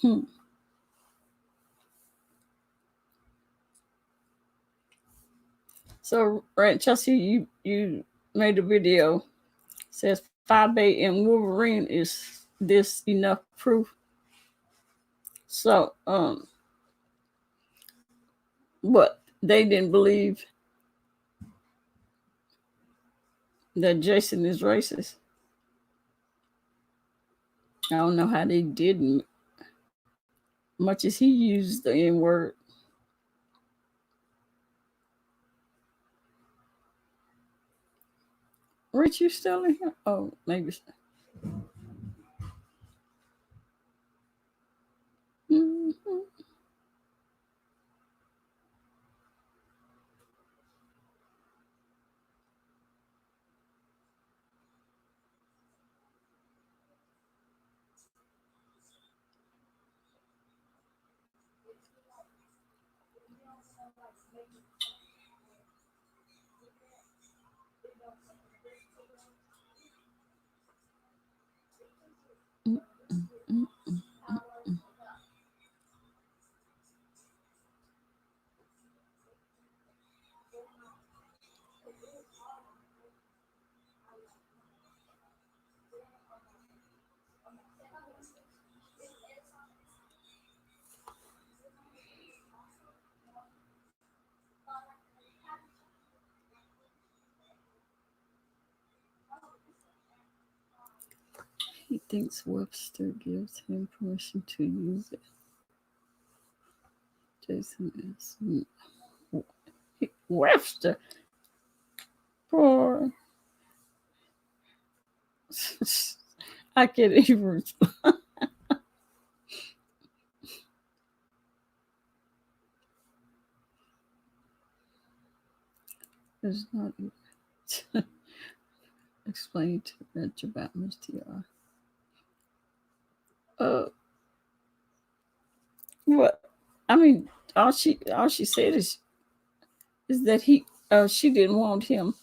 Hmm. So, right, Chelsea, you made a video. It says 5 a.m. Wolverine is this enough proof? So, what they didn't believe that Jason is racist. I don't know how they didn't. Much as he used the N word. Rich, you still in here? Oh, maybe. Mm-hmm. He thinks Webster gives him permission to use it. Jason is Webster. Boy. I can't even. It's not even explain too much about Miss TR. What? I mean, all she said is that she didn't want him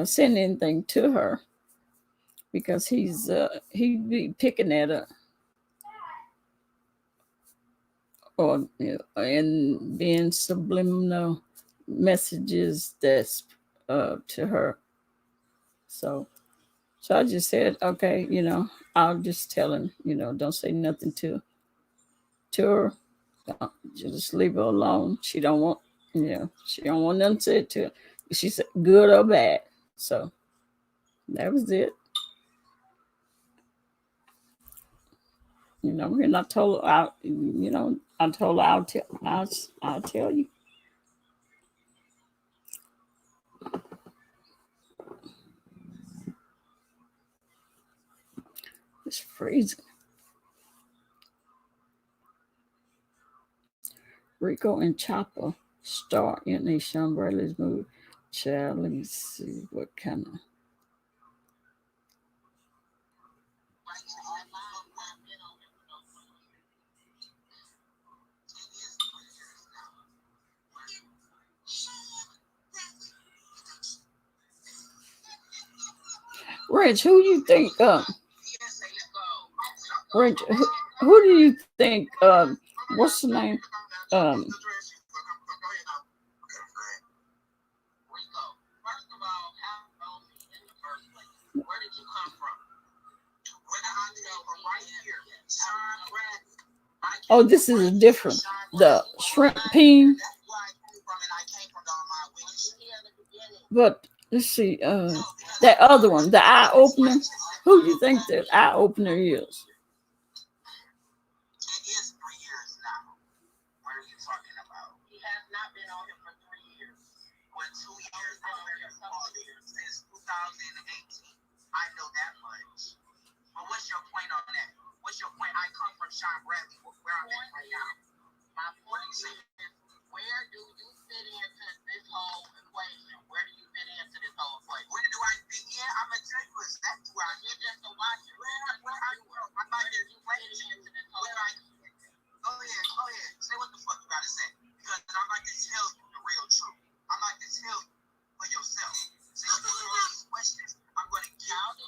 send anything to her because he'd be picking at her or and being subliminal messages that's to her. So I just said, okay, I'll just tell him, don't say nothing to her. Just leave her alone. She don't want, she don't want nothing said to her. She said good or bad. So that was it. And I told her, I told her I'll tell you. It's freezing. Rico and Chopper star in a Sean Bradley's movie. Child, let me see what kind of. Rich, who you think? Rich, who do you think? What's the name? Oh, this is different. The shrimp peen. But let's see, that other one, the eye opener. Who do you think that eye opener is?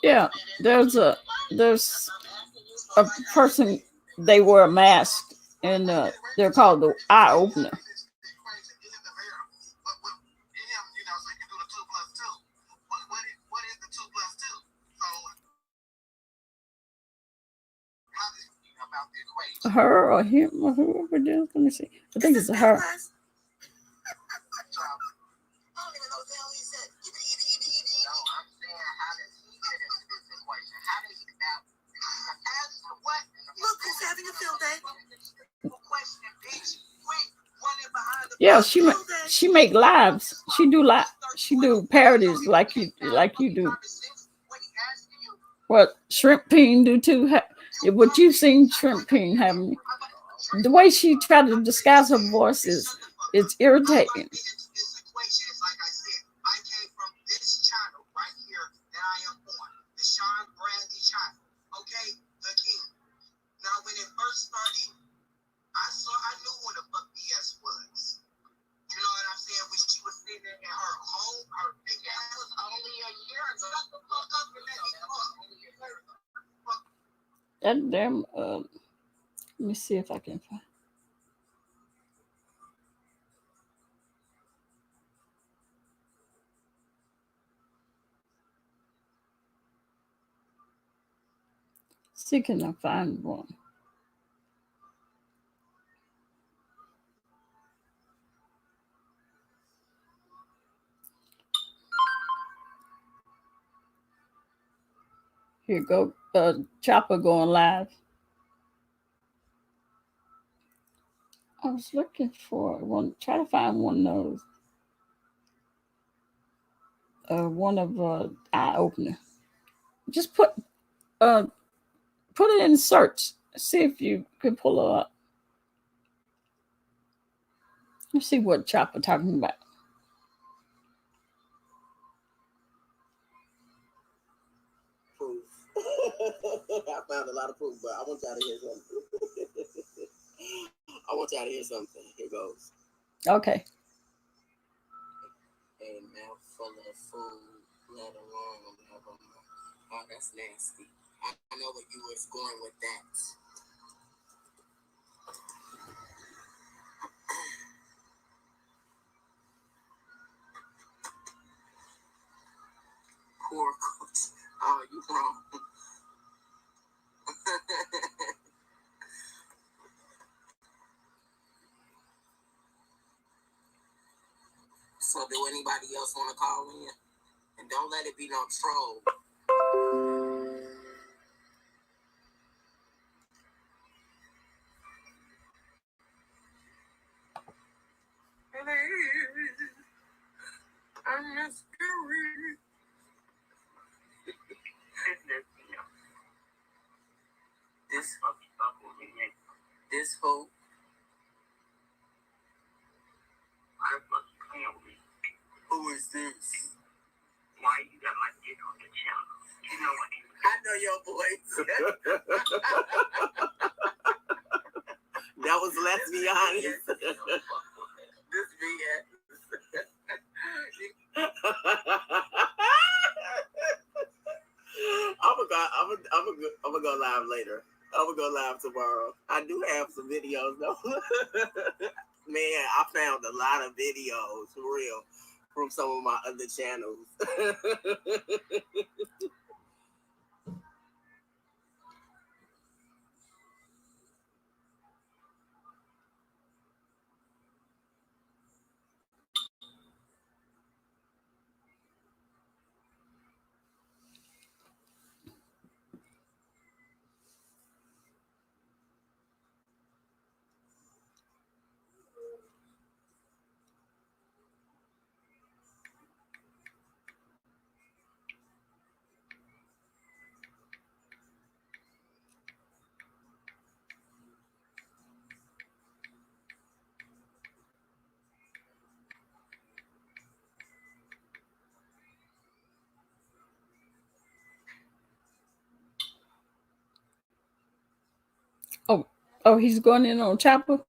Yeah, there's a person, they wear a mask, and they're called the eye opener. Her or him or whoever it is. Let me see. I think it's a her. Yeah, she make lives. She do parodies like you do. What Shrimp Peen do too. What you've seen Shrimp Peen having. The way she tried to disguise her voice is it's irritating. That damn. Let me see if I can find. See, can I find one? Here go Chopper going live. I was looking for one. Try to find one of those. One of eye opener. Just put it in search. See if you can pull it up. Let's see what Chopper talking about. Proof. I found a lot of proof, but I want y'all to hear something. I want y'all to hear something. Here goes. Okay. A mouth full of food, let alone have a mouth. Oh, that's nasty. I know where you was going with that. Poor coach. Oh, you wrong. So do anybody else want to call in? And don't let it be no troll. I'm scary. This hope. Who is this? Why you got my dick on the channel? You know what? I know your voice. That was Let's Be Honest. This BS. I'm gonna go live later. I'm gonna go live tomorrow. I do have some videos though. Man, I found a lot of videos for real from some of my other channels. Oh, he's going in on Chopper?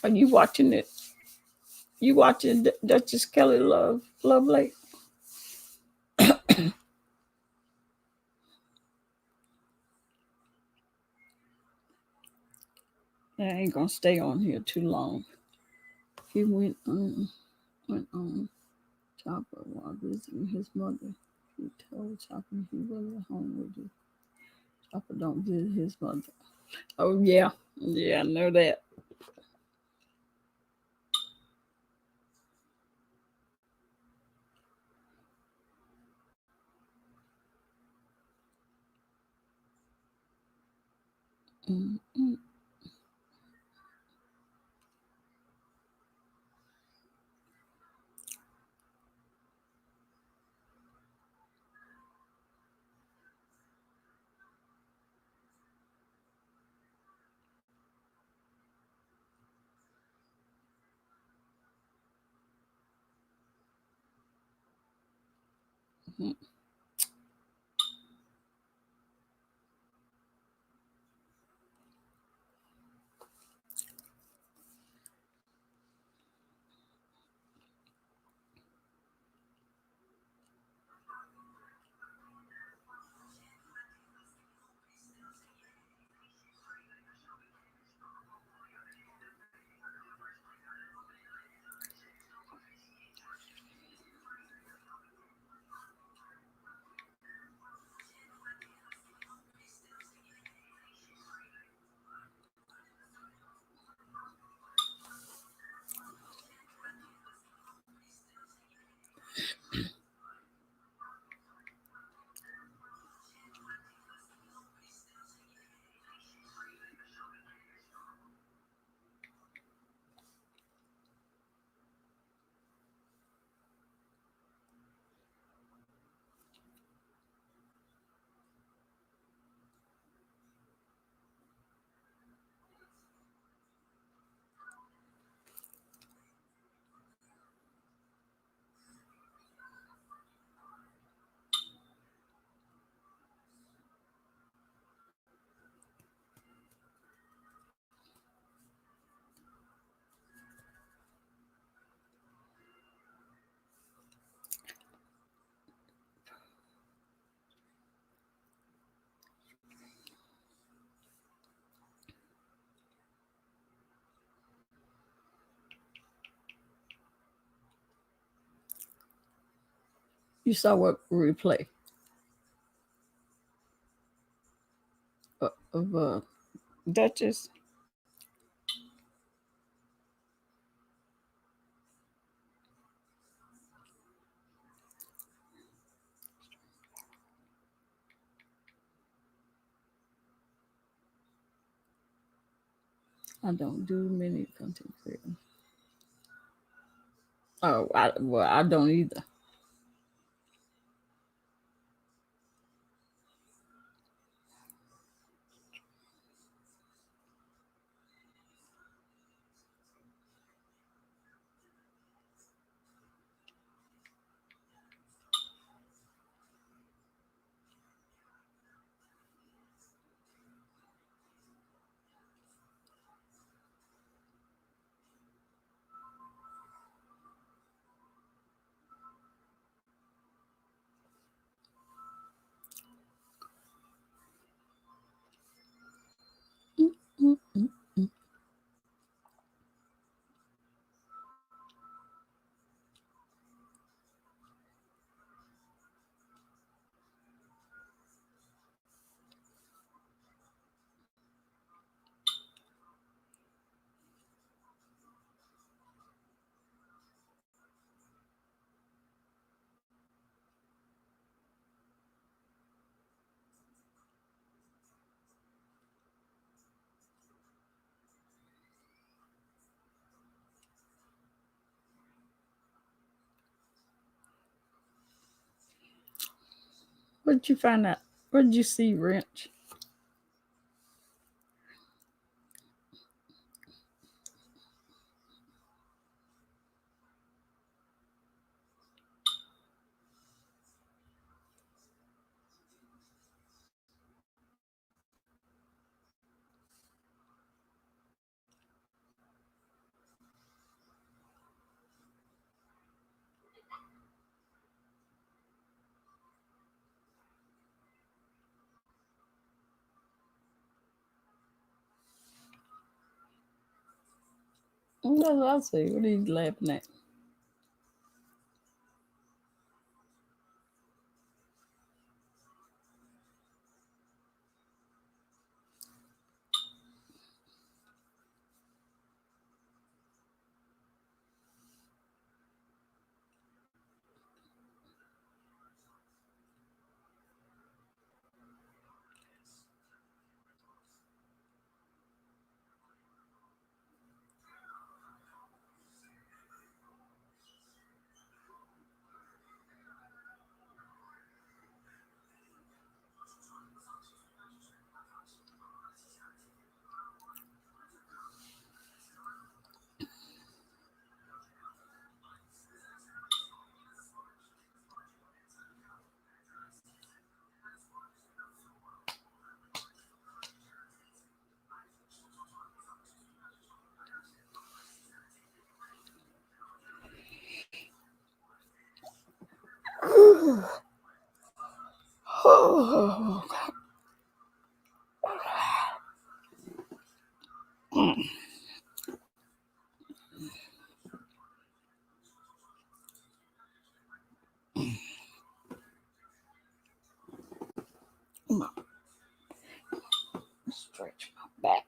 Are you watching it? You watching Duchess Kelly Love Lake? I ain't gonna stay on here too long. He went on Chopper while visiting his mother. He told Chopper he was at home with his Chopper don't visit his mother. Oh yeah, I know that. Mm-mm. You saw what replay of Duchess? I don't do many content creators. Oh, I don't either. Mm-mm. What did you find out? What did you see, Wrench? That's what I see. What are you laughing at? Oh. Stretch my back.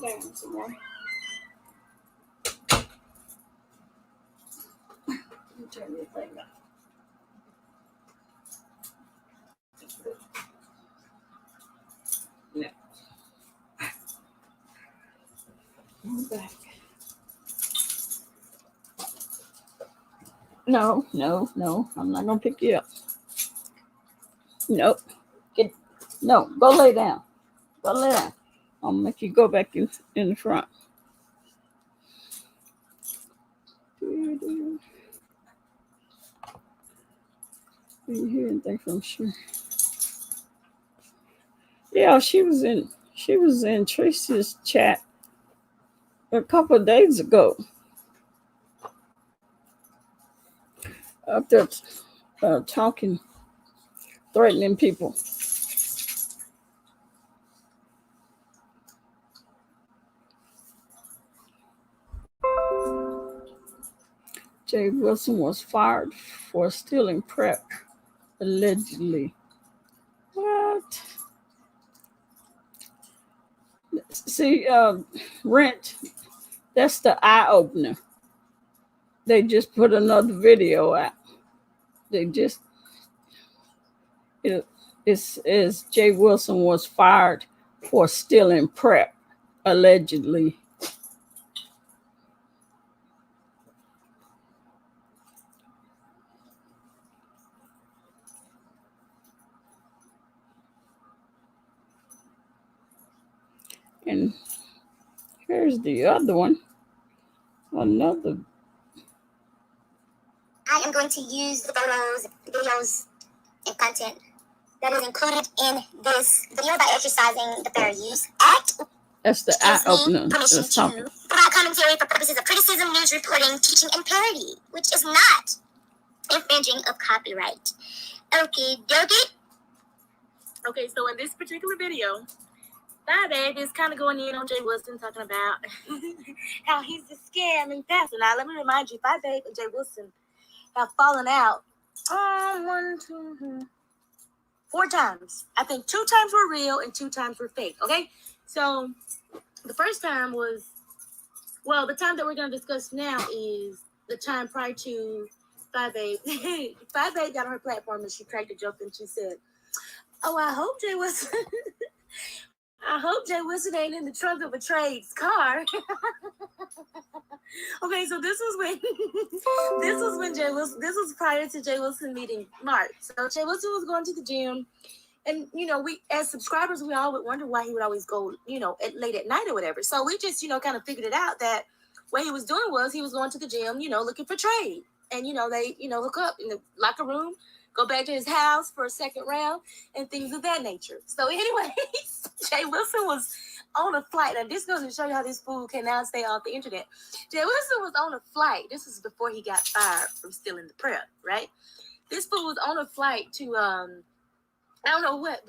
Sit down some more. Let me turn your thing up. Yeah. I'm back. No, I'm not gonna pick you up. Nope. Go lay down. Go lay down. I'll make you go back in the front. Do you hear anything from sure? Yeah, she was in Tracy's chat a couple of days ago. Up there talking, threatening people. Jay Wilson was fired for stealing prep, allegedly. What? See, Rent, that's the eye opener. They just put another video out. It says Jay Wilson was fired for stealing prep, allegedly. And here's the other one. Another. I am going to use the photos, videos, and content that is included in this video by exercising the Fair Use Act. That's the eye opener. Permission to provide commentary for purposes of criticism, news reporting, teaching, and parody, which is not infringing of copyright. Okay, dokie. Okay, so in this particular video, Babe is kind of going in on Jay Wilson, talking about how he's a scam and pastor. Now, let me remind you, Babe and Jay Wilson have fallen out 4 times. I think 2 times were real and 2 times were fake. Okay, so the first time was, well, the time that we're going to discuss now is the time prior to Babe. Babe got on her platform and she cracked a joke and she said, "Oh, I hope Jay Wilson." I hope Jay Wilson ain't in the trunk of a Trade's car. Okay, so this was prior to Jay Wilson meeting Mark. So Jay Wilson was going to the gym, and we as subscribers we all would wonder why he would always go late at night or whatever. So we just kind of figured it out that what he was doing was he was going to the gym looking for Trade, and they hook up in the locker room, go back to his house for a second round, and things of that nature. So anyways, Jay Wilson was on a flight. And this goes to show you how this fool can now stay off the internet. Jay Wilson was on a flight. This was before he got fired from stealing the prep, right? This fool was on a flight to, I don't know what,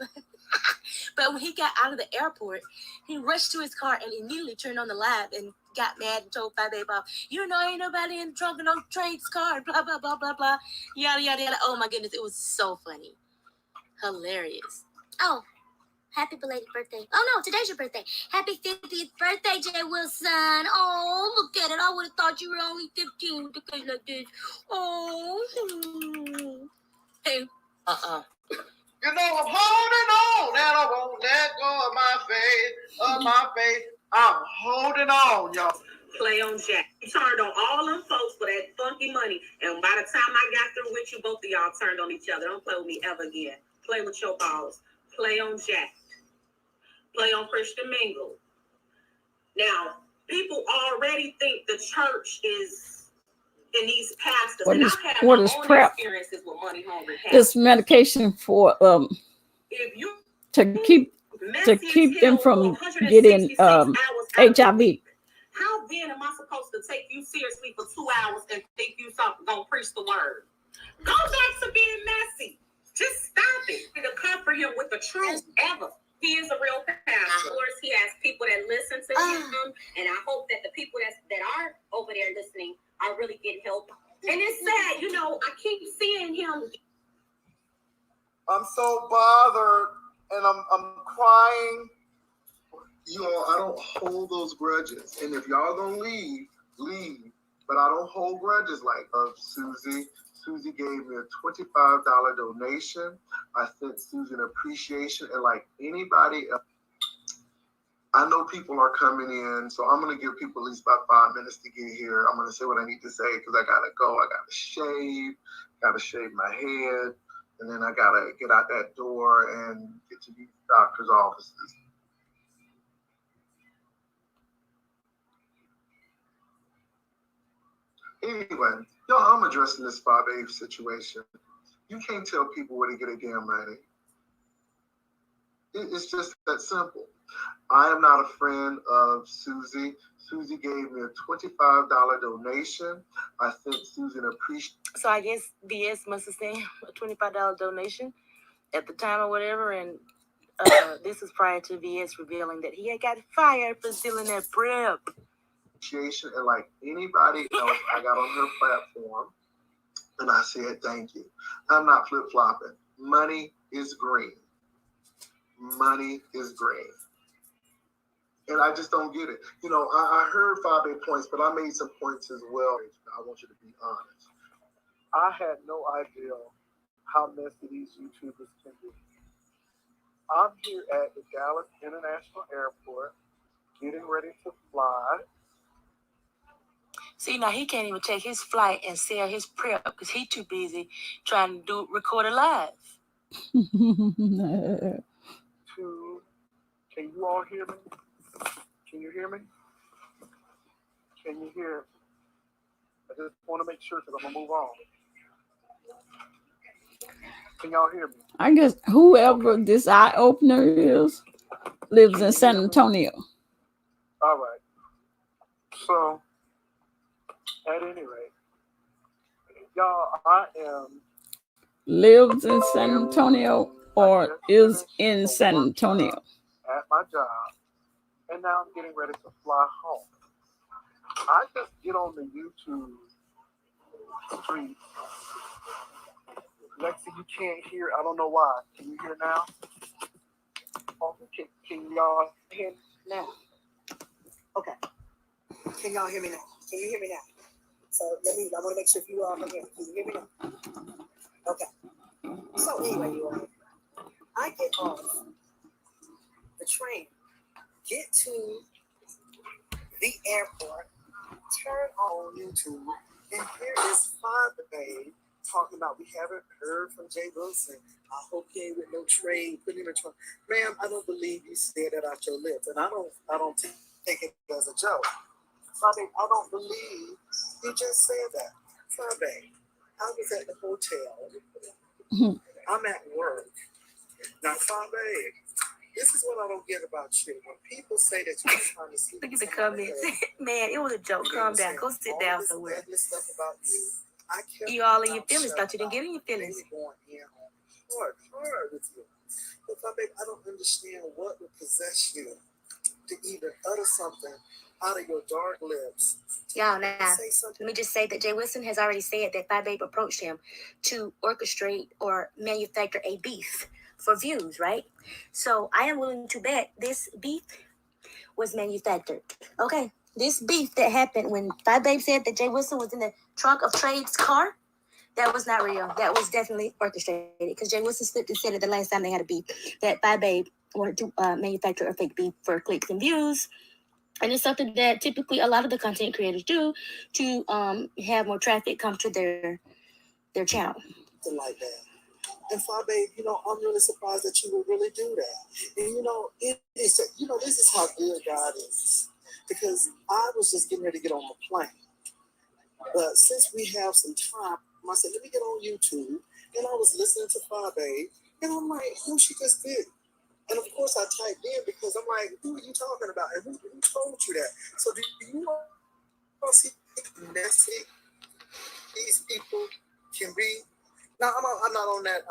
but when he got out of the airport, he rushed to his car and immediately turned on the live and got mad and told Babe off, ain't nobody in the trunk of no Trade's car, blah, blah, blah, blah, blah, yada, yada, yada. Oh, my goodness, it was so funny. Hilarious. Oh, happy belated birthday. Oh, no, today's your birthday. Happy 50th birthday, Jay Wilson. Oh, look at it. I would have thought you were only 15 with a cake like this. Oh. Hey, I'm holding on, and I won't let go of my faith, I'm holding on, y'all. Play on Jack. You turned on all them folks for that funky money. And by the time I got through with you, both of y'all turned on each other. Don't play with me ever again. Play with your balls. Play on Jack. Play on Christian Mingle. Now, people already think the church is in these pastors. What is prep? Experiences with money hungry pastors. This medication for if you to keep them from getting HIV. How then am I supposed to take you seriously for 2 hours and think you gonna preach the word? Go back to being messy. Just stop it. To comfort him with the truth ever. He is a real pastor. Of course, he has people that listen to him, and I hope that the people that are over there listening are really getting help. And it's sad, I keep seeing him. I'm so bothered, and I'm crying You all, I don't hold those grudges. And if y'all gonna leave, leave. But I don't hold grudges like of Susie. Susie gave me a $25 donation. I sent Susie an appreciation. And like anybody else, I know people are coming in, so I'm going to give people at least about 5 minutes to get here. I'm going to say what I need to say because I got to go. I got to shave my head, and then I got to get out that door and get to these doctor's offices. Anyway, y'all, I'm addressing this 5A situation. You can't tell people where to get a damn money. It's just that simple. I am not a friend of Susie. Susie gave me a $25 donation. I sent Susie an appreciation. So I guess BS must have sent a $25 donation at the time or whatever, and this was prior to BS revealing that he had got fired for stealing that prep. And like anybody else, I got on her platform and I said, thank you. I'm not flip-flopping. Money is green. Money is green. And I just don't get it. You know, I heard 5A points, but I made some points as well. I want you to be honest. I had no idea how messy these YouTubers can be. I'm here at the Dallas International Airport, getting ready to fly. See, now he can't even take his flight and sell his prep because he's too busy trying to record it live. Can you all hear me? Can you hear me? Can you hear? I just want to make sure because I'm going to move on. Can y'all hear me? I guess whoever this eye opener is lives in San Antonio. All right. So, at any rate, y'all, I am lives in San Antonio or is in San Antonio. At my job, and now I'm getting ready to fly home. I just get on the YouTube stream. Lexi, you can't hear. I don't know why. Can you hear now? Oh, can y'all hear now? Okay. Can y'all hear me now? Can you hear me now? So I want to make sure if you all can hear me. Can you hear me now? Okay. So anyway, you all, I get off the train, get to the airport, turn on YouTube, and here is Father Babe talking about we haven't heard from Jay Wilson. I hope he ain't with no trade. Put him in trouble. Ma'am, I don't believe you said that out your lips, and I don't take it as a joke. Father, I don't believe you just said that. Father, I was at the hotel. I'm at work. Now, Father, this is what I don't get about you. When people say that you're trying to see, look at the comments. Man, it was a joke. Calm down. Go sit down somewhere. Stuff about you, you all in your feelings. Thought you didn't get in your feelings. Hard with you. But I don't understand what would possess you to even utter something out of your dark lips. Y'all, now, let me just say that Jay Wilson has already said that Phi Babe approached him to orchestrate or manufacture a beef for views, right? So I am willing to bet this beef was manufactured. Okay, this beef that happened when Phi Babe said that Jay Wilson was in the trunk of Trade's car, that was not real. That was definitely orchestrated because Jay Wilson slipped and said it the last time they had a beef that Phi Babe wanted to manufacture a fake beef for clicks and views. And it's something that typically a lot of the content creators do to have more traffic come to their channel. Like that. And Phi Babe, I'm really surprised that you would really do that. And this is how good God is. Because I was just getting ready to get on the plane. But since we have some time, I said, let me get on YouTube. And I was listening to Phi Babe. And I'm like, who she just did? And of course I typed in because I'm like, who are you talking about? And who told you that? So do you all see how messy these people can be? Now I'm not on that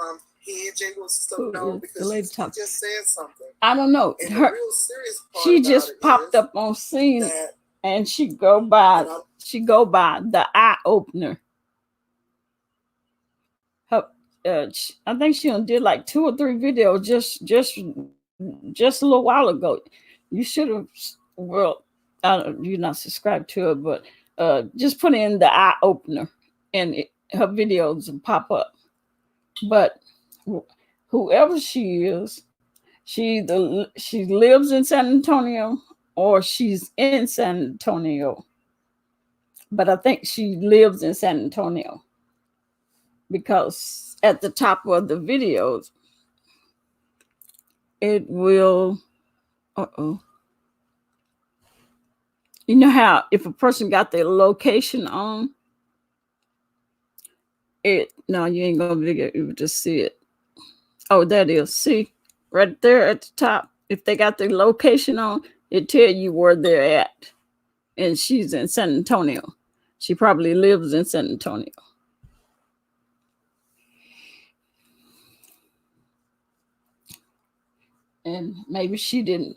head jingle stuff, no, because she just said something. I don't know. And the real serious part she just popped up on scene and she go by the eye opener. I think she did like 2 or 3 videos just a little while ago. you should have. Well, you're not subscribed to it, but just put in the eye opener, and her videos will pop up. But whoever she is, she lives in San Antonio or she's in San Antonio. But I think she lives in San Antonio because at the top of the videos, it will. You know how if a person got their location on it, no, you ain't gonna be able to see it. Oh, that is. See, right there at the top. If they got their location on, it tell you where they're at. And she's in San Antonio. She probably lives in San Antonio. And maybe she didn't.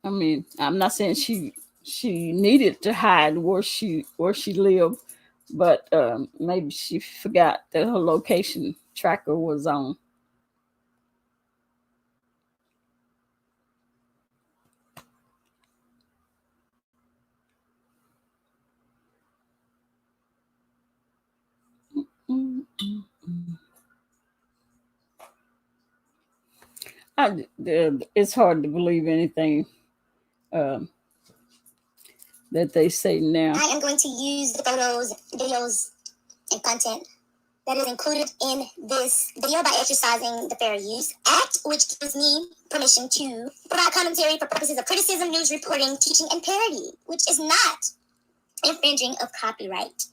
I mean, I'm not saying she needed to hide where she lived, but maybe she forgot that her location tracker was on. It's hard to believe anything that they say now. I am going to use the photos, videos, and content that is included in this video by exercising the Fair Use Act, which gives me permission to provide commentary for purposes of criticism, news reporting, teaching, and parody, which is not infringing of copyright.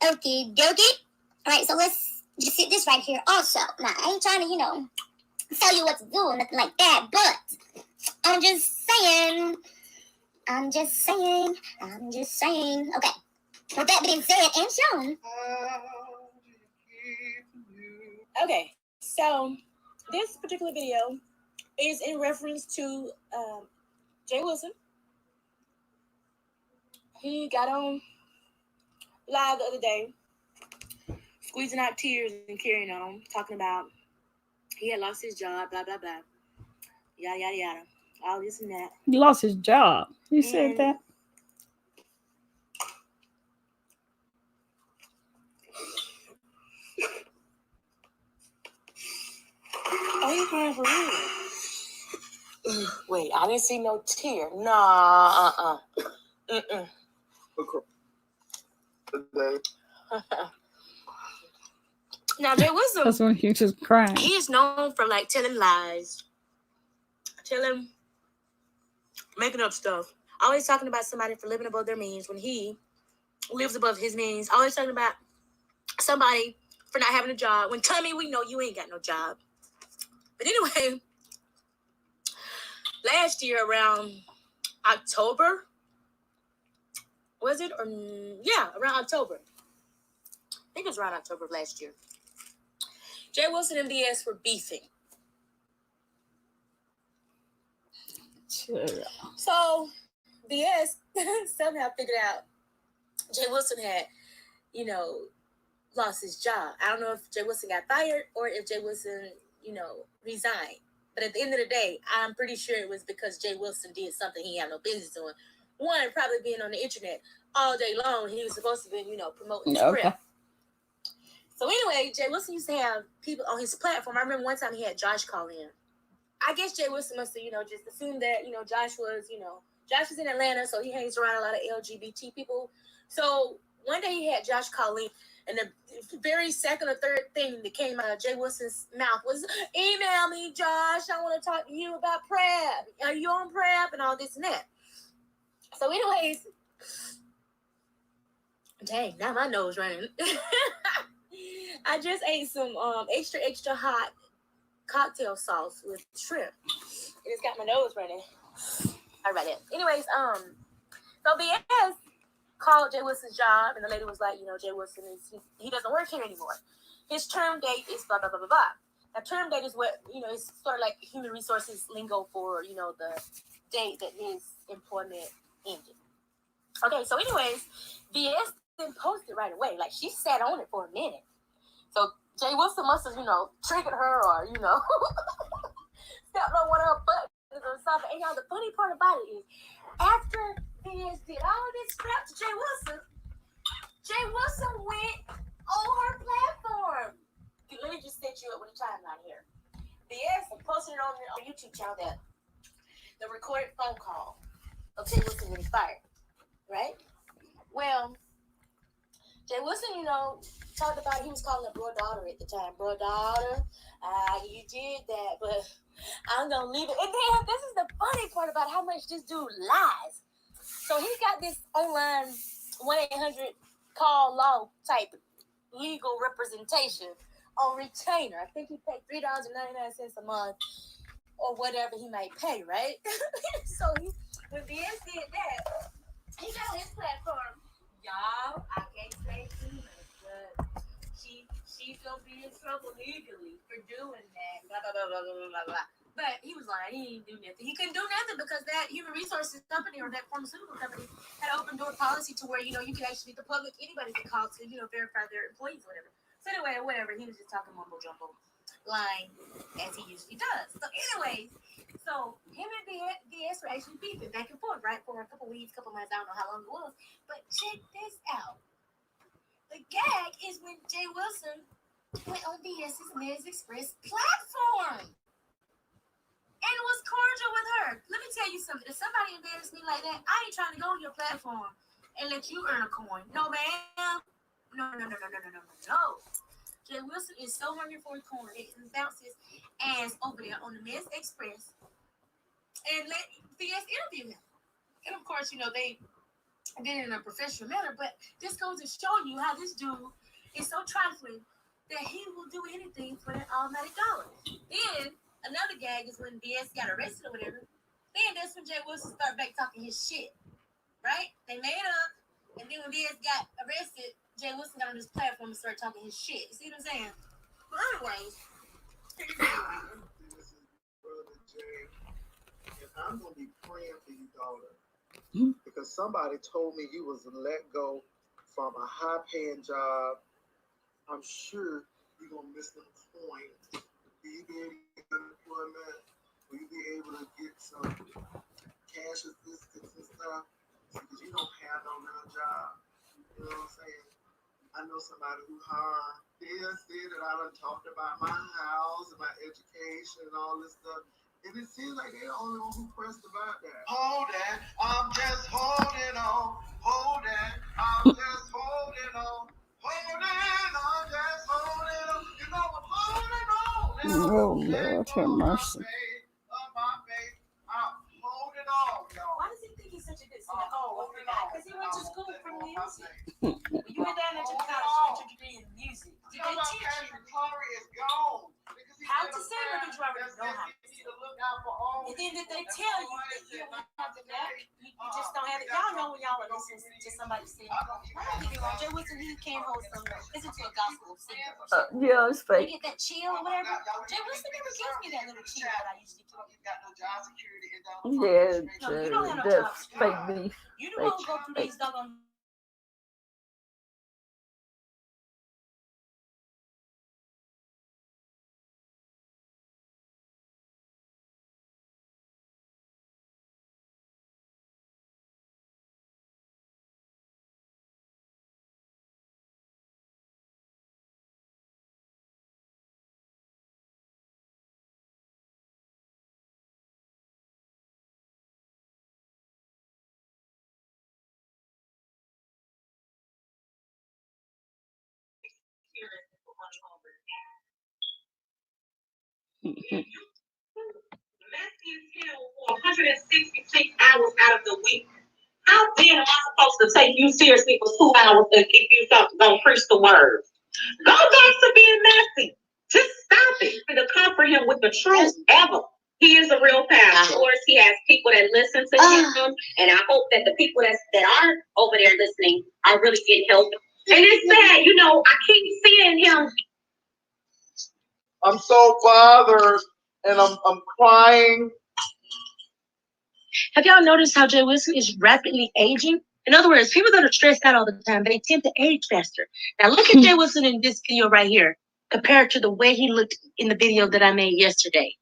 Okay, dokie. All right, so let's just sit this right here also. Now, I ain't trying to, tell you what to do or nothing like that, but I'm just saying. Okay. With that being said and shown. Okay, so this particular video is in reference to Jay Wilson. He got on live the other day, squeezing out tears and carrying on, talking about he had lost his job, blah, blah, blah, yada, yada, yada, all this and that. He lost his job. He said that? Are you crying for real? Wait, I didn't see no tear. Nah, Now, Jay Wilson. That's when he was just crying. He is known for telling lies, making up stuff. Always talking about somebody for living above their means when he lives above his means. Always talking about somebody for not having a job. When Tommy, we know you ain't got no job. But anyway, last year around October, was it? Or yeah, around October. I think it was around October of last year. Jay Wilson and BS were beefing. Sure. So BS somehow figured out Jay Wilson had, lost his job. I don't know if Jay Wilson got fired or if Jay Wilson, resigned. But at the end of the day, I'm pretty sure it was because Jay Wilson did something he had no business doing. One, probably being on the internet all day long. He was supposed to be, promoting his script. So anyway, Jay Wilson used to have people on his platform. I remember one time he had Josh call in. I guess Jay Wilson must have, just assumed that, Josh was in Atlanta, so he hangs around a lot of LGBT people. So one day he had Josh call in, and the very second or third thing that came out of Jay Wilson's mouth was, email me, Josh. I want to talk to you about PrEP. Are you on PrEP? And all this and that. So anyways, dang, now my nose running. I just ate some extra hot cocktail sauce with shrimp. It just got my nose running. All right, anyways, so BS called Jay Wilson's job, and the lady was like, Jay Wilson he doesn't work here anymore. His term date is blah blah blah blah blah. Now, term date is what it's sort of like human resources lingo for the date that his employment ended. Okay, so anyways, BS didn't post it right away. Like, she sat on it for a minute. So Jay Wilson must have, triggered her or, stepped on one of her buttons And y'all, the funny part about it is, after VS did all this crap to Jay Wilson went on her platform. Let me just set you up with a timeline here. VS posted it on YouTube channel that the recorded phone call of Jay Wilson when he fired, right? Well, Jay Wilson, talked about he was calling her bro daughter at the time. Bro daughter, you did that, but I'm gonna leave it. And then this is the funny part about how much this dude lies. So he got this online 1-800 call law type legal representation on retainer. I think he paid $3.99 a month or whatever he might pay, right? So when BS did that, he got on his platform. Y'all, I can't say too much, but she's gonna be in trouble legally for doing that. Blah blah blah blah blah blah blah. But he was lying. He didn't do nothing. He couldn't do nothing because that human resources company or that pharmaceutical company had an open door policy to where you can actually the public anybody can call to verify their employees, whatever. So anyway, whatever. He was just talking mumbo jumbo, lying as he usually does. So anyways. So him and VS were actually beefing back and forth, right, for a couple weeks, couple months. I don't know how long it was. But check this out. The gag is when Jay Wilson went on VS's Men's Express platform and was cordial with her. Let me tell you something. If somebody embarrassed me like that, I ain't trying to go on your platform and let you earn a coin. No, ma'am. No. Jay Wilson is so hungry for a coin. It bounces ass over there on the Men's Express and let VS interview him. And of course, they did it in a professional manner, but this goes to show you how this dude is so trifling that he will do anything for that automatic dollar. Then another gag is when VS got arrested or whatever. Then that's when Jay Wilson started back talking his shit. Right? They made up, and then when VS got arrested, Jay Wilson got on this platform and started talking his shit. You see what I'm saying? But anyways, This is Brother Jay. And I'm going to be praying for you, daughter. Because somebody told me you was let go from a high-paying job. I'm sure you're going to miss them coins. Will you be able to get unemployment? Will you be able to get some cash assistance and stuff? Because you don't have no real job. You know what I'm saying? I know somebody who hired this, that I done talked about my house and my education and all this stuff. And it seems like they're the only one who pressed about that. Hold that, I'm just holding on. Hold that, I'm just holding on. Holding, I'm just holding on. You know I'm holding on. Oh, Lord, have mercy. I'm holding on, y'all. why does he think he's such a good singer? Oh, because he went to school for music. You went down there to the college to get your degree in music. Did they teach you is gone. how to sing, or did you already know how to sing? And then did they tell you that you don't have the knack? You just don't have it. Y'all know when y'all are listening to somebody sing. I don't get me wrong. Jay Wilson, he can hold some. Listen to a gospel singer. Yeah, it's You fake. get that chill or whatever. Jay Wilson never gives me that little chill that I usually get. Yeah, No, you don't have no that's job. fake beef. You the one who go through these doggone. Matthew Hill for 166 hours out of the week. How then am I supposed to take you seriously for 2 hours and if you don't preach the word? Go back to being messy. Just stop it. To comfort him with the truth ever. He is a real pastor. Of course, he has people that listen to him, and I hope that the people that aren't over there listening are really getting help. And it's sad, I keep seeing him. I'm so bothered, and I'm crying. Have y'all noticed how Jay Wilson is rapidly aging? In other words, people that are stressed out all the time, they tend to age faster. Now look at Jay Wilson in this video right here, compared to the way he looked in the video that I made yesterday.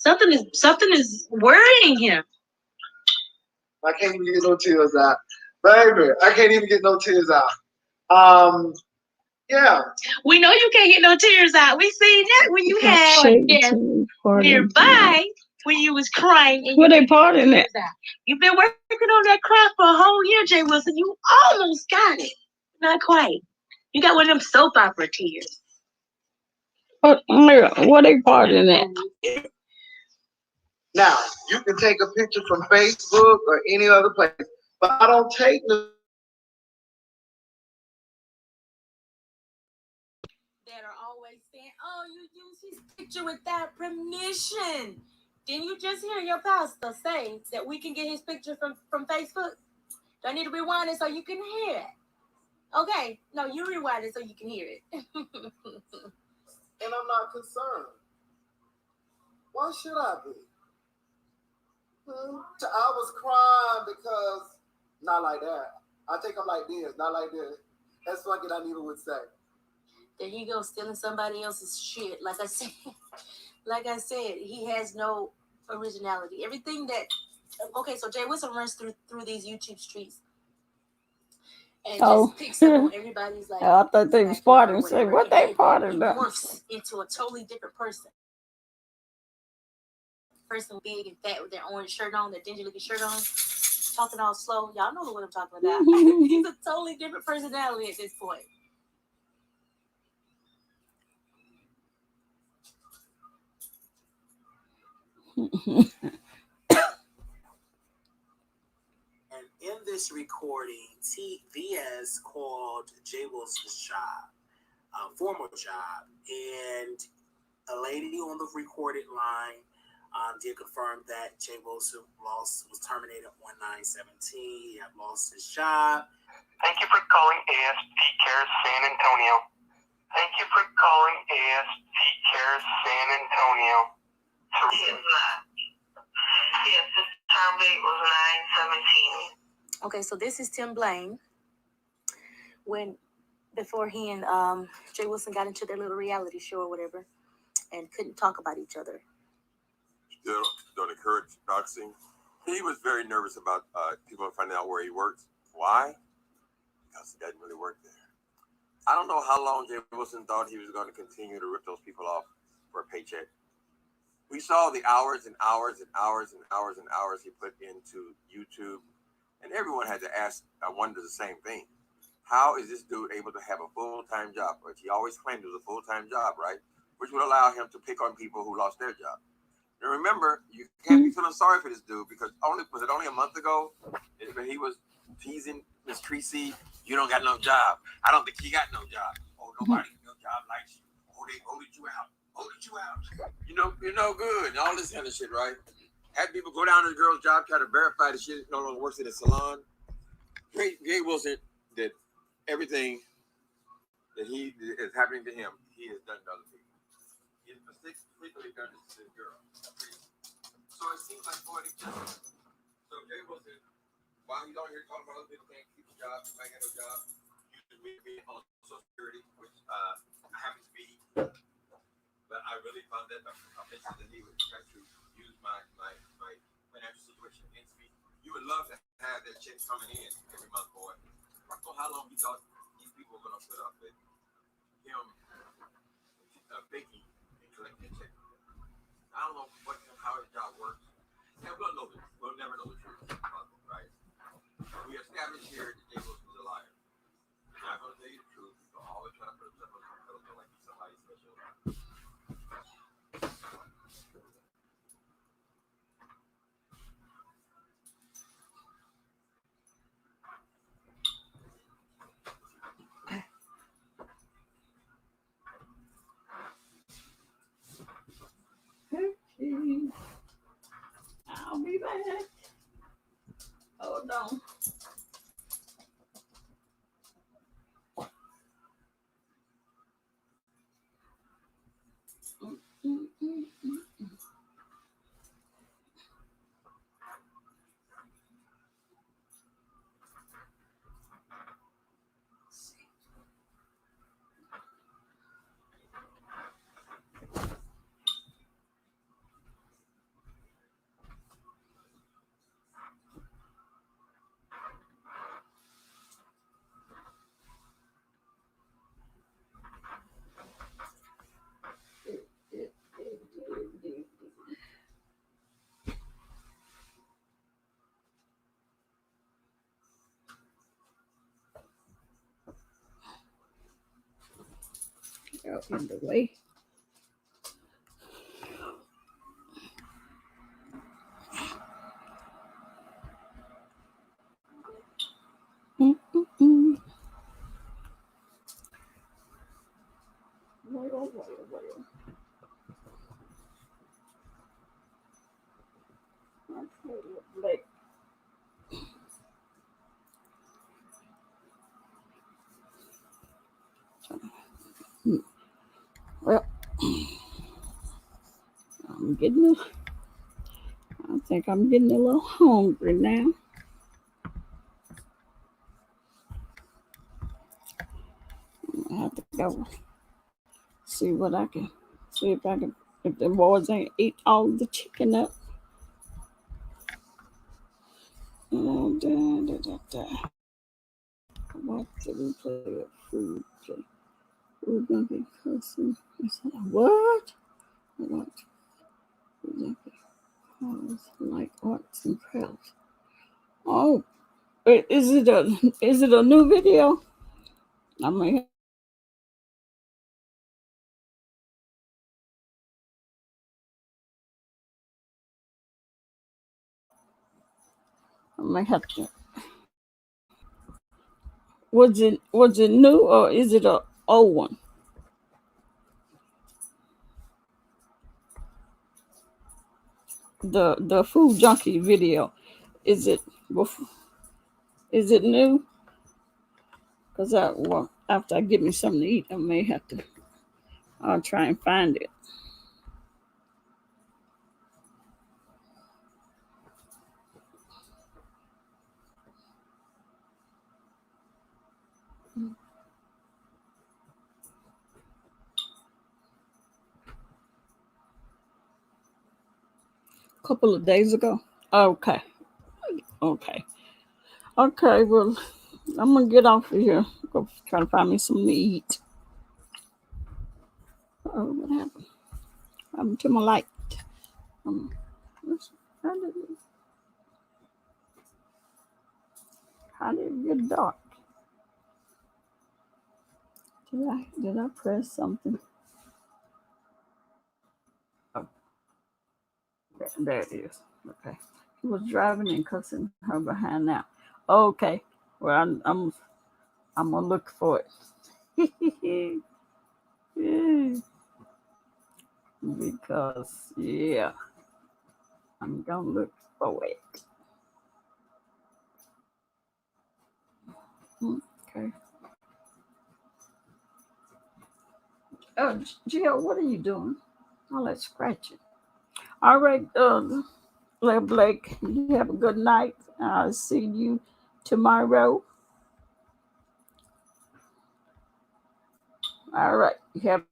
Something is worrying him. I can't even get no tears out. Baby, I can't even get no tears out. Yeah. We know you can't get no tears out. We seen that when you had a guest nearby when you was crying. Where they partying at? You've been working on that cry for a whole year, Jay Wilson. You almost got it. Not quite. You got one of them soap opera tears. What they partying at? Now, you can take a picture from Facebook or any other place, but I don't take no. That are always saying, "Oh, you use his picture without permission." Didn't you just hear your pastor say that we can get his picture from Facebook? Do I need to rewind it so you can hear it? Okay, no, you rewind it so you can hear it. And I'm not concerned. Why should I be? I was crying because not like that. I think I'm like this, not like this. That's fucking Anita would say. There you go, stealing somebody else's shit. Like I said, he has no originality. Everything that okay, so Jay Wilson runs through these YouTube streets and just picks up on everybody's like. I thought they was partying. Say what they partying about? Morphs into a totally different person. Person big and fat with their orange shirt on, their dingy looking shirt on, talking all slow. Y'all know what I'm talking about. He's a totally different personality at this point. And in this recording, TVS called Jay Wilson's job, former job, and a lady on the recorded line did confirm that Jay Wilson was terminated on 9/17. He had lost his job. Thank you for calling ASP Cares San Antonio. Thank you for calling ASP Cares San Antonio. Yes, this term date was 9/17. Okay, so this is Tim Blaine. Before he and Jay Wilson got into their little reality show or whatever, and couldn't talk about each other. Don't encourage doxing. He was very nervous about people finding out where he works. Why? Because he doesn't really work there. I don't know how long Jay Wilson thought he was going to continue to rip those people off for a paycheck. We saw the hours and hours and hours and hours and hours he put into YouTube, and everyone had to ask, I wonder the same thing. How is this dude able to have a full-time job? Which he always claimed it was a full-time job, right? Which would allow him to pick on people who lost their job. And remember, you can't be feeling sorry for this dude because only a month ago when he was teasing Miss Tracy, you don't got no job. I don't think he got no job. Oh, nobody no job likes you. Oh, they voted you out. Voted you out. You're no good. And all this kind of shit, right? Had people go down to the girl's job, try to verify the shit no longer works in the salon. Jay Wilson did everything that is happening to him, he has done to other people. He has particularly done this to this girl. So it seems like boy, so Jay Wilson, while he's on here talking about other people can't keep a job, might get no job, using me on Social Security, which I happen to be, but I really found that offensive that he would try to use my financial situation against me. You would love to have that check coming in every month, boy. I don't know how long he thought these people were going to put up with him faking and collecting checks. I don't know how his job works. And we'll know this. We'll never know the truth about it, right? We established here that Jay Wilson is a liar. He's not going to tell you the truth. He'll always try to put himself on the pedestal like he's somebody special. I'll be back. Hold on. out in the way. Mm-mm-mm. Well. Okay, Blake. Well, I think I'm getting a little hungry now. I have to go see what I can see if I can, if the boys ain't eat all the chicken up. What did we play? Food play. Food jumping cussing. What? What? Food jumping. Like arts and crafts. Oh, is it a new video? I may have to. Was it new or is it a old one? The food junkie video. Is it is it new? Because after I get me something to eat, I may have to. I'll try and find it. A couple of days ago. Okay. Well, I'm gonna get off of here. Go try to find me something to eat. Oh, what happened? What happened to my light? How did it get dark? Did I press something? Oh, there it is. Okay. He was driving and cussing her behind now. Okay. Well, I'm gonna look for it. Because I'm gonna look for it. Okay. Oh, Jill, what are you doing? All that scratching. All right, little Blake, you have a good night. I'll see you tomorrow. All right, you have